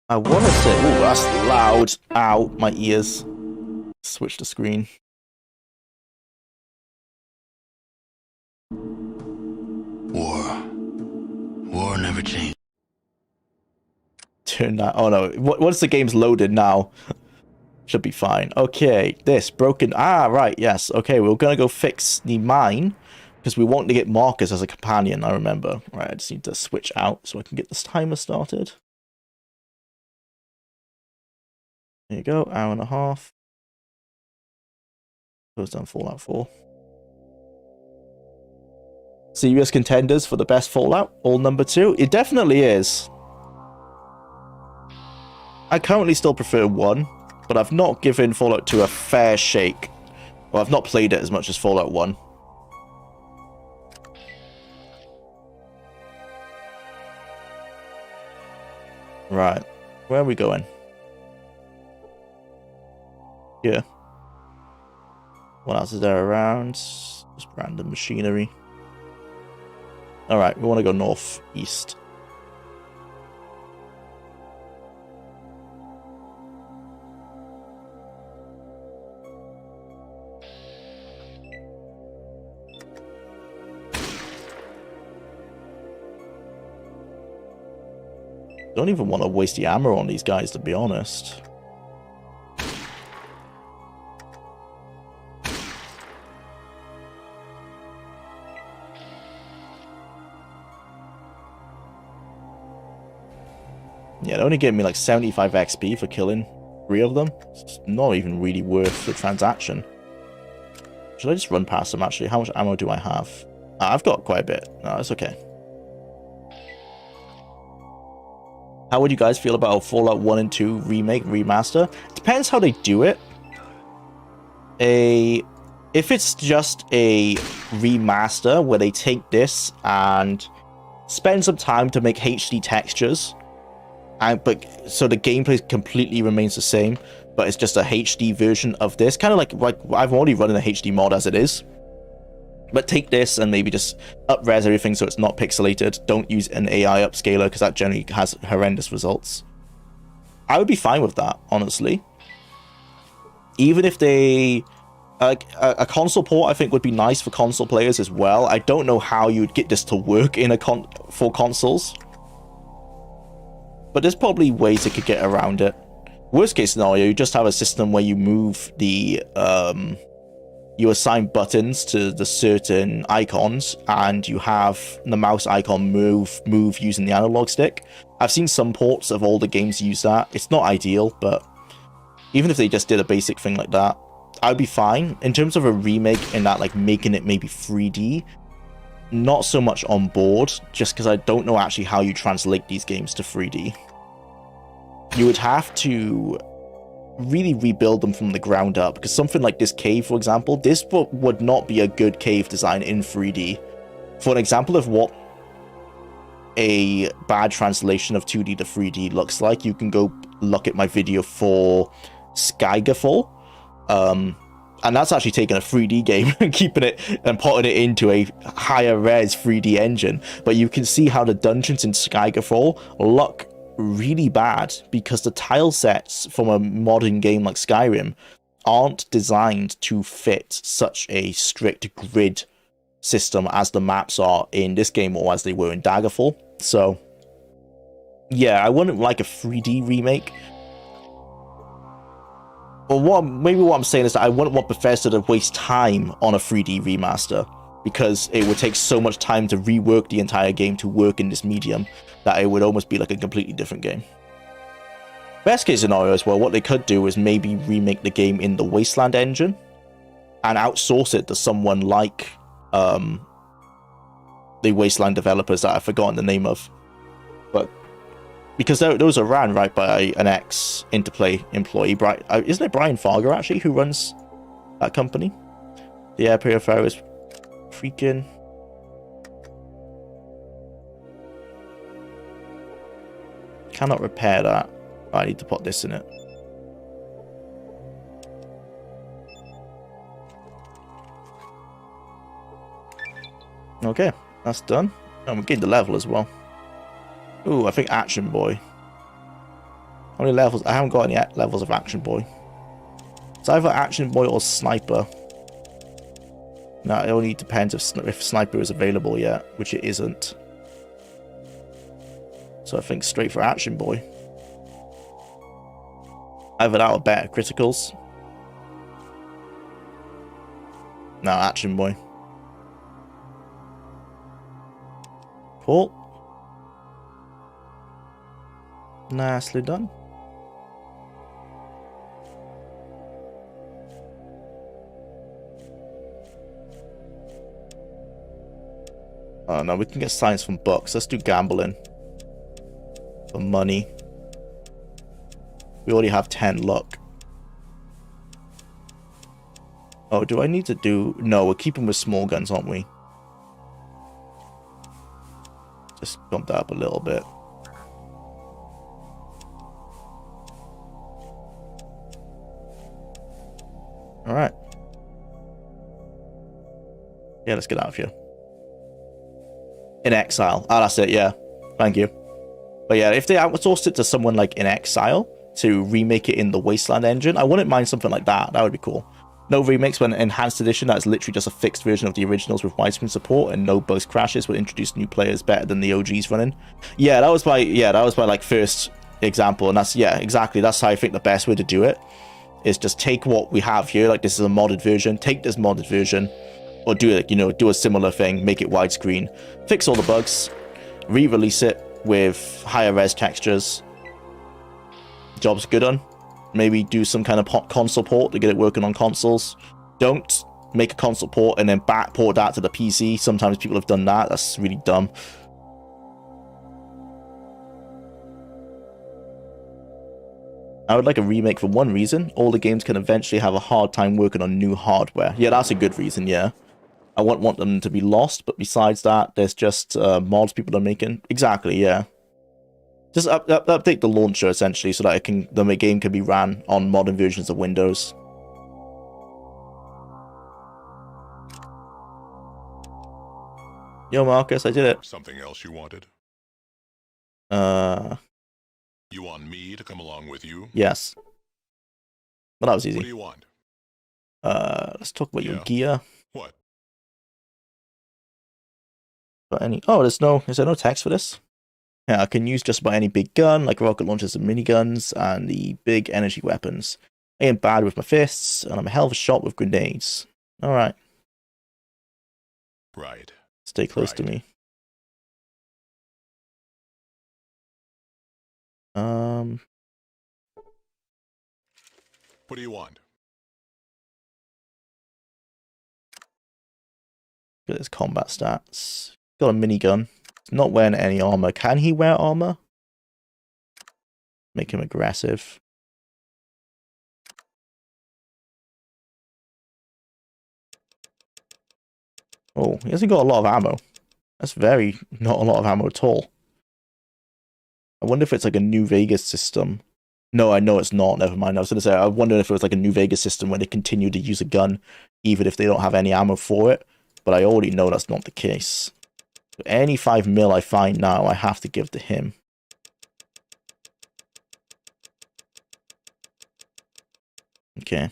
I want to say... Ooh, that's loud. Ow, my ears. Switch the screen. War never changed. Turn that... Oh no, once the game's loaded now, should be fine. Okay, this broken... Ah, right, yes. Okay, we're gonna go fix the mine, because we want to get Marcus as a companion, I remember. Right, I just need to switch out so I can get this timer started. There you go, hour and a half. Goes down Fallout 4. Serious contenders for the best Fallout, all number 2. It definitely is. I currently still prefer 1, but I've not given Fallout 2 a fair shake. Well, I've not played it as much as Fallout 1. Right, where are we going? Here. What else is there around? Just random machinery. Alright, we want to go northeast. Don't even want to waste the ammo on these guys, to be honest. Yeah, they only gave me like 75 XP for killing 3 of them. It's not even really worth the transaction. Should I just run past them, actually? How much ammo do I have? I've got quite a bit. No, it's okay. How would you guys feel about Fallout 1 and 2 remake, remaster? Depends how they do it. If it's just a remaster where they take this and spend some time to make HD textures, but so the gameplay completely remains the same, but it's just a HD version of this, kind of like I've already run a HD mod as it is. But take this and maybe just up-res everything so it's not pixelated. Don't use an AI upscaler because that generally has horrendous results. I would be fine with that, honestly. Even if they... a console port, I think, would be nice for console players as well. I don't know how you'd get this to work in for consoles. But there's probably ways they could get around it. Worst case scenario, you just have a system where you move the... you assign buttons to the certain icons, and you have the mouse icon move using the analog stick. I've seen some ports of older games use that. It's not ideal, but even if they just did a basic thing like that, I'd be fine. In terms of a remake and that, like, making it maybe 3D, not so much on board, just because I don't know actually how you translate these games to 3D. You would have to really rebuild them from the ground up, because something like this cave, for example, this would not be a good cave design in 3D. For an example of what a bad translation of 2D to 3D looks like, you can go look at my video for Skygerfall, and that's actually taking a 3D game and keeping it and putting it into a higher res 3D engine. But you can see how the dungeons in Skygerfall look really bad because the tile sets from a modern game like Skyrim aren't designed to fit such a strict grid system as the maps are in this game or as they were in Daggerfall. So yeah, I wouldn't like a 3D remake. Or maybe what I'm saying is that I wouldn't want Bethesda to waste time on a 3D remaster, because it would take so much time to rework the entire game to work in this medium that it would almost be like a completely different game. Best case scenario as well, what they could do is maybe remake the game in the Wasteland engine and outsource it to someone like the Wasteland developers that I've forgotten the name of. But because those are ran right by an ex-Interplay employee, isn't it Brian Fargo actually who runs that company? The air purifier is freaking... Cannot repair that. I need to put this in it. Okay, that's done. And we gained the level as well. Ooh, I think Action Boy. How many levels? I haven't got any levels of Action Boy. It's either Action Boy or Sniper. No, it only depends if Sniper is available yet, which it isn't. So I think straight for Action Boy. Either that or better criticals. No, Action Boy. Cool. Nicely done. Oh no, we can get science from books. Let's do gambling. For money. We already have 10 luck. Oh, do I need to do... No, we're keeping with small guns, aren't we? Just bump that up a little bit. Alright. Yeah, let's get out of here. In Exile. Ah, that's it, yeah. Thank you. But yeah, if they outsourced it to someone like In Exile to remake it in the Wasteland engine, I wouldn't mind something like that. That would be cool. No remakes, but an enhanced edition that's literally just a fixed version of the originals with widescreen support and no bugs crashes will introduce new players better than the OGs running. Yeah, that was my like first example, and that's exactly, that's how I think the best way to do it is just take what we have here, like this is a modded version, take this modded version, or do it, do a similar thing, make it widescreen, fix all the bugs, re-release it with higher res textures. Job's good on. Maybe do some kind of console port to get it working on consoles. Don't make a console port and then backport that to the PC. Sometimes people have done that. That's really dumb. I would like a remake for one reason. All the games can eventually have a hard time working on new hardware. Yeah, that's a good reason, yeah. I wouldn't want them to be lost, but besides that, there's just mods people are making. Exactly, yeah. Just update the launcher, essentially, so that the game can be ran on modern versions of Windows. Yo, Marcus, I did it. Something else you wanted? You want me to come along with you? Yes. Well, that was easy. What do you want? Let's talk about your gear. What? Is there no text for this? Yeah, I can use just about any big gun, like rocket launchers and miniguns, and the big energy weapons. I am bad with my fists, and I'm a hell of a shot with grenades. Alright. Right. Stay close to me. What do you want? Look at his combat stats. Got a minigun. Not wearing any armor. Can he wear armor? Make him aggressive. Oh, he hasn't got a lot of ammo. That's not a lot of ammo at all. I wonder if it's like a New Vegas system. No, I know it's not. Never mind. I was going to say, I wonder if it was like a New Vegas system where they continue to use a gun even if they don't have any ammo for it. But I already know that's not the case. Any 5mm I find now, I have to give to him. Okay.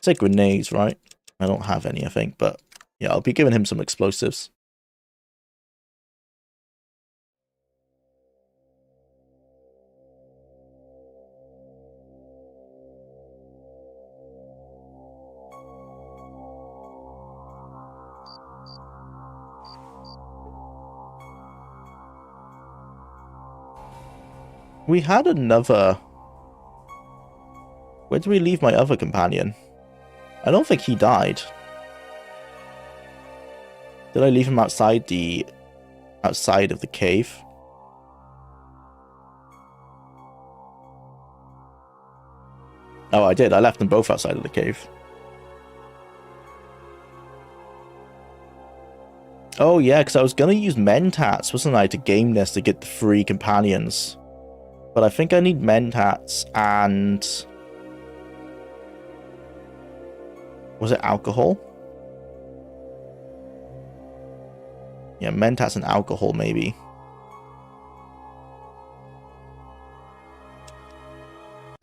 Say grenades, right? I don't have any, I think, but yeah, I'll be giving him some explosives. We had another... Where did we leave my other companion? I don't think he died. Did I leave him outside of the cave? Oh, I did. I left them both outside of the cave. Oh, yeah, because I was going to use Mentats, wasn't I, to game this to get the 3 companions. But I think I need Mentats and... Was it alcohol? Yeah, Mentats and alcohol, maybe.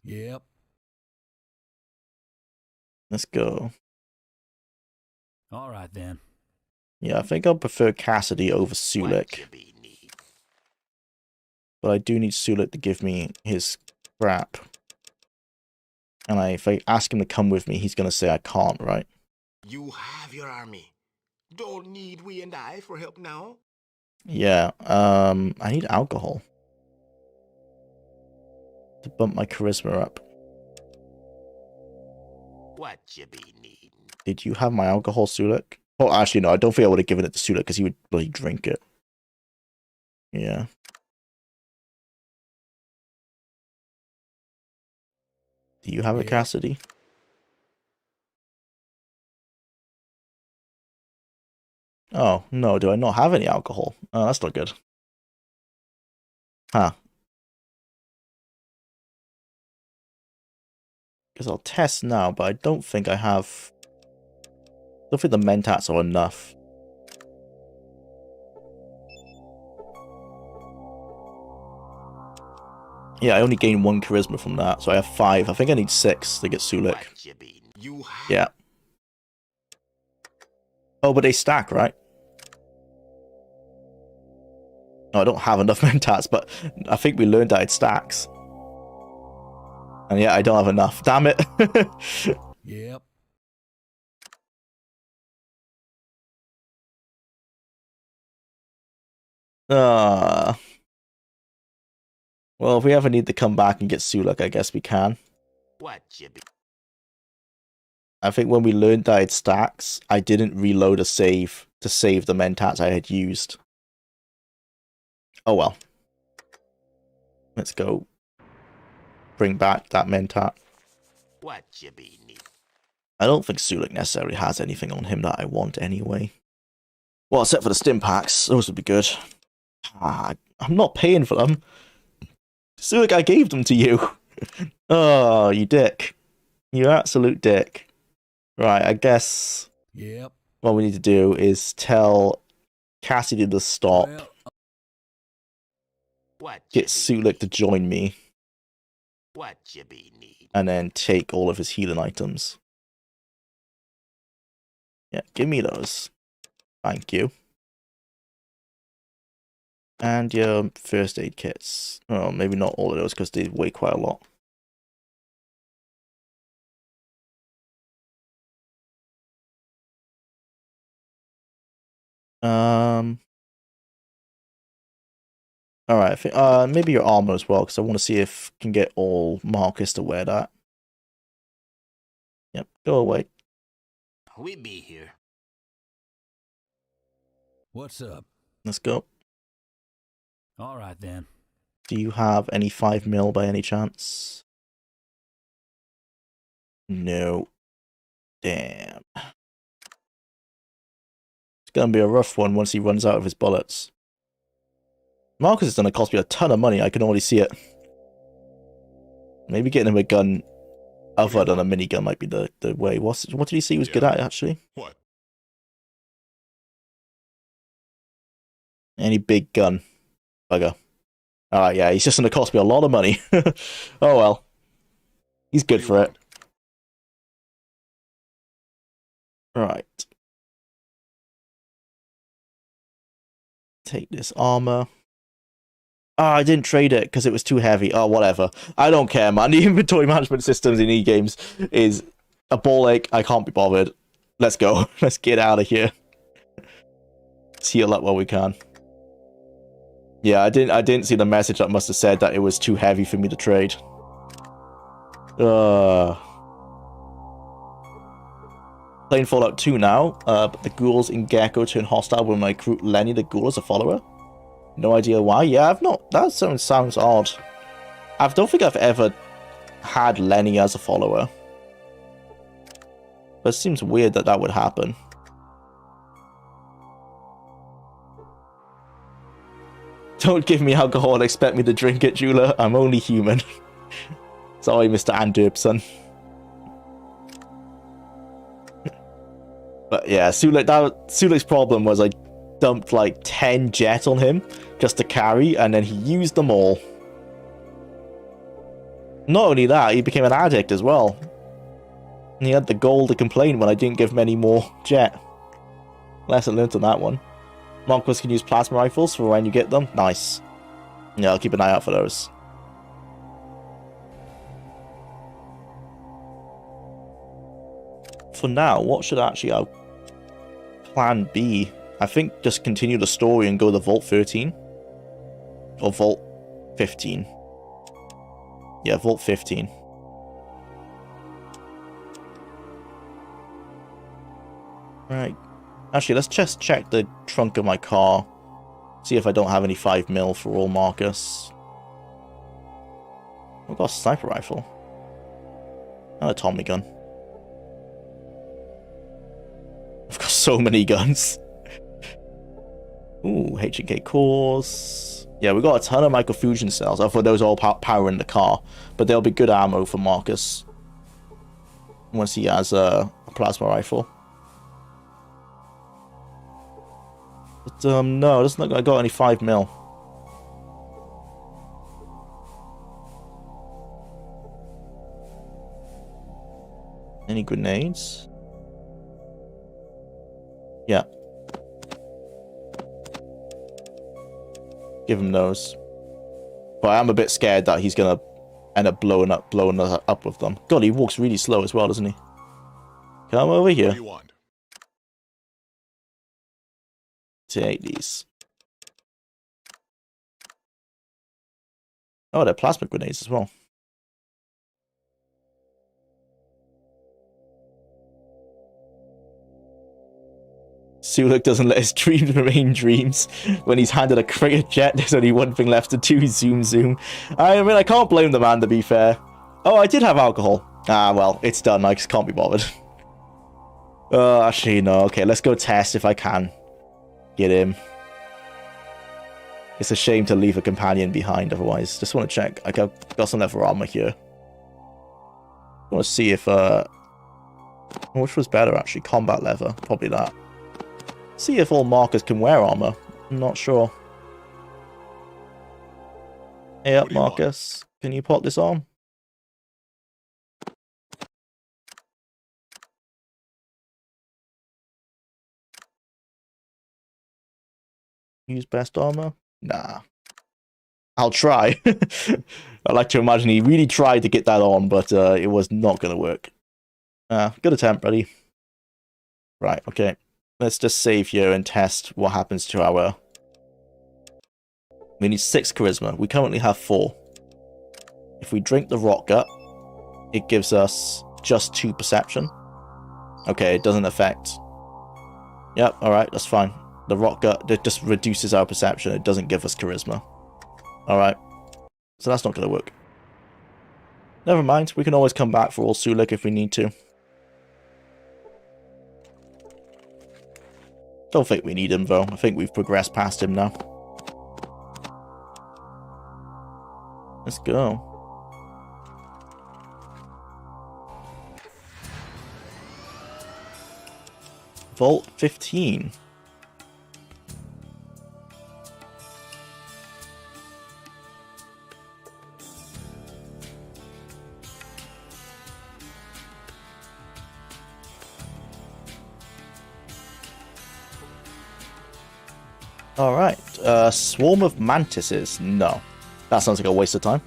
Yep. Let's go. All right, then. Yeah, I think I'll prefer Cassidy over Sulik. But I do need Sulik to give me his crap. And if I ask him to come with me, he's going to say I can't, right? You have your army. Don't need we and I for help now? Yeah, I need alcohol. To bump my charisma up. What you be needing? Did you have my alcohol, Sulik? Oh, actually, no, I don't think I would have given it to Sulik because he would bloody drink it. Yeah. Do you have a Cassidy? Oh, no, do I not have any alcohol? Oh, that's not good. Huh. Because I'll test now, but I don't think I have... I don't think the Mentats are enough. Yeah, I only gained 1 charisma from that, so I have 5. I think I need 6 to get Sulik. Yeah. Oh, but they stack, right? No, I don't have enough mentats, but I think we learned that it stacks. And yeah, I don't have enough. Damn it. Yep. Well, if we ever need to come back and get Sulak, I guess we can. What you be? I think when we learned that it stacks, I didn't reload a save to save the mentats I had used. Oh well. Let's go bring back that mentat. What you be need? I don't think Sulak necessarily has anything on him that I want anyway. Well, except for the stim packs. Those would be good. I'm not paying for them. Sulak, I gave them to you. Oh, you dick. You absolute dick. Right, I guess Yep. what we need to do is tell Cassidy to stop. Get Sulak to join me. What you be need? And then take all of his healing items. Yeah, give me those. Thank you. And your first aid kits. Oh, maybe not all of those because they weigh quite a lot. Alright, I think, maybe your armor as well, because I want to see if I can get all Marcus to wear that. Yep, go away. We be here. What's up? Let's go. All right then. Do you have any 5 mil by any chance? No. Damn. It's gonna be a rough one once he runs out of his bullets. Marcus is gonna cost me a ton of money, I can already see it. Maybe getting him a gun other than a minigun might be the way. What did he say he was good at, actually? What? Any big gun. Bugger. Alright, yeah, he's just gonna cost me a lot of money. Oh well. He's good for it. Right. Take this armor. Ah, I didn't trade it because it was too heavy. Oh, whatever. I don't care, man. The inventory management systems in e-games is a ball ache. I can't be bothered. Let's go. Let's get out of here. Let's heal up while we can. Yeah, I didn't see the message that must have said that it was too heavy for me to trade. Playing Fallout 2 now, but the ghouls in Gecko turn hostile when I recruit Lenny the ghoul as a follower. No idea why. Yeah, I've not. That sounds odd. I don't think I've ever had Lenny as a follower. But it seems weird that that would happen. Don't give me alcohol and expect me to drink it, Jwlar. I'm only human. Sorry, Mr. Anderson. But yeah, Sulak's problem was I dumped like 10 jet on him just to carry, and then he used them all. Not only that, he became an addict as well. And he had the goal to complain when I didn't give him any more jet. Lesson learned on that one. Monkless can use plasma rifles for when you get them. Nice. Yeah, I'll keep an eye out for those. For now, what should actually our plan be? I think just continue the story and go to Vault 13. Or Vault 15. Yeah, Vault 15. Right. Actually, let's just check the trunk of my car. See if I don't have any 5 mil for all Marcus. I've got a sniper rifle. And a Tommy gun. I've got so many guns. Ooh, H&K cores. Yeah, we got a ton of microfusion cells. I thought those all powering the car. But they'll be good ammo for Marcus. Once he has a plasma rifle. But, no, it doesn't look like I got any 5 mil. Any grenades? Yeah. Give him those. But I'm a bit scared that he's gonna end up blowing us up with them. God, he walks really slow as well, doesn't he? Come over here. What do you want? Take these. Oh, they're plasma grenades as well. Sulek doesn't let his dreams remain dreams. When he's handed a crater jet, there's only one thing left to do, zoom zoom. I mean, I can't blame the man, to be fair. Oh, I did have alcohol. Ah, well, it's done. I just can't be bothered. Actually, no. Okay, let's go test if I can get him. It's a shame to leave a companion behind otherwise. Just want to check. I got some leather armor here. I want to see if, which was better, actually? Combat leather. Probably that. See if all markers can wear armor. I'm not sure. Hey up, Marcus. Can you put this on? Use best armor? Nah. I'll try. I like to imagine he really tried to get that on, but it was not going to work. Good attempt, buddy. Right, okay. Let's just save here and test what happens to our... We need 6 charisma. We currently have 4. If we drink the rot gut, it gives us just 2 perception. Okay, it doesn't affect... Yep, alright, that's fine. The rot gut, it just reduces our perception. It doesn't give us charisma. Alright. So that's not going to work. Never mind, we can always come back for all Sulek if we need to. Don't think we need him, though. I think we've progressed past him now. Let's go. Vault 15. Alright, swarm of mantises. No. That sounds like a waste of time.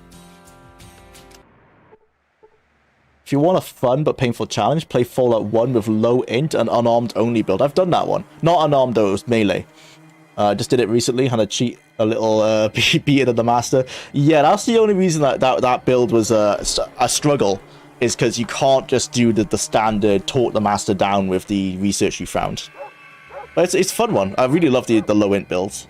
If you want a fun but painful challenge, play Fallout 1 with low int and unarmed only build. I've done that one. Not unarmed though, it was melee. Just did it recently, had to cheat a little beat it of the master. Yeah, that's the only reason that build was a struggle, is because you can't just do the standard talk the master down with the research you found. But it's a fun one. I really love the low int builds.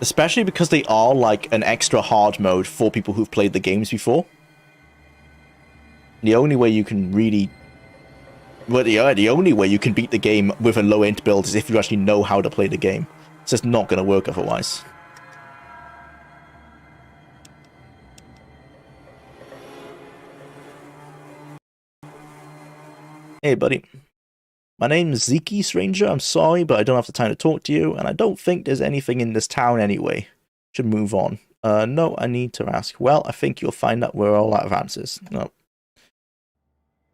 Especially because they are like an extra hard mode for people who've played the games before. The only way you can really... Well, the only way you can beat the game with a low int build is if you actually know how to play the game. It's just not going to work otherwise. Hey, buddy. My name's Zeke, stranger. I'm sorry, but I don't have the time to talk to you, and I don't think there's anything in this town anyway. Should move on. No, I need to ask. Well, I think you'll find that we're all out of answers. No.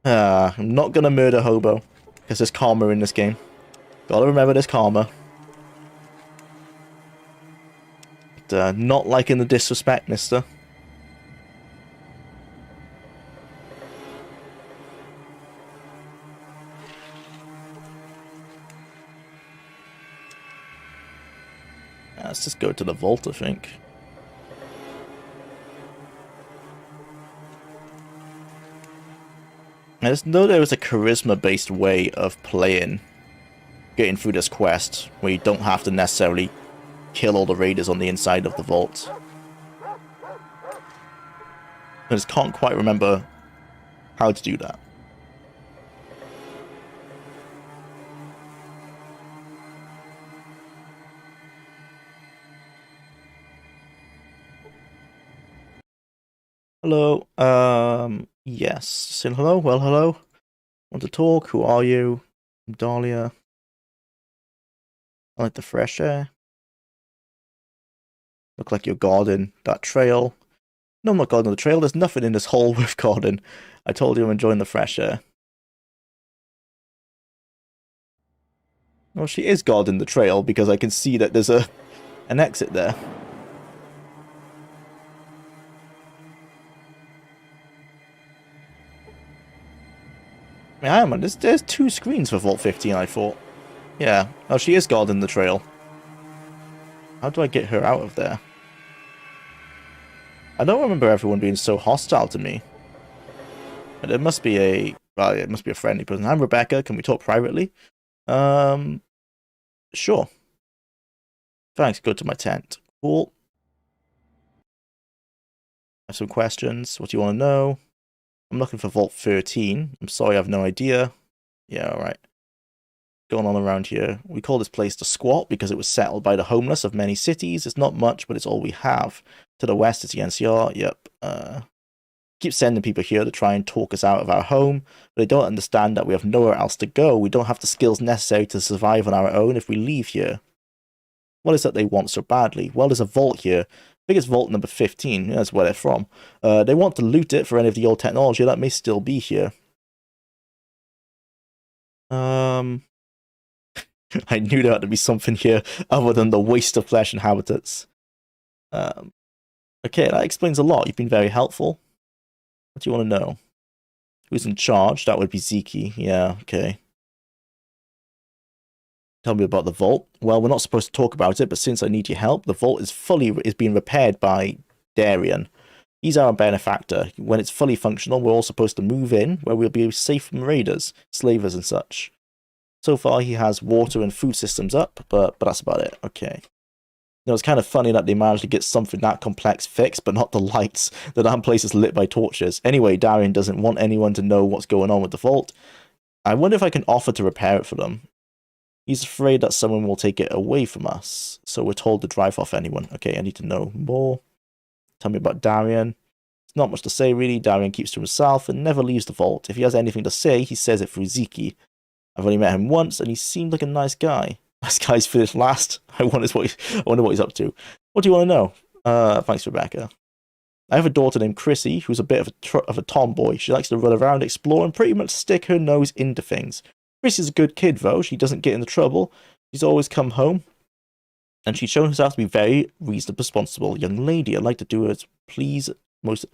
I'm not gonna murder Hobo, because there's karma in this game. Gotta remember there's karma. But, not liking the disrespect, mister. Let's just go to the vault, I think. I just know there is a charisma-based way of playing, getting through this quest, where you don't have to necessarily kill all the raiders on the inside of the vault. I just can't quite remember how to do that. Hello, yes. Say hello? Well, hello. Want to talk? Who are you? I'm Dahlia. I like the fresh air. Look like you're guarding that trail. No, I'm not guarding the trail. There's nothing in this hole with guarding. I told you I'm enjoying the fresh air. Well, she is guarding the trail because I can see that there's an exit there. I mean, there's 2 screens for Vault 15, I thought. Yeah. Oh, she is guarding the trail. How do I get her out of there? I don't remember everyone being so hostile to me. But it must be a... Well, it must be a friendly person. I'm Rebecca. Can we talk privately? Sure. Thanks. Go to my tent. Cool. I have some questions. What do you want to know? I'm looking for Vault 13. I'm sorry, I have no idea. Yeah, alright. Going on around here. We call this place the Squat because it was settled by the homeless of many cities. It's not much, but it's all we have. To the west is the NCR. Yep. Keep sending people here to try and talk us out of our home, but they don't understand that we have nowhere else to go. We don't have the skills necessary to survive on our own if we leave here. What is that they want so badly? Well, there's a vault here. I think it's vault number 15. That's where they're from. They want to loot it for any of the old technology that may still be here. I knew there had to be something here other than the waste of flesh and habitats. Okay, that explains a lot. You've been very helpful. What do you want to know? Who's in charge? That would be Ziki. Yeah, okay. Tell me about the vault. Well, we're not supposed to talk about it, but since I need your help, the vault is being repaired by Darian. He's our benefactor. When it's fully functional, we're all supposed to move in, where we'll be safe from raiders, slavers and such. So far, he has water and food systems up, but that's about it. Okay. You know, it's kind of funny that they managed to get something that complex fixed, but not the lights. The damn place is lit by torches. Anyway, Darian doesn't want anyone to know what's going on with the vault. I wonder if I can offer to repair it for them. He's afraid that someone will take it away from us, so we're told to drive off anyone. Okay, I need to know more. Tell me about Darian. There's not much to say, really. Darian keeps to himself and never leaves the vault. If he has anything to say, he says it through Ziki. I've only met him once, and he seemed like a nice guy. This guy's finished last. I wonder what he's up to. What do you want to know? Thanks, Rebecca. I have a daughter named Chrissy, who's a bit of a tomboy. She likes to run around, explore, and pretty much stick her nose into things. Chrissy's a good kid, though. She doesn't get into trouble. She's always come home. And she's shown herself to be very reasonable, responsible young lady. I like to do as she pleases most of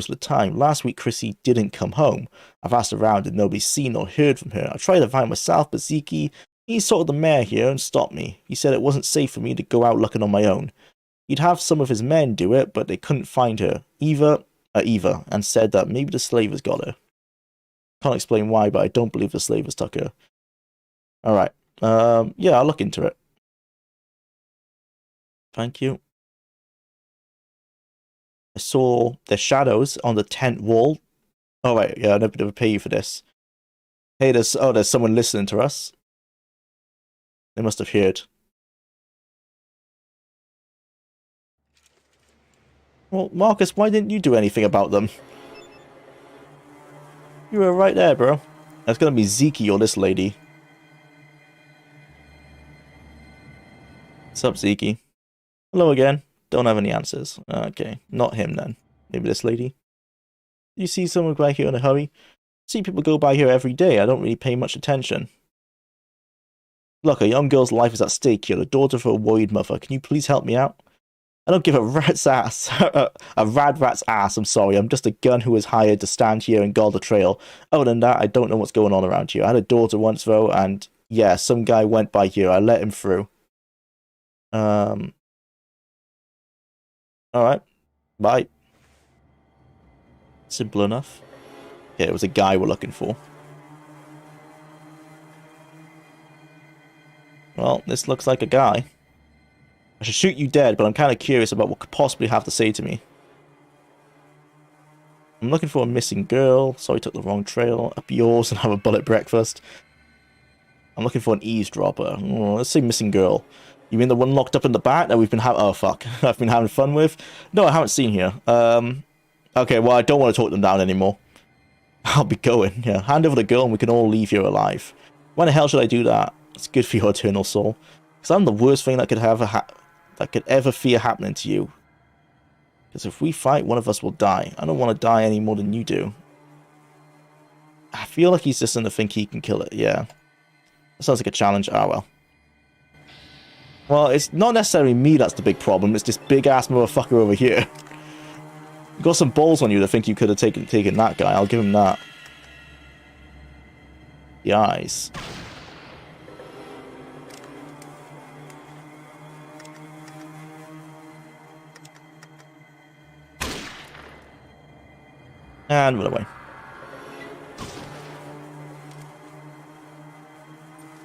the time. Last week, Chrissy didn't come home. I've asked around and nobody's seen or heard from her. I tried to find myself, but Ziki, he's sort of the mayor here and stopped me. He said it wasn't safe for me to go out looking on my own. He'd have some of his men do it, but they couldn't find her. Eva, and said that maybe the slavers got her. Can't explain why, but I don't believe the slavers took her. Alright. Yeah, I'll look into it. Thank you. I saw their shadows on the tent wall. Oh, right. Yeah, I never pay you for this. Hey, there's someone listening to us. They must have heard. Well, Marcus, why didn't you do anything about them? You were right there, bro. That's gonna be Ziki or this lady. What's up, Ziki? Hello again. Don't have any answers. Okay, not him then. Maybe this lady. You see someone by here in a hurry? See people go by here every day. I don't really pay much attention. Look, a young girl's life is at stake here. The daughter of a worried mother. Can you please help me out? I don't give a rat's ass. A rad rat's ass, I'm sorry. I'm just a gun who was hired to stand here and guard the trail. Other than that, I don't know what's going on around here. I had a daughter once, though, and yeah, some guy went by here. I let him through. Alright. Bye. Simple enough. Yeah, it was a guy we're looking for. Well, this looks like a guy. I should shoot you dead, but I'm kind of curious about what could possibly have to say to me. I'm looking for a missing girl. Sorry, took the wrong trail. Up yours and have a bullet breakfast. I'm looking for an eavesdropper. Oh, let's say missing girl. You mean the one locked up in the back that we've been having... Oh, fuck. I've been having fun with? No, I haven't seen here. Okay, well, I don't want to talk them down anymore. I'll be going. Yeah, hand over the girl and we can all leave here alive. Why the hell should I do that? It's good for your eternal soul. Because I'm the worst thing that could ever fear happening to you. Because if we fight, one of us will die. I don't want to die any more than you do. I feel like he's just going to think he can kill it, yeah. Sounds like a challenge. Ah, well. Well, it's not necessarily me that's the big problem. It's this big-ass motherfucker over here. You got some balls on you to think you could have taken that guy. I'll give him that. The eyes. And run away.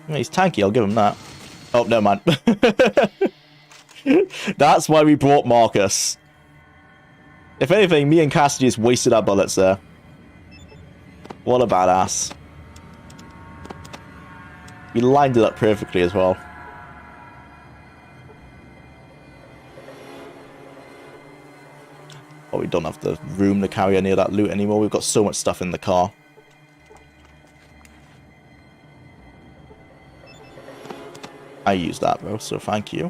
Yeah, he's tanky, I'll give him that. Oh, no, man. That's why we brought Marcus. If anything, me and Cassidy just wasted our bullets there. What a badass. We lined it up perfectly as well. Oh, we don't have the room to carry any of that loot anymore. We've got so much stuff in the car. I used that, bro, so thank you.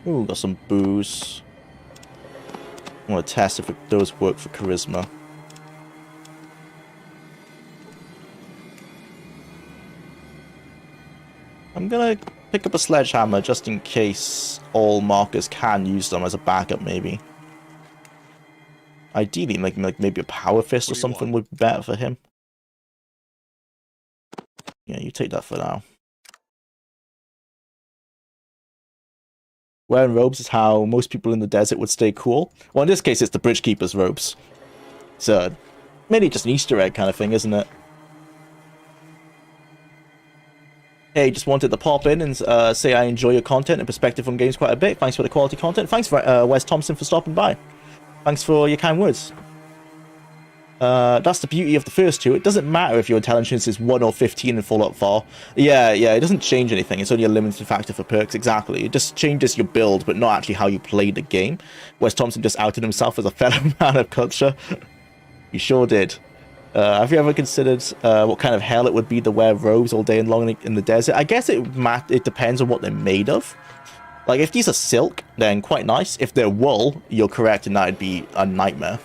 Ooh, got some booze. I want to test if it does work for charisma. I'm gonna pick up a sledgehammer just in case all markers can use them as a backup, maybe. Ideally, like maybe a power fist or something would be better for him. Yeah, you take that for now. Wearing robes is how most people in the desert would stay cool. Well, in this case, it's the Bridge Keeper's robes. So, maybe just an Easter egg kind of thing, isn't it? Hey, just wanted to pop in and say I enjoy your content and perspective on games quite a bit. Thanks for the quality content. Thanks for Wes Thompson for stopping by. Thanks for your kind words. That's the beauty of the first two. It doesn't matter if your intelligence is 1 or 15 in Fallout 4. Yeah, it doesn't change anything. It's only a limited factor for perks, exactly. It just changes your build, but not actually how you play the game. Wes Thompson just outed himself as a fellow man of culture. He sure did. Have you ever considered what kind of hell it would be to wear robes all day and long in the desert? I guess it depends on what they're made of. Like, if these are silk, then quite nice. If they're wool, you're correct, and that'd be a nightmare.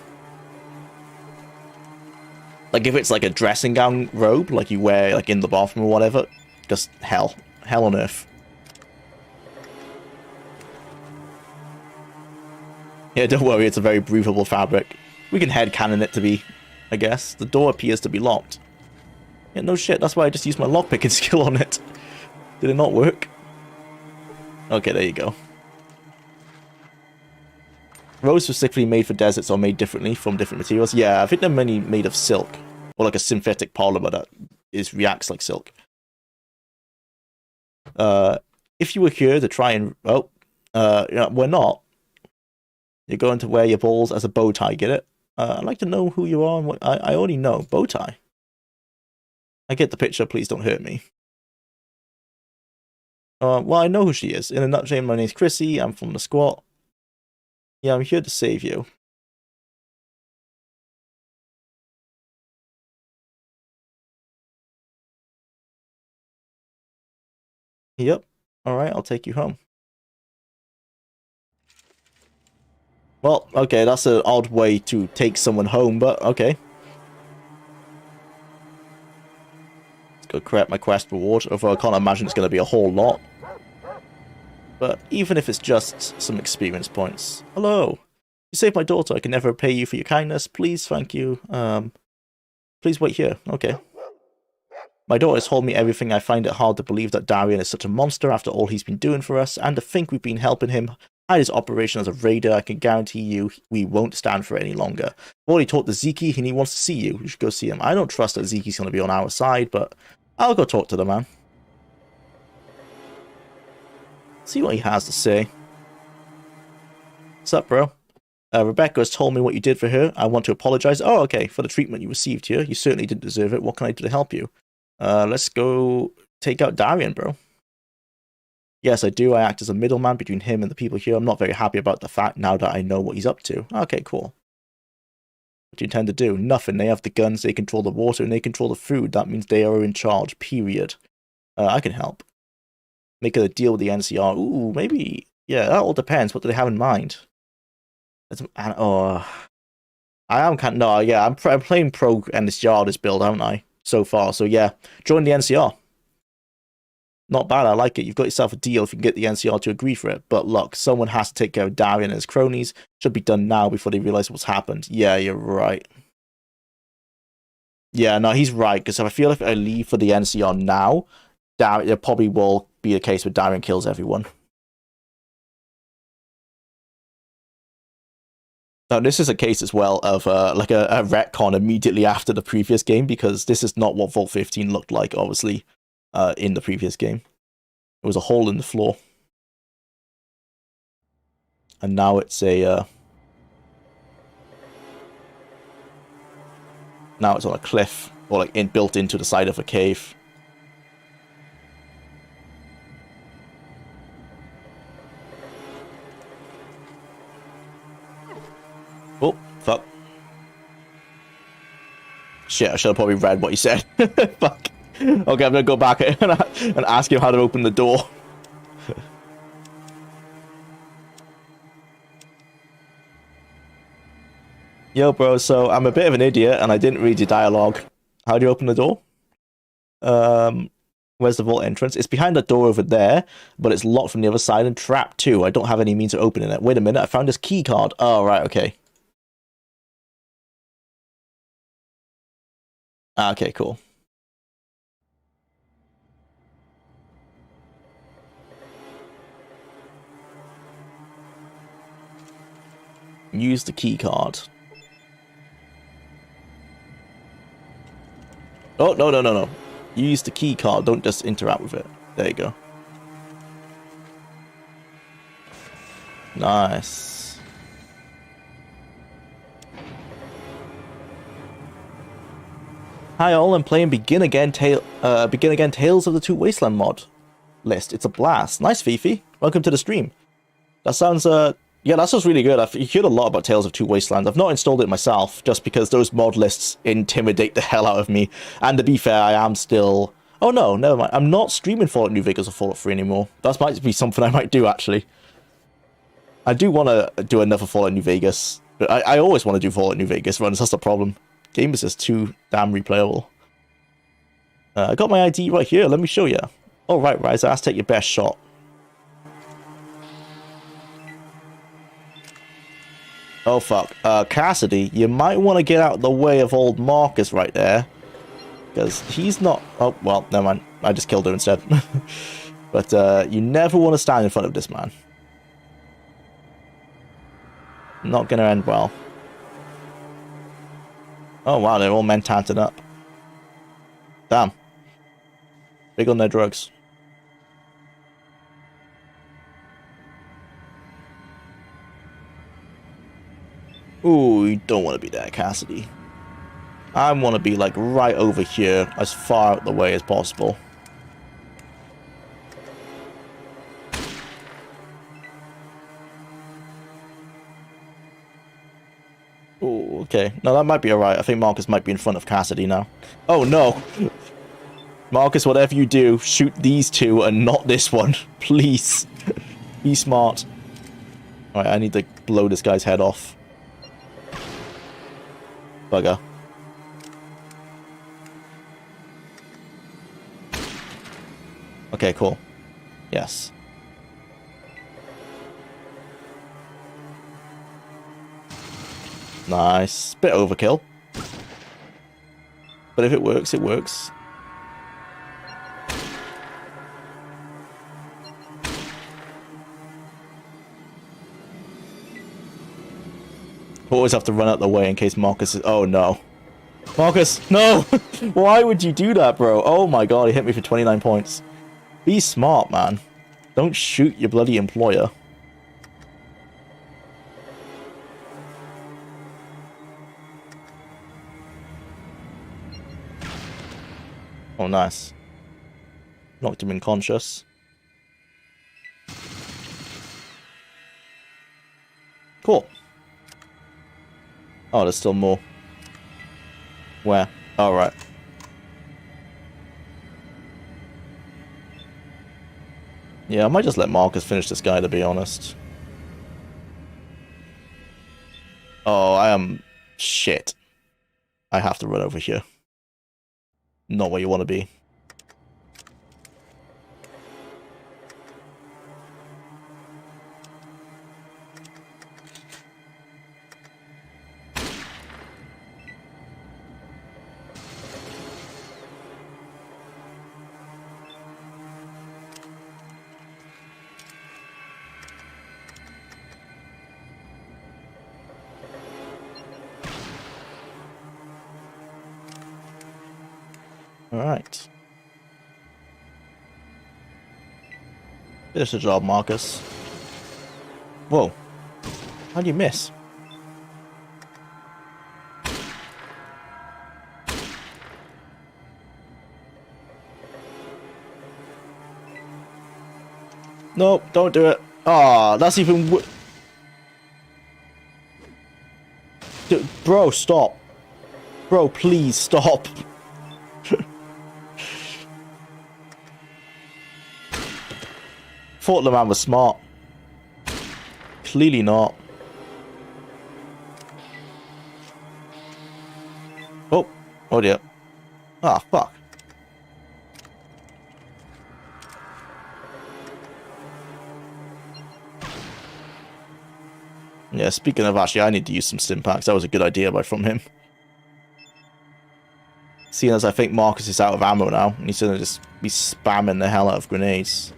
Like, if it's like a dressing gown robe, like you wear like in the bathroom or whatever, just hell. Hell on earth. Yeah, don't worry, it's a very breathable fabric. We can headcanon it to be, I guess. The door appears to be locked. Yeah, no shit, that's why I just used my lockpicking skill on it. Did it not work? Okay, there you go. Robes specifically made for deserts are made differently from different materials. Yeah, I think they're mainly made of silk. Or like a synthetic polymer that reacts like silk. If you were here to try and... Oh, we're not. You're going to wear your balls as a bow tie, get it? I'd like to know who you are and what... I already know. Bow tie. I get the picture, please don't hurt me. Well, I know who she is. In a nutshell, my name's Chrissy, I'm from the squat. Yeah, I'm here to save you. Yep. Alright, I'll take you home. Well, okay, that's an odd way to take someone home, but okay. Let's go correct my quest reward, although I can't imagine it's going to be a whole lot. But even if it's just some experience points. Hello. You saved my daughter. I can never repay you for your kindness. Please, thank you. Please wait here. Okay. My daughter has told me everything. I find it hard to believe that Darian is such a monster after all he's been doing for us, and to think we've been helping him hide his operation as a raider. I can guarantee you we won't stand for it any longer. I've already talked to Zeke, and he wants to see you. You should go see him. I don't trust that Zeke's going to be on our side, but I'll go talk to the man. See what he has to say. What's up, bro? Rebecca has told me what you did for her. I want to apologize. Oh, okay, for the treatment you received here. You certainly didn't deserve it. What can I do to help you? Let's go take out Darian, bro. Yes, I do. I act as a middleman between him and the people here. I'm not very happy about the fact now that I know what he's up to. Okay, cool. What do you intend to do? Nothing. They have the guns, they control the water, and they control the food. That means they are in charge, period. I can help. Make a deal with the NCR. Ooh, maybe. Yeah, that all depends. What do they have in mind? I am kind of, no, yeah, I'm playing pro NCR this build, haven't I? So far, so yeah. Join the NCR. Not bad, I like it. You've got yourself a deal if you can get the NCR to agree for it. But look, someone has to take care of Darian and his cronies. Should be done now before they realize what's happened. Yeah, you're right. Yeah, no, he's right, because I feel if I leave for the NCR now, there probably will be a case where Darian kills everyone. Now, this is a case as well of like a retcon immediately after the previous game, because this is not what Vault 15 looked like, obviously, in the previous game. It was a hole in the floor. And now it's a... now it's on a cliff, or like built into the side of a cave. Oh, fuck. Shit, I should have probably read what you said. Fuck. Okay, I'm gonna go back and ask him how to open the door. Yo, bro, so I'm a bit of an idiot and I didn't read your dialogue. How do you open the door? Where's the vault entrance? It's behind that door over there, but it's locked from the other side and trapped too. I don't have any means of opening it. Wait a minute, I found this key card. Oh, right, okay. Okay, cool. Use the key card. Oh, no, no, no, no. Use the key card, don't just interact with it. There you go. Nice. Hi all, I'm playing Begin Again Tales of the Two Wasteland mod list. It's a blast. Nice, Fifi. Welcome to the stream. That sounds yeah, that sounds really good. I've heard a lot about Tales of Two Wastelands. I've not installed it myself, just because those mod lists intimidate the hell out of me. And to be fair, I am still... Oh no, never mind. I'm not streaming Fallout New Vegas or Fallout 3 anymore. That might be something I might do, actually. I do want to do another Fallout New Vegas. But I always want to do Fallout New Vegas runs, that's the problem. Game is just too damn replayable. I got my ID right here, let me show you. Oh right, Ryza, let's take your best shot. Oh fuck. Cassidy, you might want to get out of the way of old Marcus right there. Because he's not... Oh, well, never mind. I just killed her instead. But you never want to stand in front of this man. Not gonna end well. Oh wow, they're all mentanted up. Damn. Big on their drugs. Ooh, you don't want to be there, Cassidy. I want to be like right over here, as far out the way as possible. Ooh, okay. No, that might be alright. I think Marcus might be in front of Cassidy now. Oh no! Marcus, whatever you do, shoot these two and not this one. Please. Be smart. Alright, I need to blow this guy's head off. Bugger. Okay, cool. Yes. Nice. Bit overkill. But if it works, it works. Always have to run out the way in case Marcus is... Oh, no. Marcus, no! Why would you do that, bro? Oh my god, he hit me for 29 points. Be smart, man. Don't shoot your bloody employer. Oh, nice. Knocked him unconscious. Cool. Oh, there's still more. Where? Oh, right. Yeah, I might just let Marcus finish this guy, to be honest. Oh, I am Shit. I have to run over here. Not where you want to be. Alright. Finish the job, Marcus. Whoa. How'd you miss? Nope, don't do it. Ah, that's even bro, stop. Bro, please stop. Thought the man was smart. Clearly not. Oh, oh dear. Ah, fuck. Yeah, speaking of, actually, I need to use some stim packs. That was a good idea from him. Seeing as I think Marcus is out of ammo now, and he's gonna just be spamming the hell out of grenades.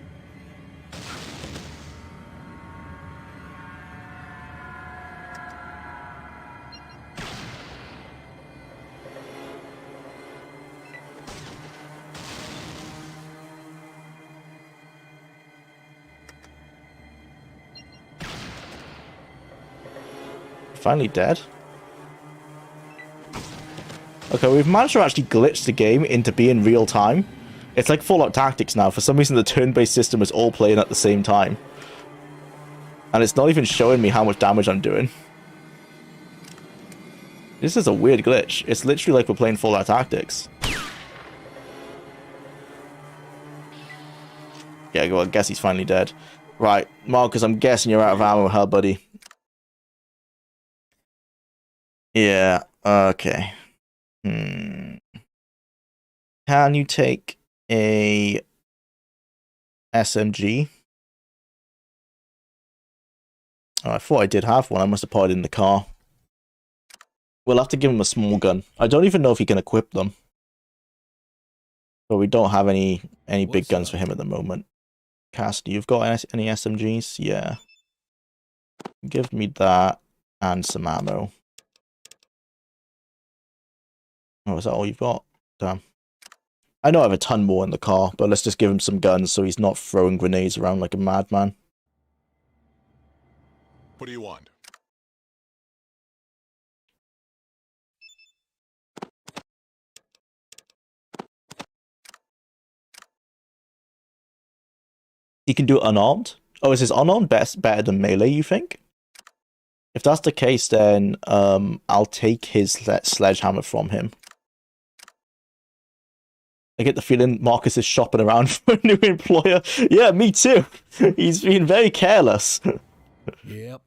Finally dead. Okay, we've managed to actually glitch the game into being real time. It's like Fallout Tactics now. For some reason, the turn-based system is all playing at the same time. And it's not even showing me how much damage I'm doing. This is a weird glitch. It's literally like we're playing Fallout Tactics. Yeah, well, I guess he's finally dead. Right, Marcus, I'm guessing you're out of ammo, huh, buddy? Yeah, okay. Can you take a SMG? Oh, I thought I did have one. I must have put it in the car. We'll have to give him a small gun. I don't even know if he can equip them. But we don't have any big guns for him at the moment. Cassidy, you've got any SMGs? Yeah. Give me that and some ammo. Oh, is that all you've got? Damn. I know I have a ton more in the car, but let's just give him some guns so he's not throwing grenades around like a madman. What do you want? He can do it unarmed? Oh, is his unarmed better than melee, you think? If that's the case, then I'll take his sledgehammer from him. I get the feeling Marcus is shopping around for a new employer. Yeah, me too. He's being very careless. Yep.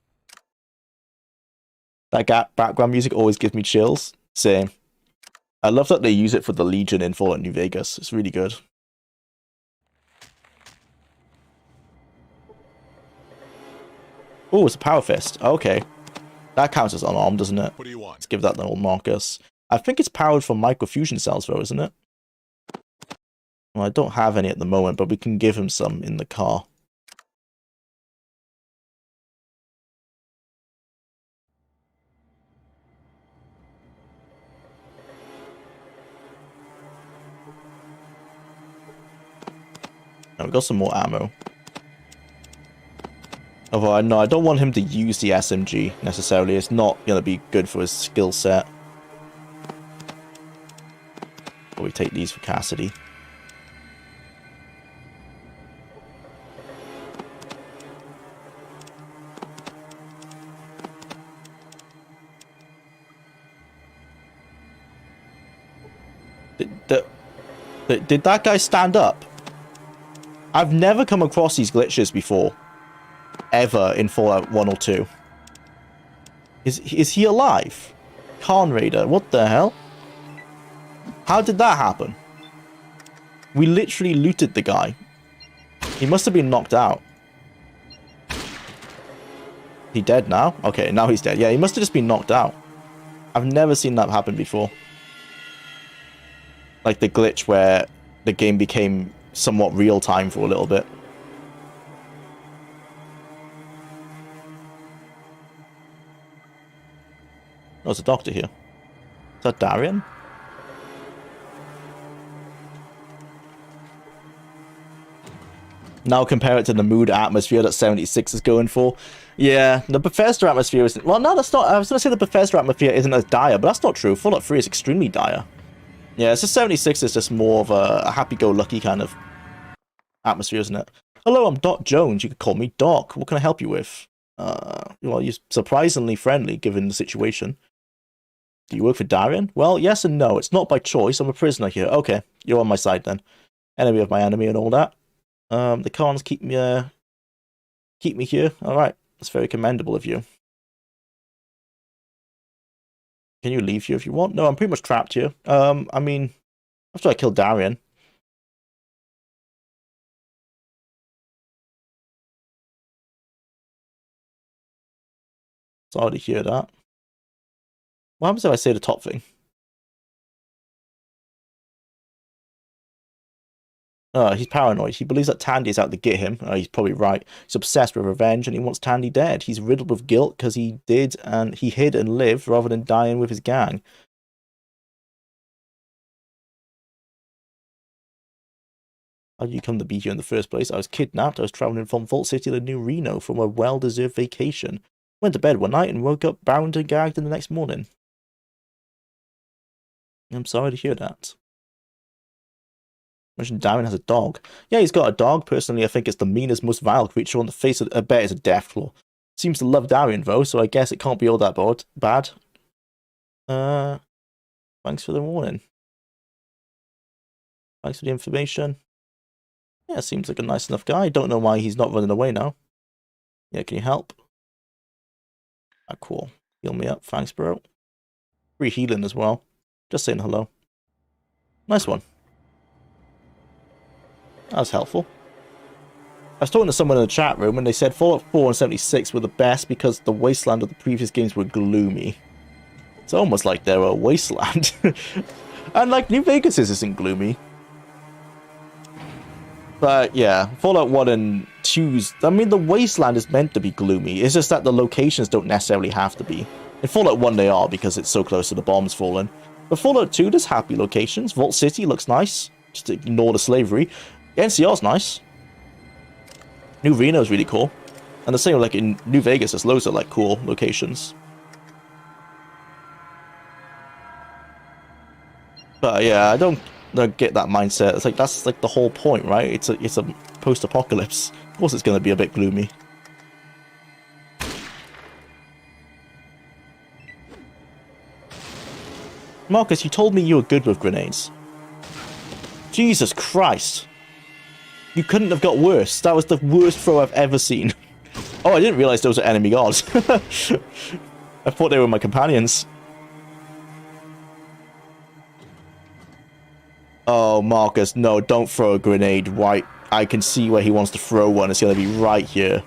That background music always gives me chills. Same. I love that they use it for the Legion in Fallout New Vegas. It's really good. Oh, it's a power fist. Okay. That counts as unarmed, doesn't it? What do you want? Let's give that the old Marcus. I think it's powered from microfusion cells, though, isn't it? Well, I don't have any at the moment, but we can give him some in the car. Now we've got some more ammo. Although, I don't want him to use the SMG, necessarily. It's not going to be good for his skill set. But we take these for Cassidy. Did that guy stand up? I've never come across these glitches before. Ever in Fallout 1 or 2. Is he alive? Khan Raider. What the hell? How did that happen? We literally looted the guy. He must have been knocked out. He dead now? Okay, now he's dead. Yeah, he must have just been knocked out. I've never seen that happen before. Like the glitch where the game became somewhat real-time for a little bit. Oh, there's a doctor here. Is that Darian? Now compare it to the mood atmosphere that 76 is going for. Yeah, the Bethesda atmosphere isn't... Well, no, that's not... I was going to say the Bethesda atmosphere isn't as dire, but that's not true. Fallout 3 is extremely dire. Yeah, it's just 76 is just more of a happy-go-lucky kind of atmosphere, isn't it? Hello, I'm Doc Jones. You could call me Doc. What can I help you with? Well, you're surprisingly friendly, given the situation. Do you work for Darian? Well, yes and no. It's not by choice. I'm a prisoner here. Okay, you're on my side then. Enemy of my enemy and all that. The Khans keep me here. Alright, that's very commendable of you. Can you leave here if you want? No, I'm pretty much trapped here. I mean, after I killed Darian. Sorry to hear that. What happens if I say the top thing? He's paranoid. He believes that Tandy's out to get him. He's probably right. He's obsessed with revenge and he wants Tandy dead. He's riddled with guilt because he hid and lived rather than dying with his gang. How did you come to be here in the first place? I was kidnapped. I was traveling from Vault City to New Reno from a well-deserved vacation. Went to bed one night and woke up bound and gagged in the next morning. I'm sorry to hear that. Mentioned Darren has a dog. Yeah, he's got a dog. Personally, I think it's the meanest, most vile creature on the face of the... I bet it's a deathclaw. Seems to love Darren, though, so I guess it can't be all that bad. Thanks for the warning. Thanks for the information. Yeah, seems like a nice enough guy. Don't know why he's not running away now. Yeah, can you help? Ah, cool. Heal me up. Thanks, bro. Free healing as well. Just saying hello. Nice one. That was helpful. I was talking to someone in the chat room and they said Fallout 4 and 76 were the best because the wasteland of the previous games were gloomy. It's almost like they're a wasteland. And like New Vegas isn't gloomy. But yeah, Fallout 1 and 2's... I mean, the wasteland is meant to be gloomy. It's just that the locations don't necessarily have to be. In Fallout 1 they are because it's so close to the bombs falling. But Fallout 2, there's happy locations. Vault City looks nice. Just ignore the slavery. NCR's nice. New Reno's really cool. And the same like in New Vegas, there's loads of like cool locations. But yeah, I don't get that mindset. It's like that's like the whole point, right? It's a post-apocalypse. Of course it's gonna be a bit gloomy. Marcus, you told me you were good with grenades. Jesus Christ. You couldn't have got worse. That was the worst throw I've ever seen. Oh, I didn't realize those were enemy guards. I thought they were my companions. Oh, Marcus, no, don't throw a grenade right. I can see where he wants to throw one. It's going to be right here.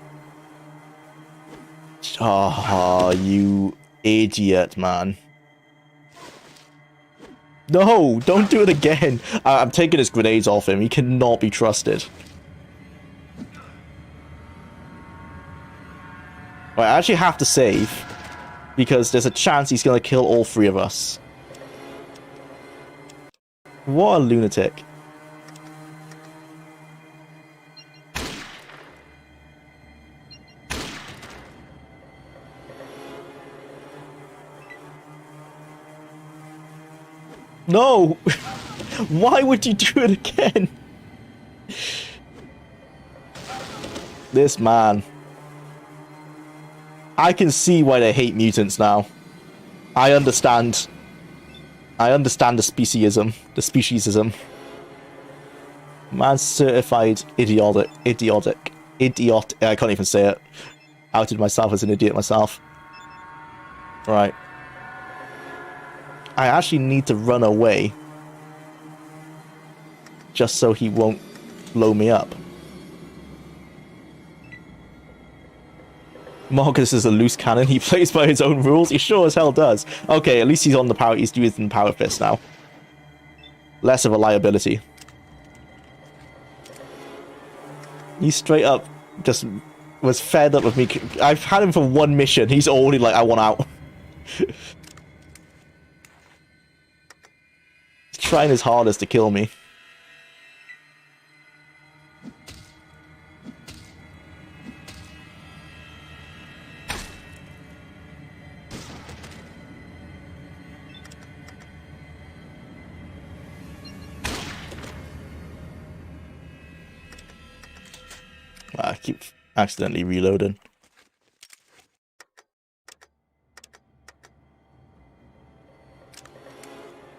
Ah, you idiot, man. No, don't do it again. I'm taking his grenades off him. He cannot be trusted. Right, I actually have to save. Because there's a chance he's going to kill all three of us. What a lunatic. No! Why would you do it again? This man. I can see why they hate mutants now. I understand. I understand the speciesism. The speciesism. Man's certified idiotic. I can't even say it. Outed myself as an idiot myself. Right. I actually need to run away. Just so he won't blow me up. Marcus is a loose cannon. He plays by his own rules. He sure as hell does. Okay, at least he's on the power. He's using power fist now. Less of a liability. He straight up just was fed up with me. I've had him for one mission. He's already like, I want out. He's trying his hardest to kill me. I keep accidentally reloading.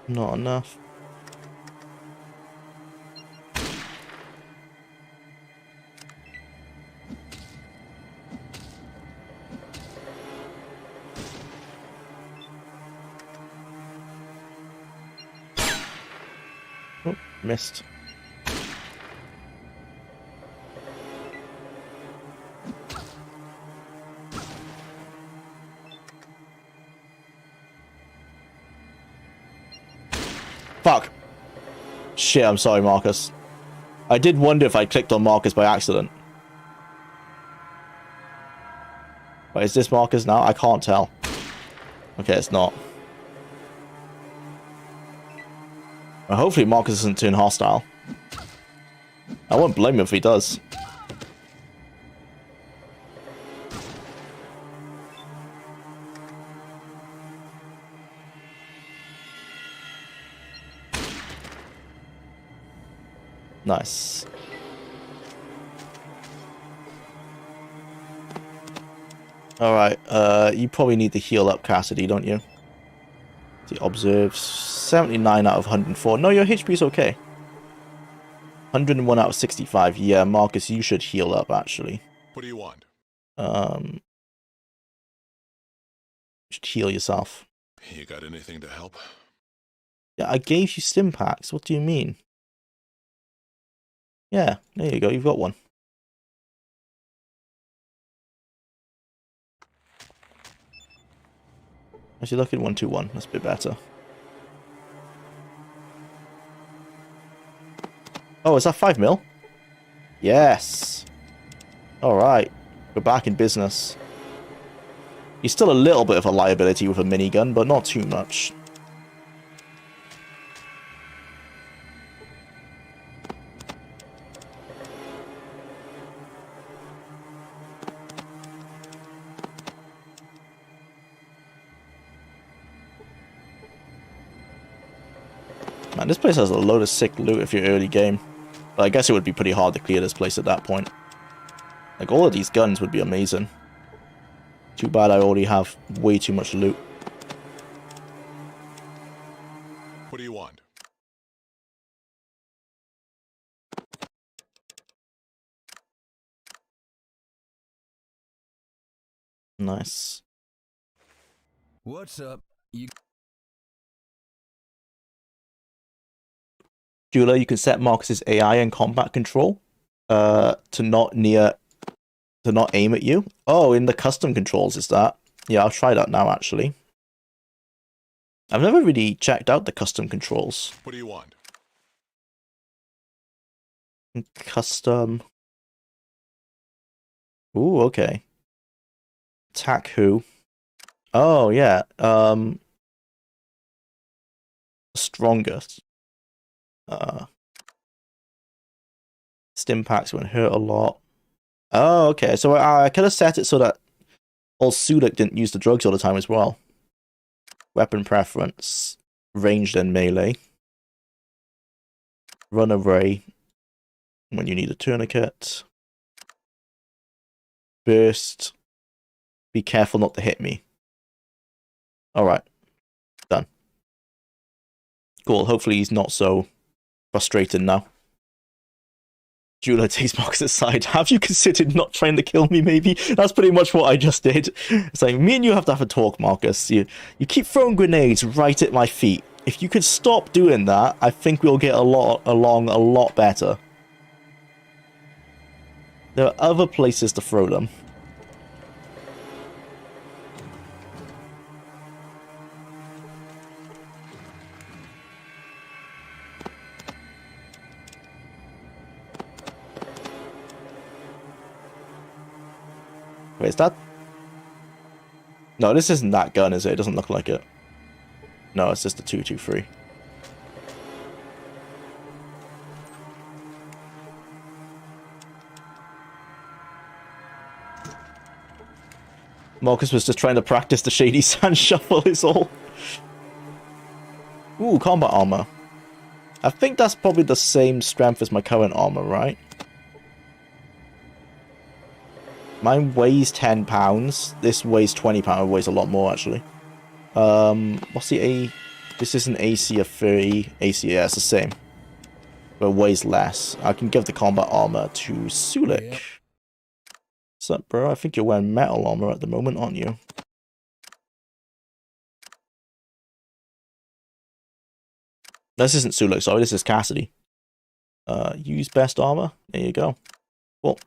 Not enough. Oh, missed. Fuck. Shit, I'm sorry, Marcus. I did wonder if I clicked on Marcus by accident. But is this Marcus now? I can't tell. Okay, it's not. Well, hopefully Marcus doesn't turn hostile. I won't blame him if he does. Nice. Alright, you probably need to heal up, Cassidy, don't you? The observes 79 out of 104. No, your HP is okay. 101 out of 65. Yeah, Marcus, you should heal up, actually. What do you want? You should heal yourself. You got anything to help? Yeah, I gave you stim packs. What do you mean? Yeah, there you go. You've got one. Actually, look at 121. That's a bit better. Oh, is that 5 mil? Yes. Alright. We're back in business. He's still a little bit of a liability with a minigun, but not too much. Man, this place has a load of sick loot if you're early game. But I guess it would be pretty hard to clear this place at that point. Like, all of these guns would be amazing. Too bad I already have way too much loot. What do you want? Nice. What's up? You... Jwlar, you can set Marcus's AI and combat control to not aim at you. Oh, in the custom controls is that? Yeah, I'll try that now actually. I've never really checked out the custom controls. What do you want? Custom. Ooh, okay. Attack who? Oh yeah. Strongest. Stim packs won't hurt a lot. Oh, okay. So I could have set it so that old Sudak didn't use the drugs all the time as well. Weapon preference. Ranged and melee. Run away when you need a tourniquet. Burst. Be careful not to hit me. Alright. Done. Cool. Hopefully he's not so frustrated now. Jwlar takes Marcus's side. Have you considered not trying to kill me, maybe? That's pretty much what I just did. It's like, me and you have to have a talk, Marcus. You keep throwing grenades right at my feet. If you could stop doing that, I think we'll get along a lot better. There are other places to throw them. Wait, is that... No, this isn't that gun, is it? It doesn't look like it. No, it's just the 223. Marcus was just trying to practice the Shady Sand Shuffle is all. Ooh, combat armor. I think that's probably the same strength as my current armor, right? Mine weighs 10 pounds. This weighs 20 pounds. It weighs a lot more, actually. What's the A? This is an AC of 30. AC, yeah, it's the same. But it weighs less. I can give the combat armor to Sulik. Yep. What's up, bro? I think you're wearing metal armor at the moment, aren't you? This isn't Sulik, sorry. This is Cassidy. Use best armor. There you go. Cool.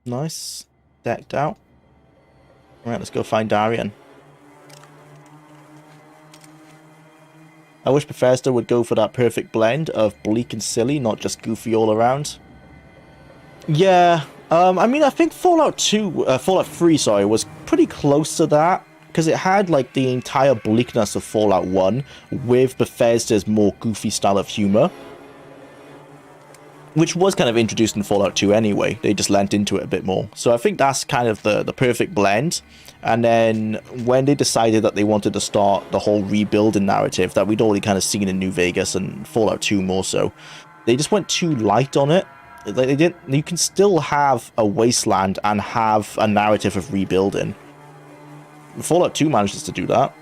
Nice. Decked out. Alright, let's go find Darian. I wish Bethesda would go for that perfect blend of bleak and silly, not just goofy all around. Yeah, I mean, I think Fallout 3, sorry, was pretty close to that. Because it had, like, the entire bleakness of Fallout 1 with Bethesda's more goofy style of humor. Which was kind of introduced in Fallout 2 anyway. They just lent into it a bit more. So I think that's kind of the perfect blend. And then when they decided that they wanted to start the whole rebuilding narrative that we'd already kind of seen in New Vegas and Fallout 2 more so, they just went too light on it. Like they didn't. You can still have a wasteland and have a narrative of rebuilding. Fallout 2 manages to do that.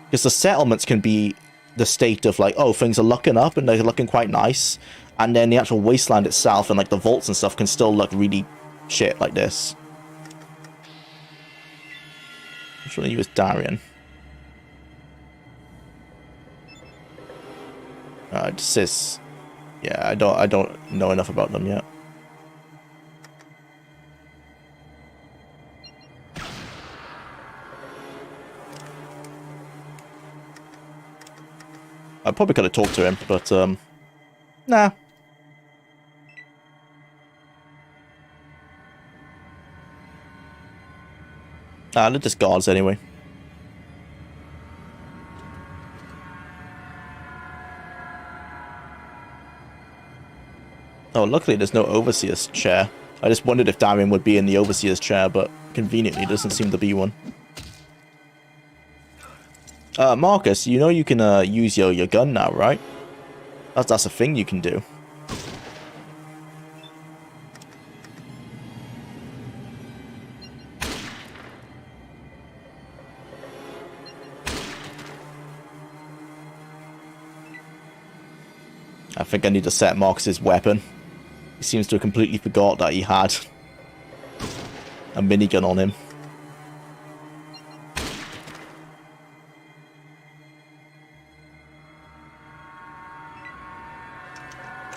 Because the settlements can be the state of like, oh, things are looking up and they're looking quite nice. And then the actual wasteland itself and like the vaults and stuff can still look really shit like this. Which one of you is Darian? This is... Yeah, I don't know enough about them yet. I probably could have talked to him, but nah. They're just guards anyway. Oh, luckily there's no Overseer's chair. I just wondered if Darian would be in the Overseer's chair, but conveniently doesn't seem to be one. Marcus, you know you can use your gun now, right? That's a thing you can do. I think I need to set Marcus's weapon. He seems to have completely forgot that he had a minigun on him.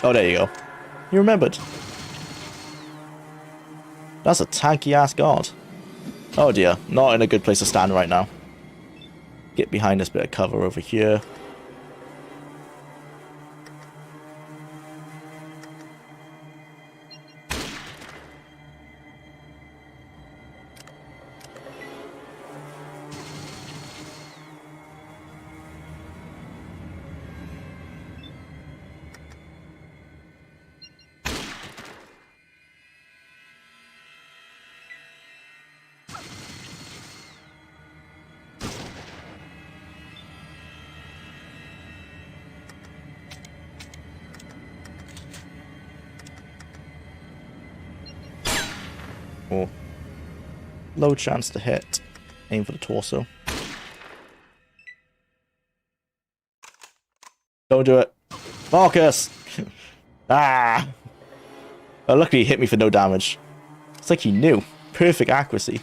Oh, there you go. You remembered. That's a tanky-ass guard. Oh dear, not in a good place to stand right now. Get behind this bit of cover over here. Oh. Low chance to hit. Aim for the torso. Don't do it. Marcus! Ah! Oh, luckily he hit me for no damage. It's like he knew. Perfect accuracy.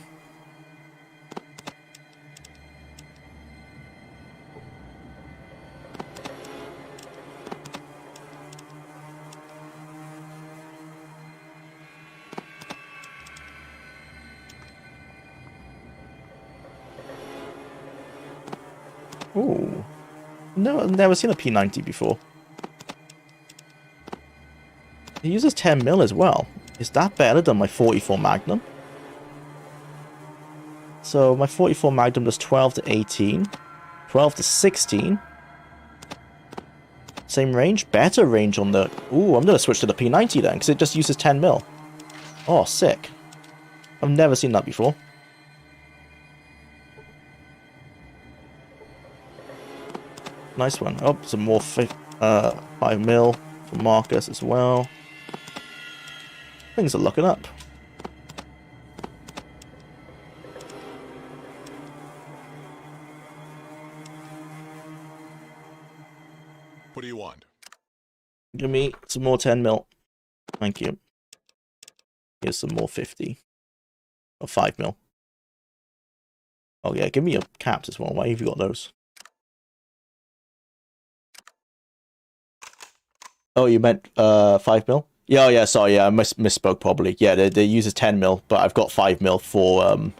Ooh. No, I've never seen a P90 before. It uses 10 mil as well. Is that better than my 44 Magnum? So my 44 Magnum does 12 to 18. 12 to 16. Same range? Better range on the... Ooh, I'm going to switch to the P90 then, because it just uses 10 mil. Oh, sick. I've never seen that before. Nice one. Oh, some more 5 mil for Marcus as well. Things are looking up. What do you want? Give me some more 10 mil. Thank you. Here's some more 50. Or 5 mil. Oh yeah, give me a caps as well. Why have you got those? Oh, you meant 5 mil? Yeah, oh, yeah, sorry, yeah, I misspoke probably. Yeah, they use 10 mil, but I've got 5 mil for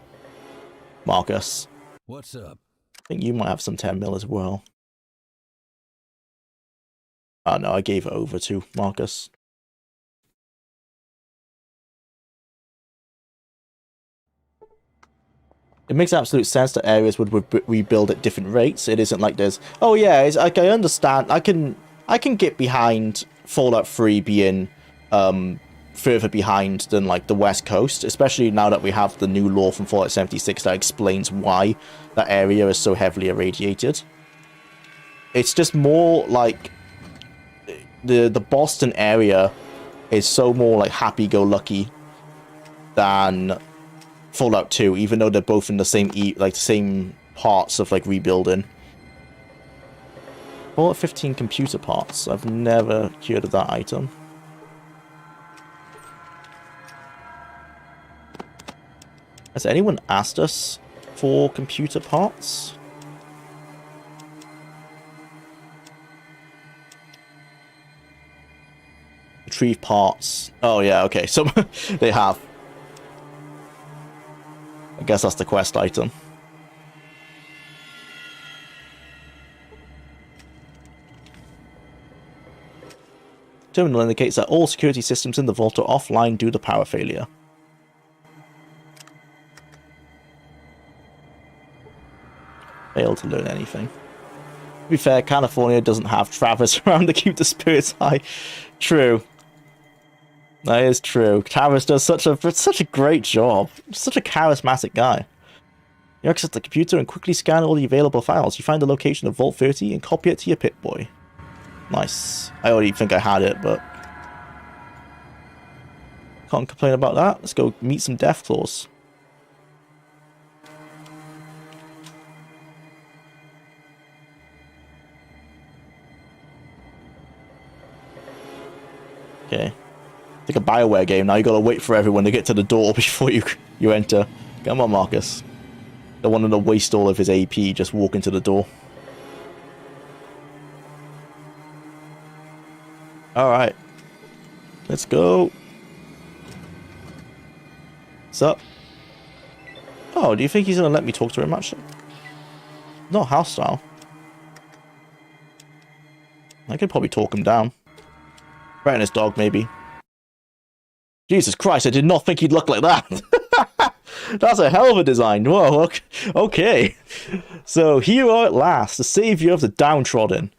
Marcus. What's up? I think you might have some 10 mil as well. Oh no, I gave it over to Marcus. It makes absolute sense that areas would rebuild at different rates. It isn't like there's... Oh yeah, it's like I understand. I can get behind Fallout 3 being further behind than like the West Coast, especially now that we have the new law from Fallout 76 that explains why that area is so heavily irradiated. It's just more like the Boston area is so more like happy-go-lucky than Fallout 2, even though they're both in the same same parts of like rebuilding. Fallout 15 computer parts. I've never heard of that item. Has anyone asked us for computer parts? Retrieve parts. Oh yeah, okay. So they have. I guess that's the quest item. Terminal indicates that all security systems in the vault are offline due to power failure. Failed to learn anything. To be fair, California doesn't have Travis around to keep the spirits high. True. That is true. Travis does such a great job. Such a charismatic guy. You access the computer and quickly scan all the available files. You find the location of Vault 30 and copy it to your Pip-Boy. Nice. I already think I had it, but can't complain about that. Let's go meet some Deathclaws. Okay. It's like a BioWare game. Now you gotta wait for everyone to get to the door before you enter. Come on, Marcus. Don't want him to waste all of his AP just walking to the door. Alright. Let's go. What's up? Oh, do you think he's gonna let me talk to him actually? Not hostile. I could probably talk him down. Threaten his dog, maybe. Jesus Christ, I did not think he'd look like that. That's a hell of a design. Whoa, okay. So, here you are at last, the savior of the downtrodden.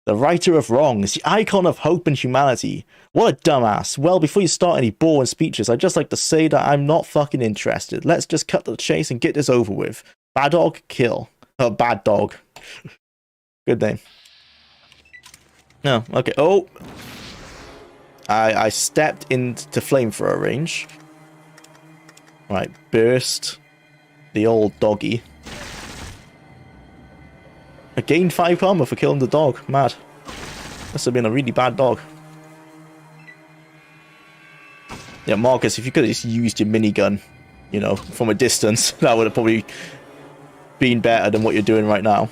The righter of wrongs, the icon of hope and humanity. What a dumbass. Well, before you start any boring speeches, I'd just like to say that I'm not fucking interested. Let's just cut to the chase and get this over with. Bad dog, kill. Oh, bad dog. Good name. No, okay. Oh. I stepped into flamethrower range. Right, burst. The old doggy. I gained 5 armor for killing the dog. Mad. Must have been a really bad dog. Yeah, Marcus, if you could have just used your minigun, you know, from a distance, that would have probably been better than what you're doing right now.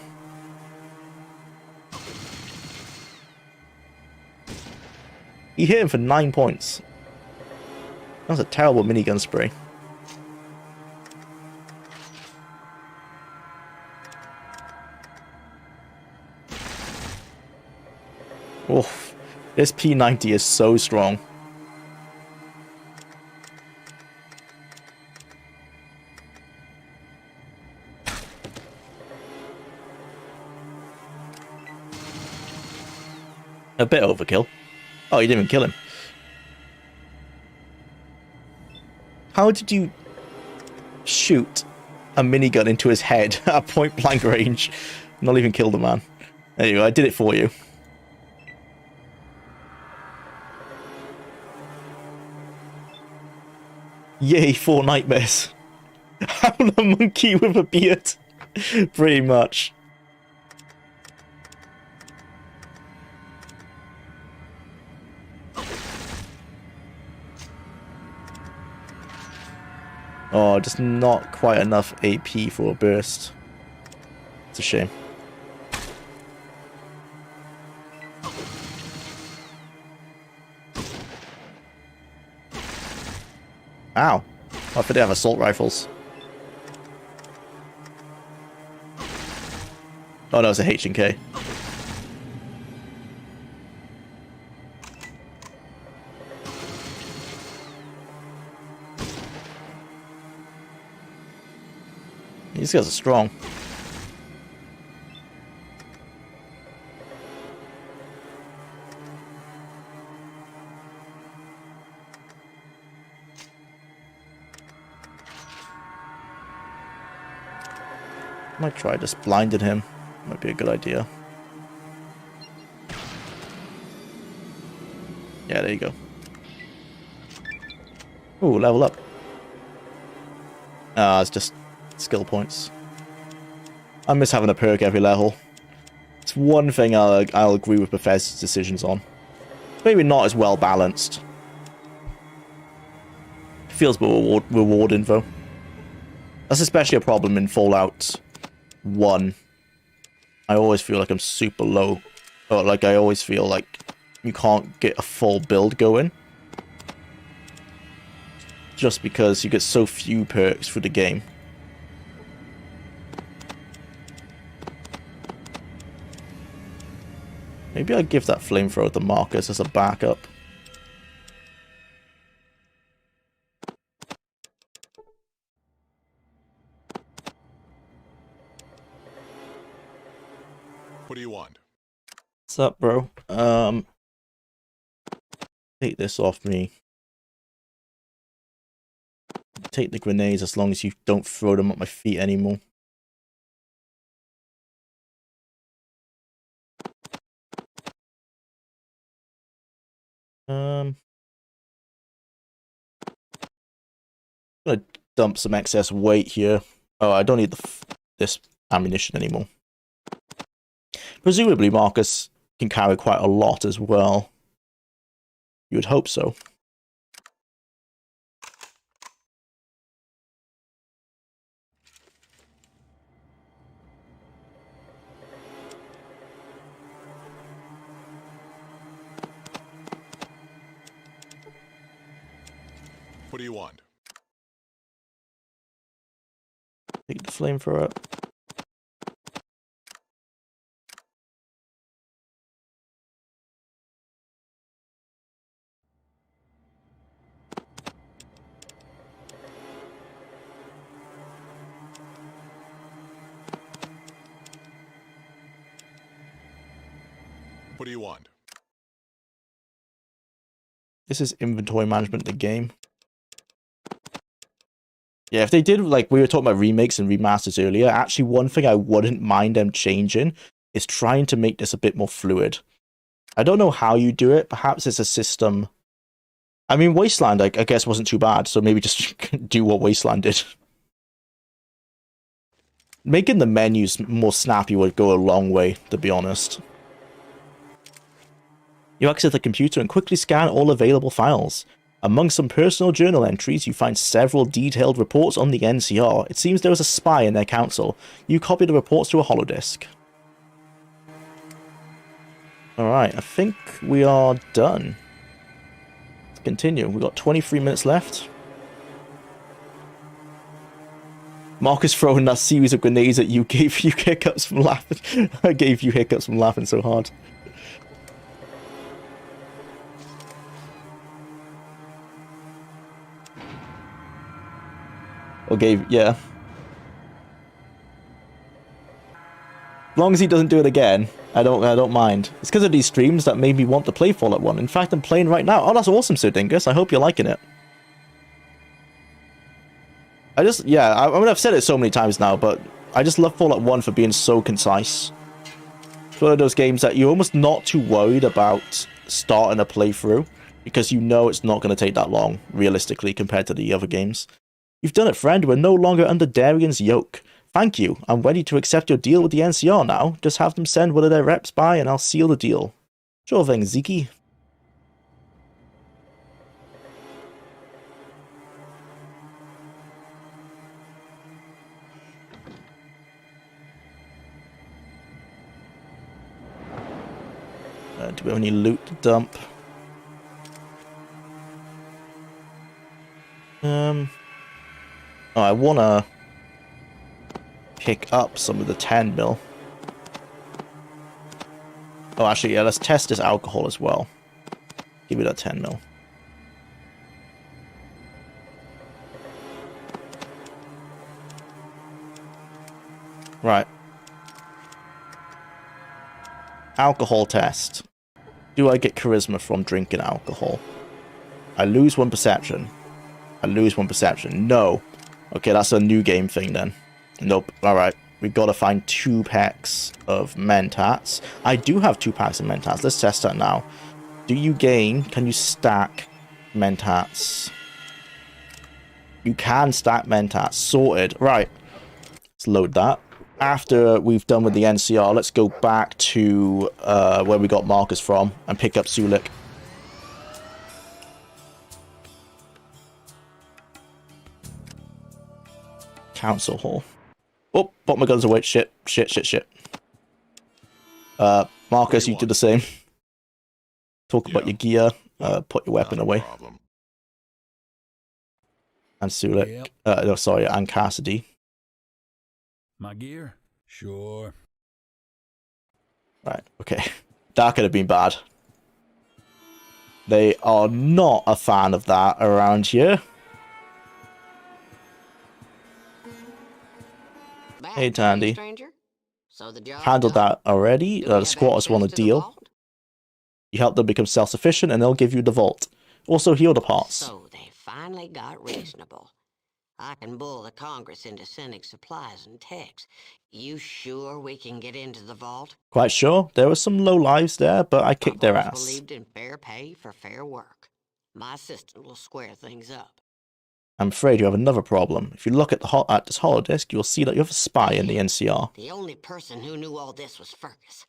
He hit him for 9 points. That was a terrible minigun spray. Oof. This P90 is so strong. A bit overkill. Oh, you didn't even kill him. How did you shoot a minigun into his head at point blank range? Not even kill the man. There you go, I did it for you. Yay, 4 nightmares. I'm a monkey with a beard. Pretty much. Oh, just not quite enough AP for a burst. It's a shame. Ow. I thought they have assault rifles. Oh no, it's a H&K. These guys are strong. Might try just blinding him. Might be a good idea. Yeah, there you go. Ooh, level up. Ah, it's just skill points. I miss having a perk every level. It's one thing I'll agree with Bethesda's decisions on. Maybe not as well balanced. Feels more rewarding though. That's especially a problem in Fallout 1. I always feel like I'm super low. Or like I always feel like you can't get a full build going. Just because you get so few perks for the game. Maybe I'd give that flamethrower to Marcus as a backup. What do you want? What's up, bro? Take this off me. Take the grenades as long as you don't throw them at my feet anymore. I'm gonna dump some excess weight here. Oh, I don't need this ammunition anymore. Presumably Marcus can carry quite a lot as well. You would hope so. What do you want? Take the flamethrower up. What do you want? This is inventory management in the game. Yeah, if they did, like, we were talking about remakes and remasters earlier, actually one thing I wouldn't mind them changing is trying to make this a bit more fluid. I don't know how you do it. Perhaps it's a system. I mean, Wasteland, I guess, wasn't too bad, so maybe just do what Wasteland did. Making the menus more snappy would go a long way, to be honest. You access the computer and quickly scan all available files. Among some personal journal entries, you find several detailed reports on the NCR. It seems there was a spy in their council. You copy the reports to a holodisk. Alright, I think we are done. Let's continue. We've got 23 minutes left. Marcus throwing that series of grenades at you gave you hiccups from laughing. I gave you hiccups from laughing so hard. Okay, yeah. As long as he doesn't do it again, I don't mind. It's because of these streams that made me want to play Fallout 1. In fact, I'm playing right now. Oh, that's awesome, Sir Dingus. I hope you're liking it. I mean, I've said it so many times now, but I just love Fallout 1 for being so concise. It's one of those games that you're almost not too worried about starting a playthrough, because you know it's not going to take that long, realistically, compared to the other games. You've done it, friend. We're no longer under Darian's yoke. Thank you. I'm ready to accept your deal with the NCR now. Just have them send one of their reps by and I'll seal the deal. Sure thing, Zeke. Do we have any loot to dump? Oh, I wanna pick up some of the 10 mil. Oh, actually, yeah, let's test this alcohol as well. Give me that 10 mil. Right. Alcohol test. Do I get charisma from drinking alcohol? I lose 1 perception. I lose 1 perception. No. Okay, that's a new game thing then. Nope. Alright. We gotta find 2 packs of Mentats. I do have 2 packs of Mentats. Let's test that now. Do you gain... Can you stack Mentats? You can stack Mentats. Sorted. Right. Let's load that. After we've done with the NCR, let's go back to where we got Marcus from and pick up Sulik. Council Hall. Oh, put my guns away. Shit. Marcus, you do the same. Talk about your gear. Put your weapon away. And Sulik. No, sorry, and Cassidy. My gear? Sure. Right, okay. That could have been bad. They are not a fan of that around here. Hey, Tandy. Handled that already. The squatters want a deal. You help them become self-sufficient and they'll give you the vault. Also heal the parts. So they finally got reasonable. I can bull the Congress into sending supplies and techs. You sure we can get into the vault? Quite sure. There were some low lives there, but I kicked their ass. Believed in fair pay for fair work. My assistant will square things up. I'm afraid you have another problem. If you look at this holodisk, you'll see that you have a spy in the NCR. The only person who knew all this was Fergus.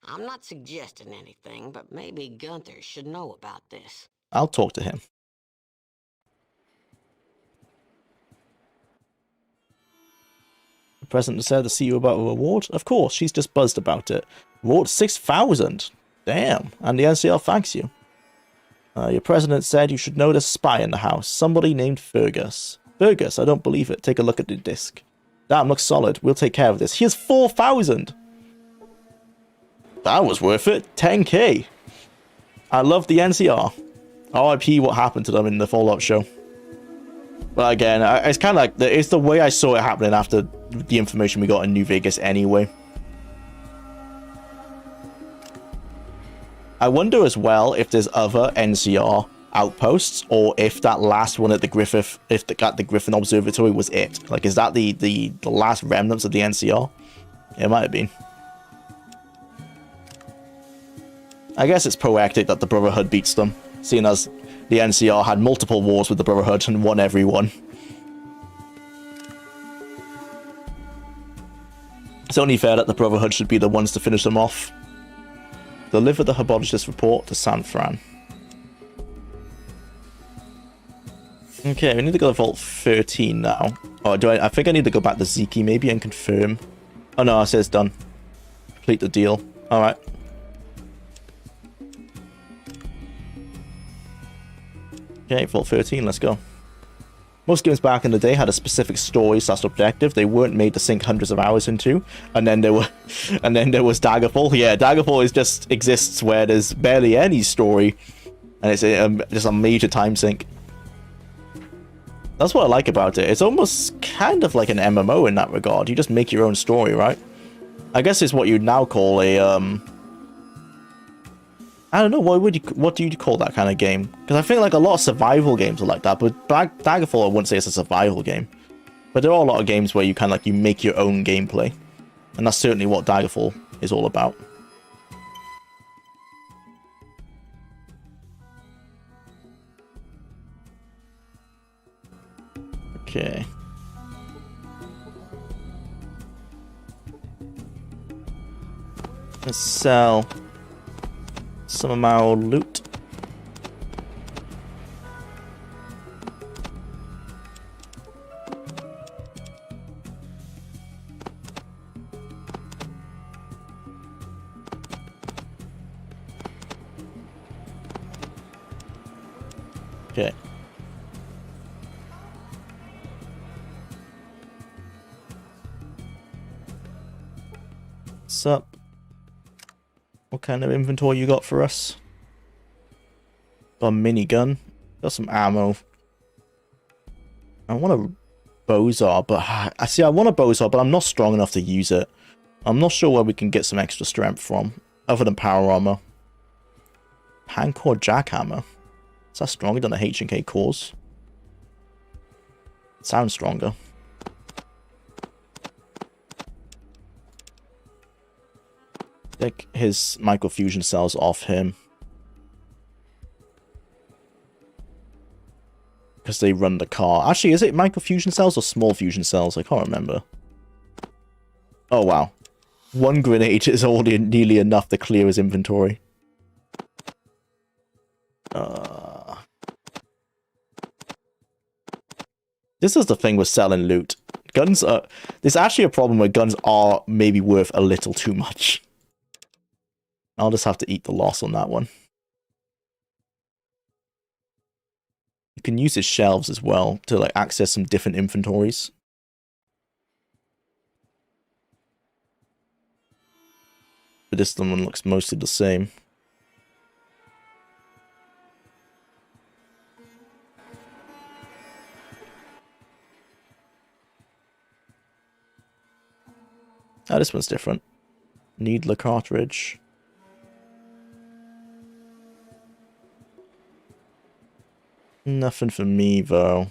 I'm not suggesting anything, but maybe Gunther should know about this. I'll talk to him. The president said to see you about a reward? Of course, she's just buzzed about it. Reward 6,000. Damn. And the NCR thanks you. Your president said you should know there's a spy in the house. Somebody named Fergus. Fergus, I don't believe it. Take a look at the disc. That looks solid. We'll take care of this. Here's 4,000. That was worth it. 10k. I love the NCR. RIP what happened to them in the Fallout show. But again, it's kind of like, it's the way I saw it happening after the information we got in New Vegas anyway. I wonder as well if there's other NCR outposts, or if that last one at the Griffith, at the Griffin Observatory was it. Like, is that the last remnants of the NCR? It might have been. I guess it's poetic that the Brotherhood beats them, seeing as the NCR had multiple wars with the Brotherhood and won every one. It's only fair that the Brotherhood should be the ones to finish them off. Deliver the herbologist report to San Fran. Okay, we need to go to Vault 13 now. Oh, I think I need to go back to Ziki maybe and confirm. Oh no, it says done. Complete the deal. Alright. Okay, Vault 13, let's go. Most games back in the day had a specific story/objective they weren't made to sink hundreds of hours into, and then there was Daggerfall. Yeah, Daggerfall just exists where there's barely any story, and it's just a major time sink. That's what I like about it. It's almost kind of like an MMO in that regard. You just make your own story, right? I guess it's what you'd now call a I don't know, what do you call that kind of game? Because I think like a lot of survival games are like that, but Daggerfall I wouldn't say it's a survival game. But there are a lot of games where you kind of like, you make your own gameplay. And that's certainly what Daggerfall is all about. Okay. Let's sell some of my old loot. Okay. What's up? What kind of inventory you got for us? Got a minigun. Got some ammo. I want a Bozar, but I want a Bozar, but I'm not strong enough to use it. I'm not sure where we can get some extra strength from, other than power armor. Pancor jackhammer. Is that stronger than the H&K cores? It sounds stronger. Take his microfusion cells off him. Because they run the car. Actually, is it microfusion cells or small fusion cells? I can't remember. Oh, wow. One grenade is already nearly enough to clear his inventory. This is the thing with selling loot. Guns are... There's actually a problem where guns are maybe worth a little too much. I'll just have to eat the loss on that one. You can use his shelves as well to like access some different inventories. But this one looks mostly the same. Ah, this one's different. Needler cartridge. Nothing for me, though.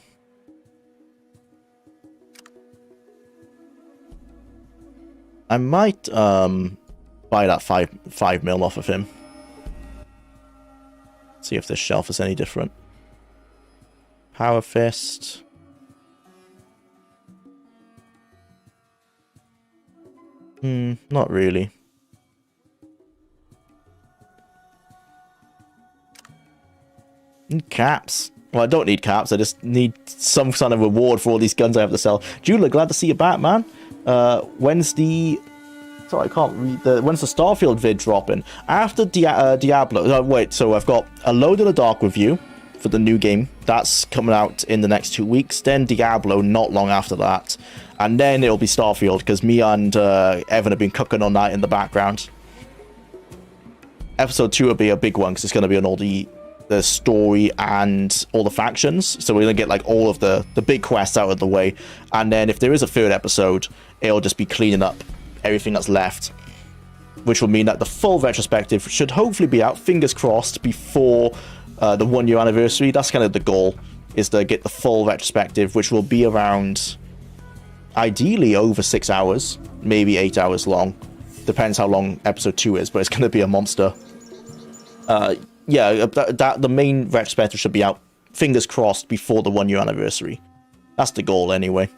I might, buy that 5 mil off of him. See if this shelf is any different. Power Fist. Not really. Caps. Well, I don't need caps. I just need some kind of reward for all these guns I have to sell. Jwlar, glad to see you back, man. When's the... Sorry, I can't read the... When's the Starfield vid dropping? After Diablo... wait, so I've got a Load in the Dark review for the new game. That's coming out in the next 2 weeks. Then Diablo not long after that. And then it'll be Starfield, because me and Evan have been cooking on that in the background. Episode 2 will be a big one, because it's going to be on all the story and all the factions, so we're gonna get like all of the big quests out of the way, and then if there is a third episode, it'll just be cleaning up everything that's left, which will mean that the full retrospective should hopefully be out, fingers crossed, before the 1 year anniversary. That's kind of the goal, is to get the full retrospective, which will be around ideally over 6 hours, maybe 8 hours long, depends how long episode 2 is, but it's gonna be a monster. Yeah, the main retrospective should be out, fingers crossed, before the 1 year anniversary. That's the goal, anyway.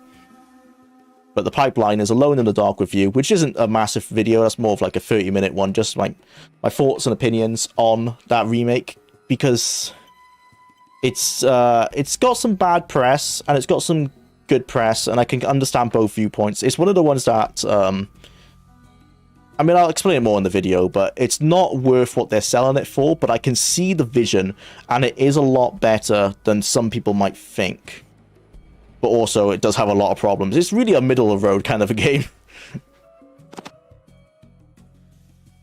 But the pipeline is Alone in the Dark review, which isn't a massive video. That's more of like a 30-minute one, just like my thoughts and opinions on that remake, because it's got some bad press and it's got some good press, and I can understand both viewpoints. It's one of the ones that I mean, I'll explain it more in the video, but it's not worth what they're selling it for, but I can see the vision, and it is a lot better than some people might think. But also, it does have a lot of problems. It's really a middle-of-the-road kind of a game.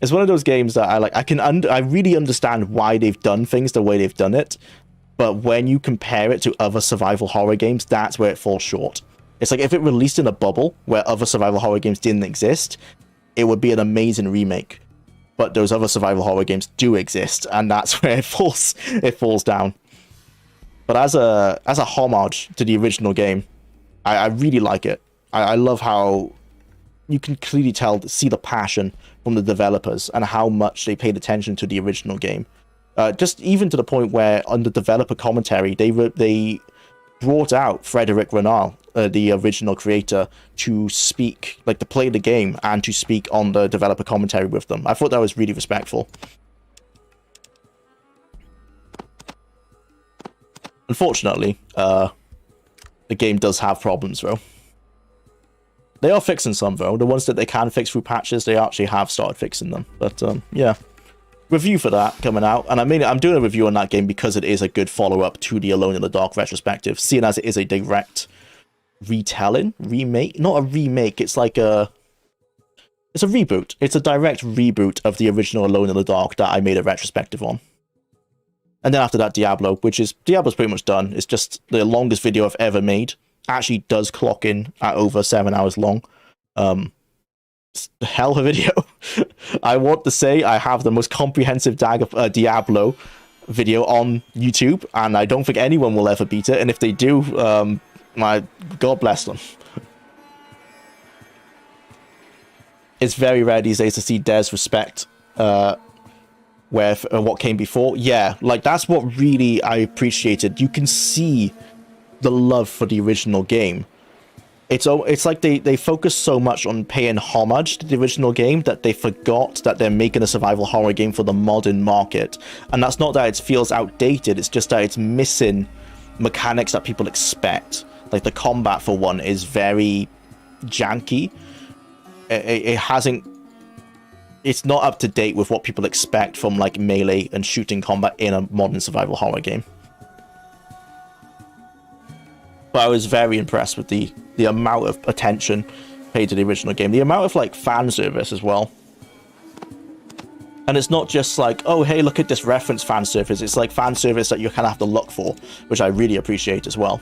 It's one of those games that I like. I really understand why they've done things the way they've done it, but when you compare it to other survival horror games, that's where it falls short. It's like if it released in a bubble where other survival horror games didn't exist, it would be an amazing remake. But those other survival horror games do exist, and that's where it falls down. But as a homage to the original game, I really like it. I love how you can clearly see the passion from the developers and how much they paid attention to the original game. Just even to the point where on the developer commentary, they brought out Frederic Renal, the original creator, to speak, like to play the game and to speak on the developer commentary with them. I thought that was really respectful. Unfortunately, the game does have problems, though. They are fixing some, though. The ones that they can fix through patches, they actually have started fixing them. But, yeah. Review for that coming out. And I mean, I'm doing a review on that game because it is a good follow-up to the Alone in the Dark retrospective, seeing as it is a direct retelling? Remake? Not a remake, it's like a... It's a reboot. It's a direct reboot of the original Alone in the Dark that I made a retrospective on. And then after that, Diablo's pretty much done. It's just the longest video I've ever made. Actually does clock in at over 7 hours long. It's a hell of a video. I want to say I have the most comprehensive Diablo video on YouTube, and I don't think anyone will ever beat it. And if they do, my God bless them. It's very rare these days to see Des respect what came before. Yeah, like that's what really I appreciated. You can see the love for the original game. It's like they focus so much on paying homage to the original game that they forgot that they're making a survival horror game for the modern market. And that's not that it feels outdated, it's just that it's missing mechanics that people expect. Like the combat, for one, is very janky. It's not up to date with what people expect from like melee and shooting combat in a modern survival horror game. But I was very impressed with the amount of attention paid to the original game. The amount of like fan service as well. And it's not just like, oh hey, look at this reference fan service. It's like fan service that you kind of have to look for, which I really appreciate as well.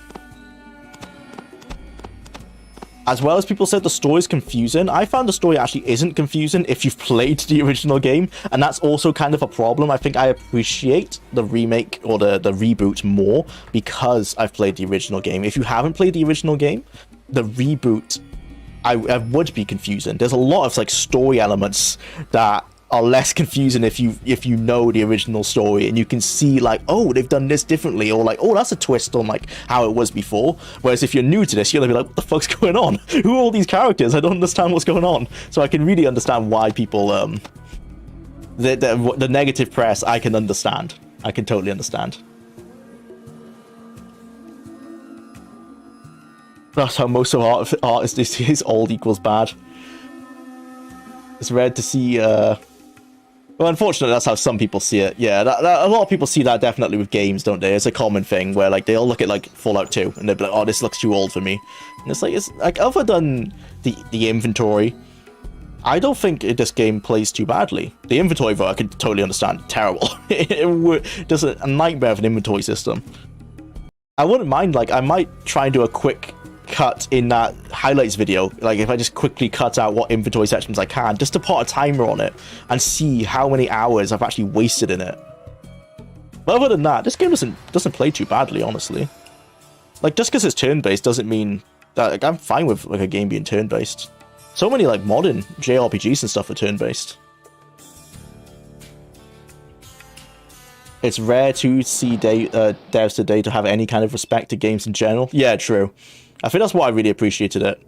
As well as people said the story's confusing, I found the story actually isn't confusing if you've played the original game, and that's also kind of a problem. I think I appreciate the remake or the reboot more because I've played the original game. If you haven't played the original game, the reboot I would be confusing. There's a lot of like story elements that are less confusing if you know the original story, and you can see like, oh, they've done this differently, or like, oh, that's a twist on like how it was before. Whereas if you're new to this, you're gonna be like, what the fuck's going on? Who are all these characters? I don't understand what's going on. So I can really understand why people the negative press. I can understand. I can totally understand. That's how most of art is these days. Old equals bad. It's rare to see well, unfortunately, that's how some people see it. Yeah, a lot of people see that definitely with games, don't they? It's a common thing where like they'll look at like Fallout 2 and they'll be like, oh, this looks too old for me. And it's like other than the inventory, I don't think this game plays too badly. The inventory, though, I can totally understand. Terrible. It does a nightmare of an inventory system. I wouldn't mind, like, I might try and do a quick cut in that highlights video, like if I just quickly cut out what inventory sections I can, just to put a timer on it and see how many hours I've actually wasted in it. But other than that, this game doesn't play too badly, honestly. Like, just because it's turn-based doesn't mean that, like, I'm fine with like a game being turn-based. So many like modern JRPGs and stuff are turn-based. It's rare to see devs today to have any kind of respect to games in general. Yeah, true. I think that's why I really appreciated it.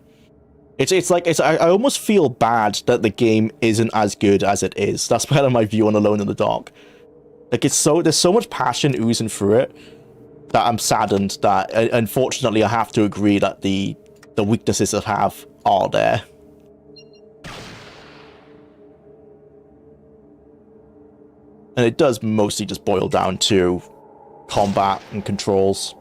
I almost feel bad that the game isn't as good as it is. That's kind of my view on Alone in the Dark. Like, there's so much passion oozing through it that I'm saddened that, unfortunately, I have to agree that the weaknesses I have are there. And it does mostly just boil down to combat and controls.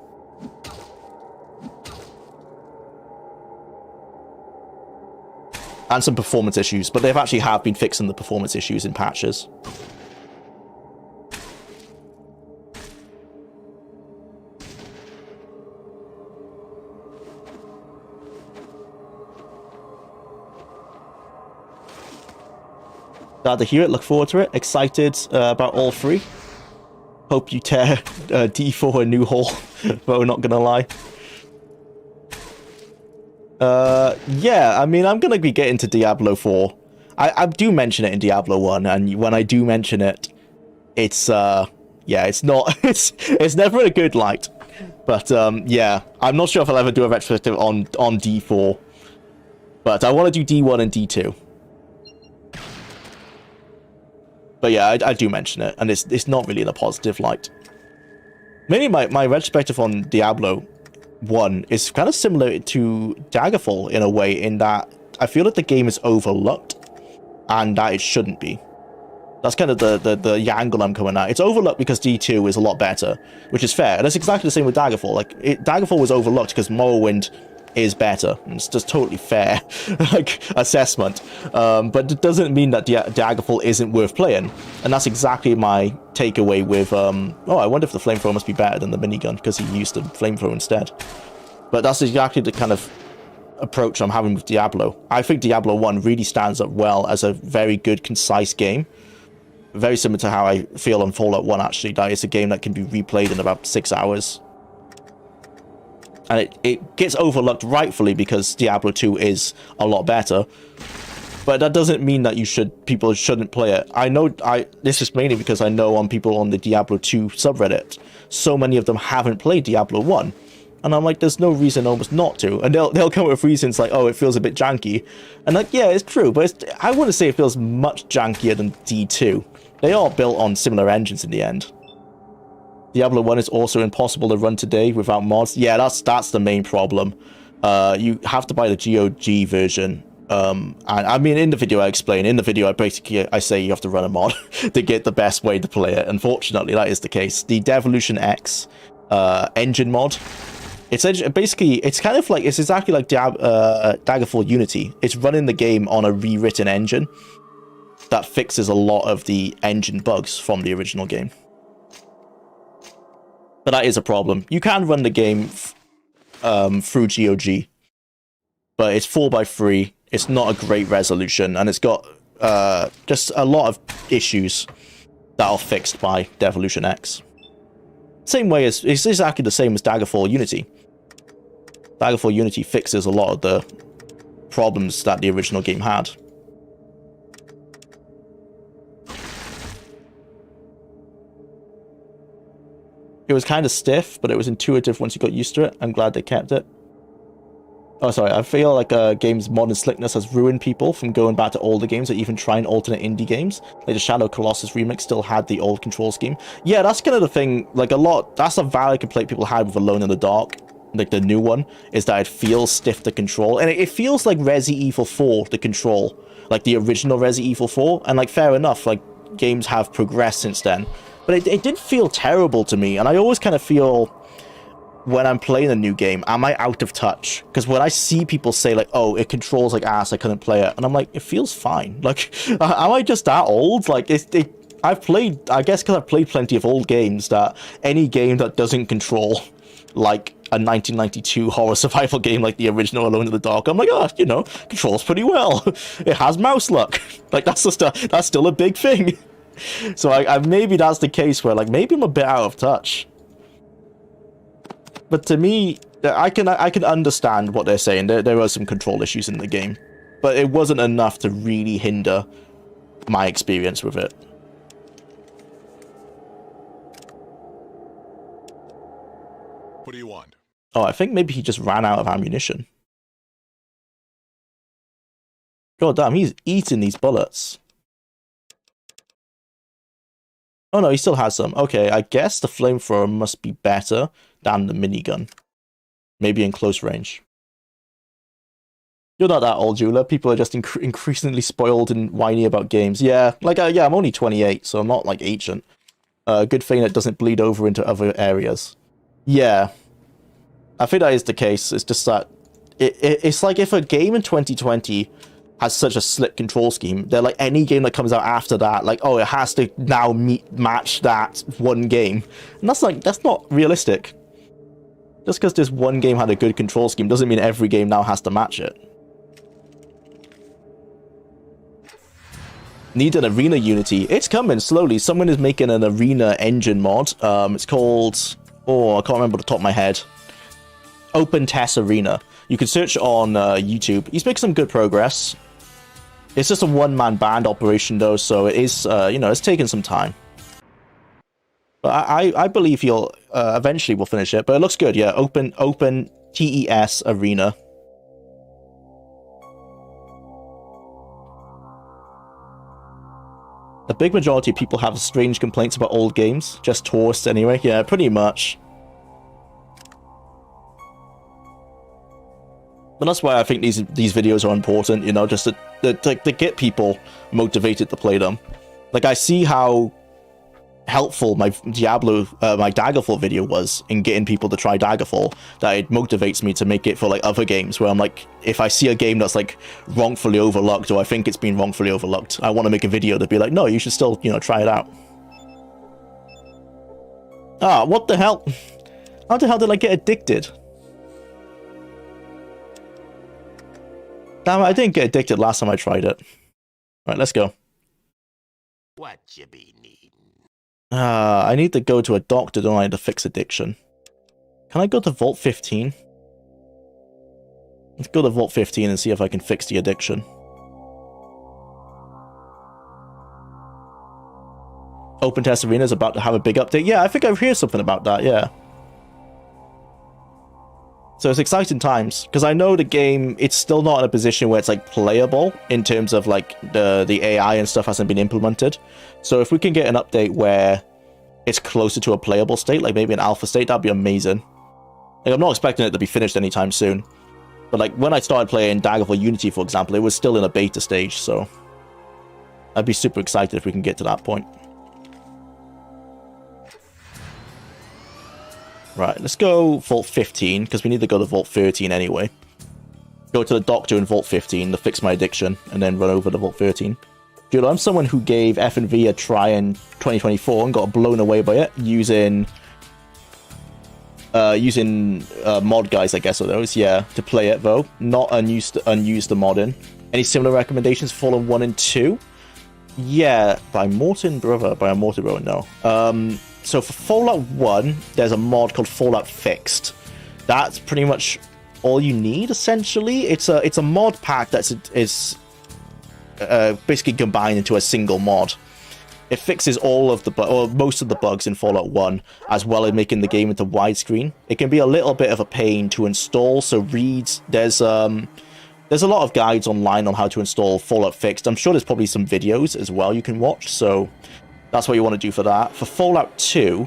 And some performance issues, but they've actually been fixing the performance issues in patches. Glad to hear it, look forward to it. Excited about all three. Hope you tear D4 a new hole, but we're not gonna lie. Yeah, I mean, I'm gonna be getting to Diablo 4. I do mention it in Diablo 1, and when I do mention it, it's, yeah, it's not, it's never in a good light. But, yeah, I'm not sure if I'll ever do a retrospective on D4. But I want to do D1 and D2. But yeah, I do mention it, and it's not really in a positive light. Maybe my retrospective on Diablo 1 is kind of similar to Daggerfall in a way, in that I feel like the game is overlooked, and that it shouldn't be. That's kind of the angle I'm coming at. It's overlooked because D2 is a lot better, which is fair. And that's exactly the same with Daggerfall. Like, Daggerfall was overlooked because Morrowind is better. It's just totally fair like assessment. But it doesn't mean that Daggerfall isn't worth playing. And that's exactly my takeaway with oh, I wonder if the flamethrower must be better than the minigun because he used the flamethrower instead. But that's exactly the kind of approach I'm having with Diablo. I think Diablo 1 really stands up well as a very good, concise game. Very similar to how I feel on Fallout 1, actually. That it's a game that can be replayed in about 6 hours. And it gets overlooked rightfully because Diablo 2 is a lot better. But that doesn't mean that people shouldn't play it. I know, this is mainly because I know on people on the Diablo 2 subreddit, so many of them haven't played Diablo 1. And I'm like, there's no reason almost not to. And they'll come up with reasons like, oh, it feels a bit janky. And like, yeah, it's true, but I wouldn't say it feels much jankier than D2. They are built on similar engines in the end. Diablo 1 is also impossible to run today without mods. Yeah, that's the main problem. You have to buy the GOG version. And I mean, in the video I explain, in the video I say you have to run a mod to get the best way to play it. Unfortunately, that is the case. The Devolution X engine mod, it's basically, it's kind of like, it's exactly like Daggerfall Unity. It's running the game on a rewritten engine that fixes a lot of the engine bugs from the original game. But that is a problem. You can run the game through GOG, but it's 4x3. It's not a great resolution, and it's got just a lot of issues that are fixed by Devolution X. Same way as, it's exactly the same as Daggerfall Unity. Daggerfall Unity fixes a lot of the problems that the original game had. It was kind of stiff, but it was intuitive once you got used to it. I'm glad they kept it. Oh, sorry. I feel like a game's modern slickness has ruined people from going back to older games or even trying alternate indie games. Like the Shadow Colossus remake still had the old control scheme. Yeah, that's kind of the thing. Like that's a valid complaint people had with Alone in the Dark. Like the new one, is that it feels stiff to control. And it feels like Resi Evil 4 to control. Like the original Resi Evil 4. And like, fair enough, like games have progressed since then. But it did feel terrible to me, and I always kind of feel when I'm playing a new game, am I out of touch? Because when I see people say like, oh, it controls like ass, I couldn't play it, and I'm like, it feels fine. Like, am I just that old? Like, I've played, I guess because I've played plenty of old games, that any game that doesn't control like a 1992 horror survival game like the original Alone in the Dark, I'm like, oh, you know, controls pretty well. It has mouse luck. Like, that's still a big thing. So maybe that's the case where, like, maybe I'm a bit out of touch. But to me, I can understand what they're saying. There are some control issues in the game, but it wasn't enough to really hinder my experience with it. What do you want? Oh, I think maybe he just ran out of ammunition. God damn, he's eating these bullets. Oh no, he still has some. Okay, I guess the flamethrower must be better than the minigun. Maybe in close range. You're not that old, Jwlar. People are just increasingly spoiled and whiny about games. Yeah, like, yeah, I'm only 28, so I'm not, like, ancient. Good thing it doesn't bleed over into other areas. Yeah. I think that is the case. It's just that... It's like if a game in 2020 has such a slick control scheme, they're like, any game that comes out after that, like, oh, it has to now match that one game. And that's, like, that's not realistic. Just because this one game had a good control scheme doesn't mean every game now has to match it. Need an arena unity. It's coming slowly. Someone is making an arena engine mod. It's called... Oh, I can't remember off the top of my head. Open Test Arena. You can search on YouTube. He's making some good progress. It's just a one-man band operation, though, so it is, you know, it's taking some time. But I believe he'll eventually will finish it. But it looks good, yeah. Open TES Arena. The big majority of people have strange complaints about old games. Just tourists anyway. Yeah, pretty much. But that's why I think these videos are important, you know, just to get people motivated to play them. Like, I see how helpful my Daggerfall video was in getting people to try Daggerfall, that it motivates me to make it for, like, other games, where I'm like, if I see a game that's, like, wrongfully overlooked, or I think it's been wrongfully overlooked, I want to make a video to be like, no, you should still, you know, try it out. Ah, what the hell? How the hell did I get addicted? Damn it, I didn't get addicted last time I tried it. Alright, let's go. What you be needing? I need to go to a doctor, don't I, to fix addiction. Can I go to Vault 15? Let's go to Vault 15 and see if I can fix the addiction. Open Test Arena is about to have a big update. Yeah, I think I've heard something about that, yeah. So it's exciting times, because I know the game, it's still not in a position where it's, like, playable in terms of, like, the AI and stuff hasn't been implemented. So if we can get an update where it's closer to a playable state, like maybe an alpha state, that'd be amazing. Like, I'm not expecting it to be finished anytime soon. But, like, when I started playing Daggerfall Unity, for example, it was still in a beta stage, so I'd be super excited if we can get to that point. Right, let's go Vault 15, because we need to go to Vault 13 anyway. Go to the doctor in Vault 15 to fix my addiction, and then run over to Vault 13. Dude, I'm someone who gave F&V a try in 2024 and got blown away by it, using mod guys, I guess, are those, yeah, to play it, though. Not unused the mod in. Any similar recommendations for Fallen 1 and 2? Yeah, by Morton Brother, no. So for Fallout 1, there's a mod called Fallout Fixed. That's pretty much all you need, essentially. It's a mod pack that's basically combined into a single mod. It fixes all of or most of the bugs in Fallout 1, as well as making the game into widescreen. It can be a little bit of a pain to install, so there's a lot of guides online on how to install Fallout Fixed. I'm sure there's probably some videos as well you can watch, so that's what you want to do for that. For Fallout 2,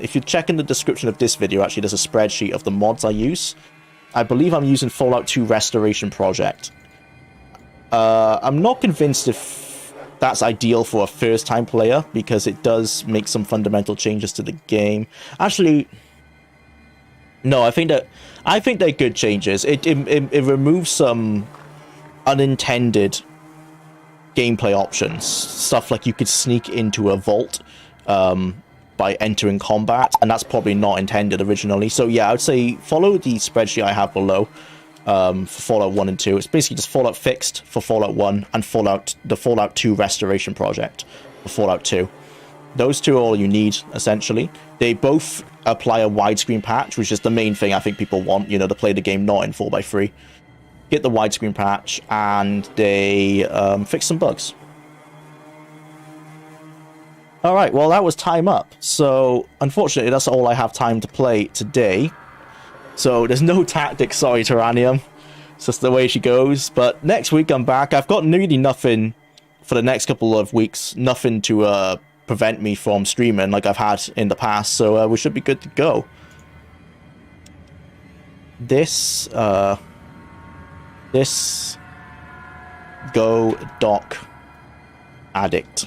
if you check in the description of this video, actually, there's a spreadsheet of the mods I use. I believe I'm using Fallout 2 Restoration Project. I'm not convinced if that's ideal for a first-time player, because it does make some fundamental changes to the game. Actually, no, I think they're good changes. It removes some unintended gameplay options, stuff like you could sneak into a vault by entering combat, and that's probably not intended originally. So yeah, I would say follow the spreadsheet I have below for Fallout 1 and 2. It's basically just Fallout Fixed for Fallout 1 and the Fallout 2 Restoration Project for Fallout 2. Those two are all you need, essentially. They both apply a widescreen patch, which is the main thing I think people want, you know, to play the game not in 4x3. Get the widescreen patch, and they fix some bugs. Alright, well, that was time up. So, unfortunately, that's all I have time to play today. So, there's no tactics, sorry, Tyrannium. It's just the way she goes. But next week I'm back. I've got really nothing for the next couple of weeks. Nothing to prevent me from streaming like I've had in the past. So we should be good to go. This Go Doc Addict.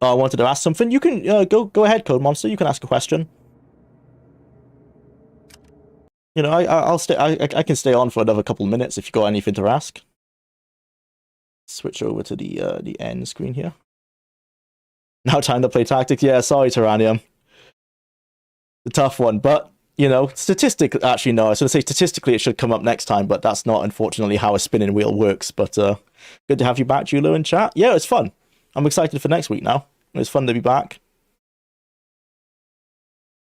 I wanted to ask something. You can go ahead, Code Monster. You can ask a question. You know, I'll stay. I can stay on for another couple of minutes if you got anything to ask. Switch over to the end screen here. Now time to play tactics. Yeah, sorry, Tyrannium. The tough one, but you know, statistically, actually no. I was going to say statistically it should come up next time, but that's not unfortunately how a spinning wheel works. But good to have you back, Jwlar, in chat. Yeah, it's fun. I'm excited for next week now. It's fun to be back.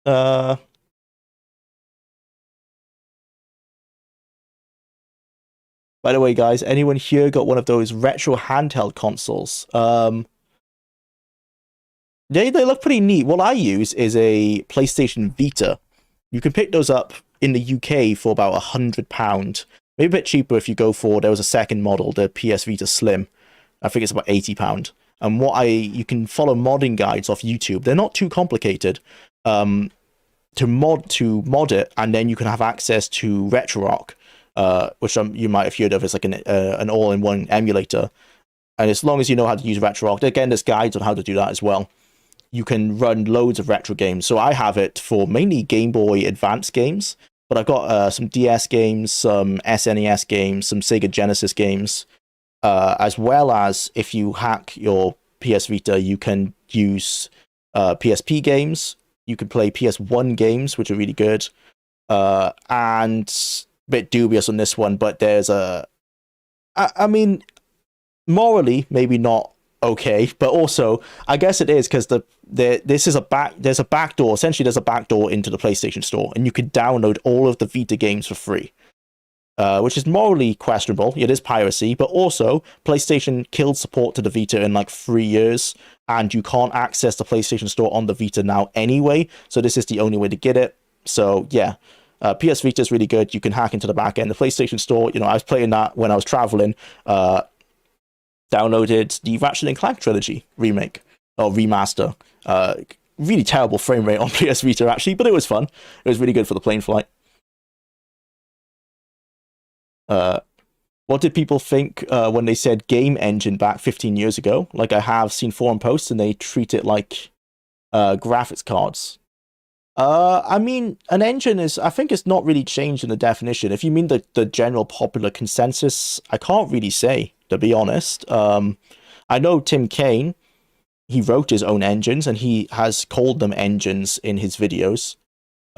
By the way, guys, anyone here got one of those retro handheld consoles? They look pretty neat. What I use is a PlayStation Vita. You can pick those up in the UK for about £100. Maybe a bit cheaper if you go for, there was a second model, the PS Vita Slim. I think it's about £80. And you can follow modding guides off YouTube. They're not too complicated to mod it, and then you can have access to RetroRock, which you might have heard of as like an all-in-one emulator. And as long as you know how to use RetroRock, again, there's guides on how to do that as well. You can run loads of retro games. So I have it for mainly Game Boy Advance games, but I've got some DS games, some SNES games, some Sega Genesis games, as well as if you hack your PS Vita, you can use PSP games. You can play PS1 games, which are really good. And a bit dubious on this one, but there's I mean, morally, maybe not okay, but also I guess it is because there's a backdoor. Essentially, there's a backdoor into the PlayStation Store, and you could download all of the Vita games for free, which is morally questionable. It is piracy, but also PlayStation killed support to the Vita in like 3 years, and you can't access the PlayStation Store on the Vita now anyway. So this is the only way to get it. So yeah. PS Vita is really good. You can hack into the back end. The PlayStation Store, you know, I was playing that when I was traveling. Downloaded the Ratchet & Clank trilogy remake or remaster. Really terrible frame rate on PS Vita actually, but it was fun. It was really good for the plane flight. What did people think when they said game engine back 15 years ago? Like, I have seen forum posts and they treat it like graphics cards. I mean, an engine is, I think it's not really changed in the definition. If you mean the general popular consensus, I can't really say, to be honest. I know Tim Kaine, he wrote his own engines and he has called them engines in his videos.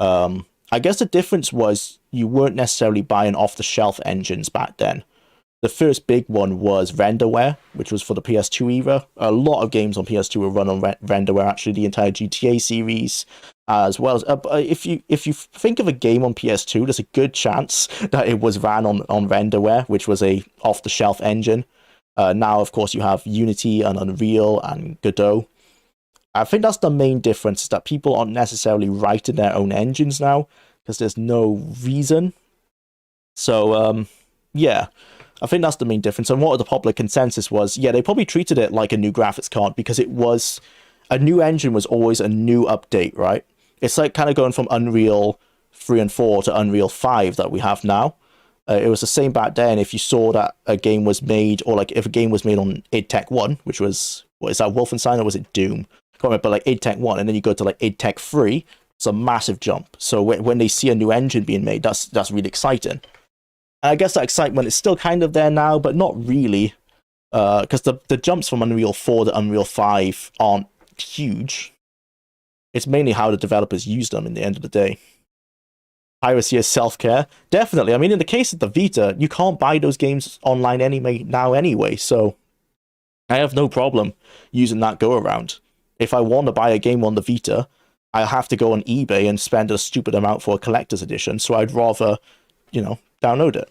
I guess the difference was you weren't necessarily buying off-the-shelf engines back then. The first big one was renderware, which was for the PS2 era. A lot of games on PS2 were run on renderware, actually, the entire GTA series, as well as if you think of a game on PS2, there's a good chance that it was ran on renderware, which was a off-the-shelf engine. Now, of course, you have Unity and Unreal and Godot. I think that's the main difference, is that people aren't necessarily writing their own engines now, because there's no reason. So, yeah. I think that's the main difference. And what the popular consensus was, yeah, they probably treated it like a new graphics card because it was, a new engine was always a new update, right? It's like kind of going from Unreal 3 and 4 to Unreal 5 that we have now. It was the same back then. If you saw that a game was made, or like if a game was made on id Tech 1, which was, what is that, Wolfenstein, or was it Doom? I can't remember, like id Tech 1, and then you go to like id Tech 3, it's a massive jump. So when they see a new engine being made, that's really exciting. And I guess that excitement is still kind of there now, but not really, because the jumps from Unreal 4 to Unreal 5 aren't huge. It's mainly how the developers use them in the end of the day. Piracy is self-care. Definitely. I mean, in the case of the Vita, you can't buy those games online now anyway, so I have no problem using that go-around. If I want to buy a game on the Vita, I have to go on eBay and spend a stupid amount for a collector's edition, so I'd rather, you know, download it.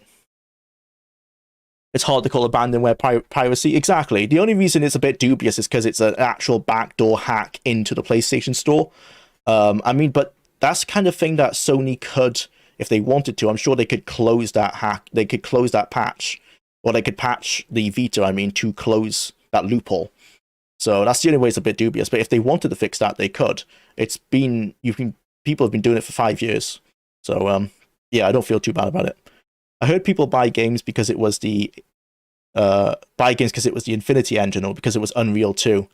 It's hard to call abandonware piracy. Exactly. The only reason it's a bit dubious is because it's an actual backdoor hack into the PlayStation Store. I mean, but that's the kind of thing that Sony could, if they wanted to, I'm sure they could close that hack, they could close that patch, or they could patch the Vita, I mean, to close that loophole. So that's the only way it's a bit dubious. But if they wanted to fix that, they could. People have been doing it for 5 years. So yeah, I don't feel too bad about it. I heard people buy games because it was the Infinity engine or because it was Unreal 2.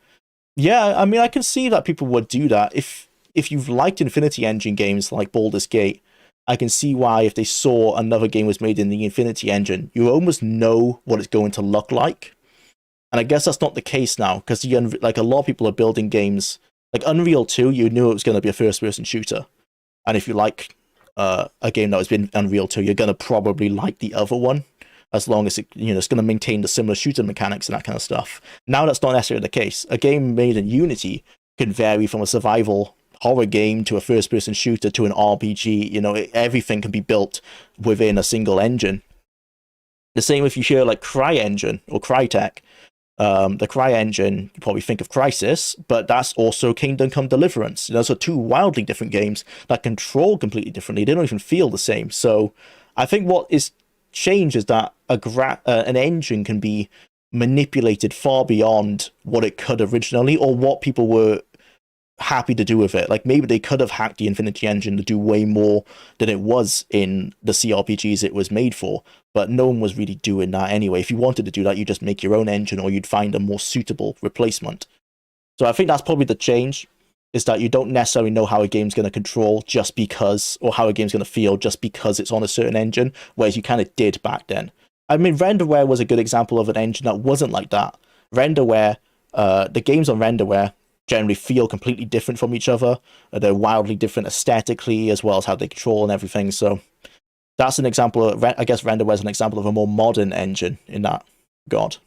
Yeah, I mean, I can see that people would do that. If you've liked Infinity Engine games like Baldur's Gate, I can see why if they saw another game was made in the Infinity Engine, you almost know what it's going to look like. And I guess that's not the case now, because like a lot of people are building games like Unreal 2. You knew it was going to be a first-person shooter, and if you like a game that has been Unreal 2, you're going to probably like the other one, as long as it's going to maintain the similar shooter mechanics and that kind of stuff. Now that's not necessarily the case. A game made in Unity can vary from a survival horror game to a first-person shooter to an RPG. Everything can be built within a single engine. The same if you hear like CryEngine or Crytek. The CryEngine, you probably think of Crysis, but that's also Kingdom Come Deliverance. Those are two wildly different games that control completely differently. They don't even feel the same. So I think what is changed is that an engine can be manipulated far beyond what it could originally, or what people were happy to do with it. Like maybe they could have hacked the Infinity Engine to do way more than it was in the CRPGs it was made for, but no one was really doing that anyway. If you wanted to do that, you just make your own engine, or you'd find a more suitable replacement. So I think that's probably the change, is that you don't necessarily know how a game's going to control just because, or how a game's going to feel just because it's on a certain engine, whereas you kind of did back then. I mean, Renderware was a good example of an engine that wasn't like that. Renderware, the games on Renderware generally feel completely different from each other. They're wildly different aesthetically, as well as how they control and everything. So that's an example. I guess Renderware is an example of a more modern engine in that regard.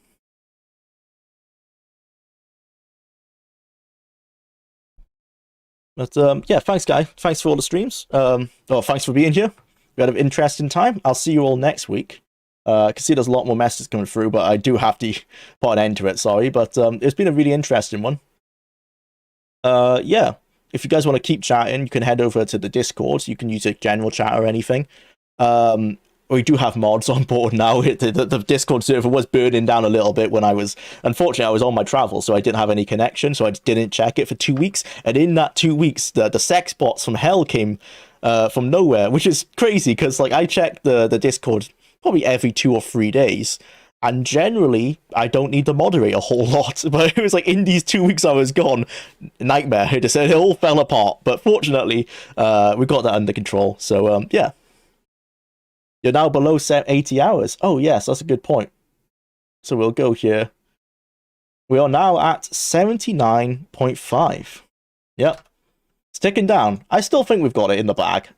But yeah, thanks, guy. Thanks for all the streams. Thanks for being here. We had an interesting time. I'll see you all next week. I can see there's a lot more messages coming through, but I do have to put an end to it. Sorry, but it's been a really interesting one. Yeah, if you guys want to keep chatting, you can head over to the Discord. You can use a general chat or anything. We do have mods on board now. The Discord server was burning down a little bit when unfortunately, I was on my travel, so I didn't have any connection, so I didn't check it for 2 weeks. And in that 2 weeks, the sex bots from hell came from nowhere, which is crazy, because like I checked the Discord probably every 2 or 3 days. And generally, I don't need to moderate a whole lot. But it was like in these 2 weeks I was gone, nightmare. It all fell apart. But fortunately, we got that under control. So, yeah. You're now below 80 hours. Oh, yes, that's a good point. So we'll go here. We are now at 79.5. Yep. It's ticking down. I still think we've got it in the bag.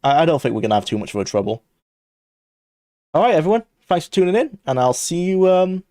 I don't think we're going to have too much of a trouble. All right, everyone. Thanks for tuning in, and I'll see you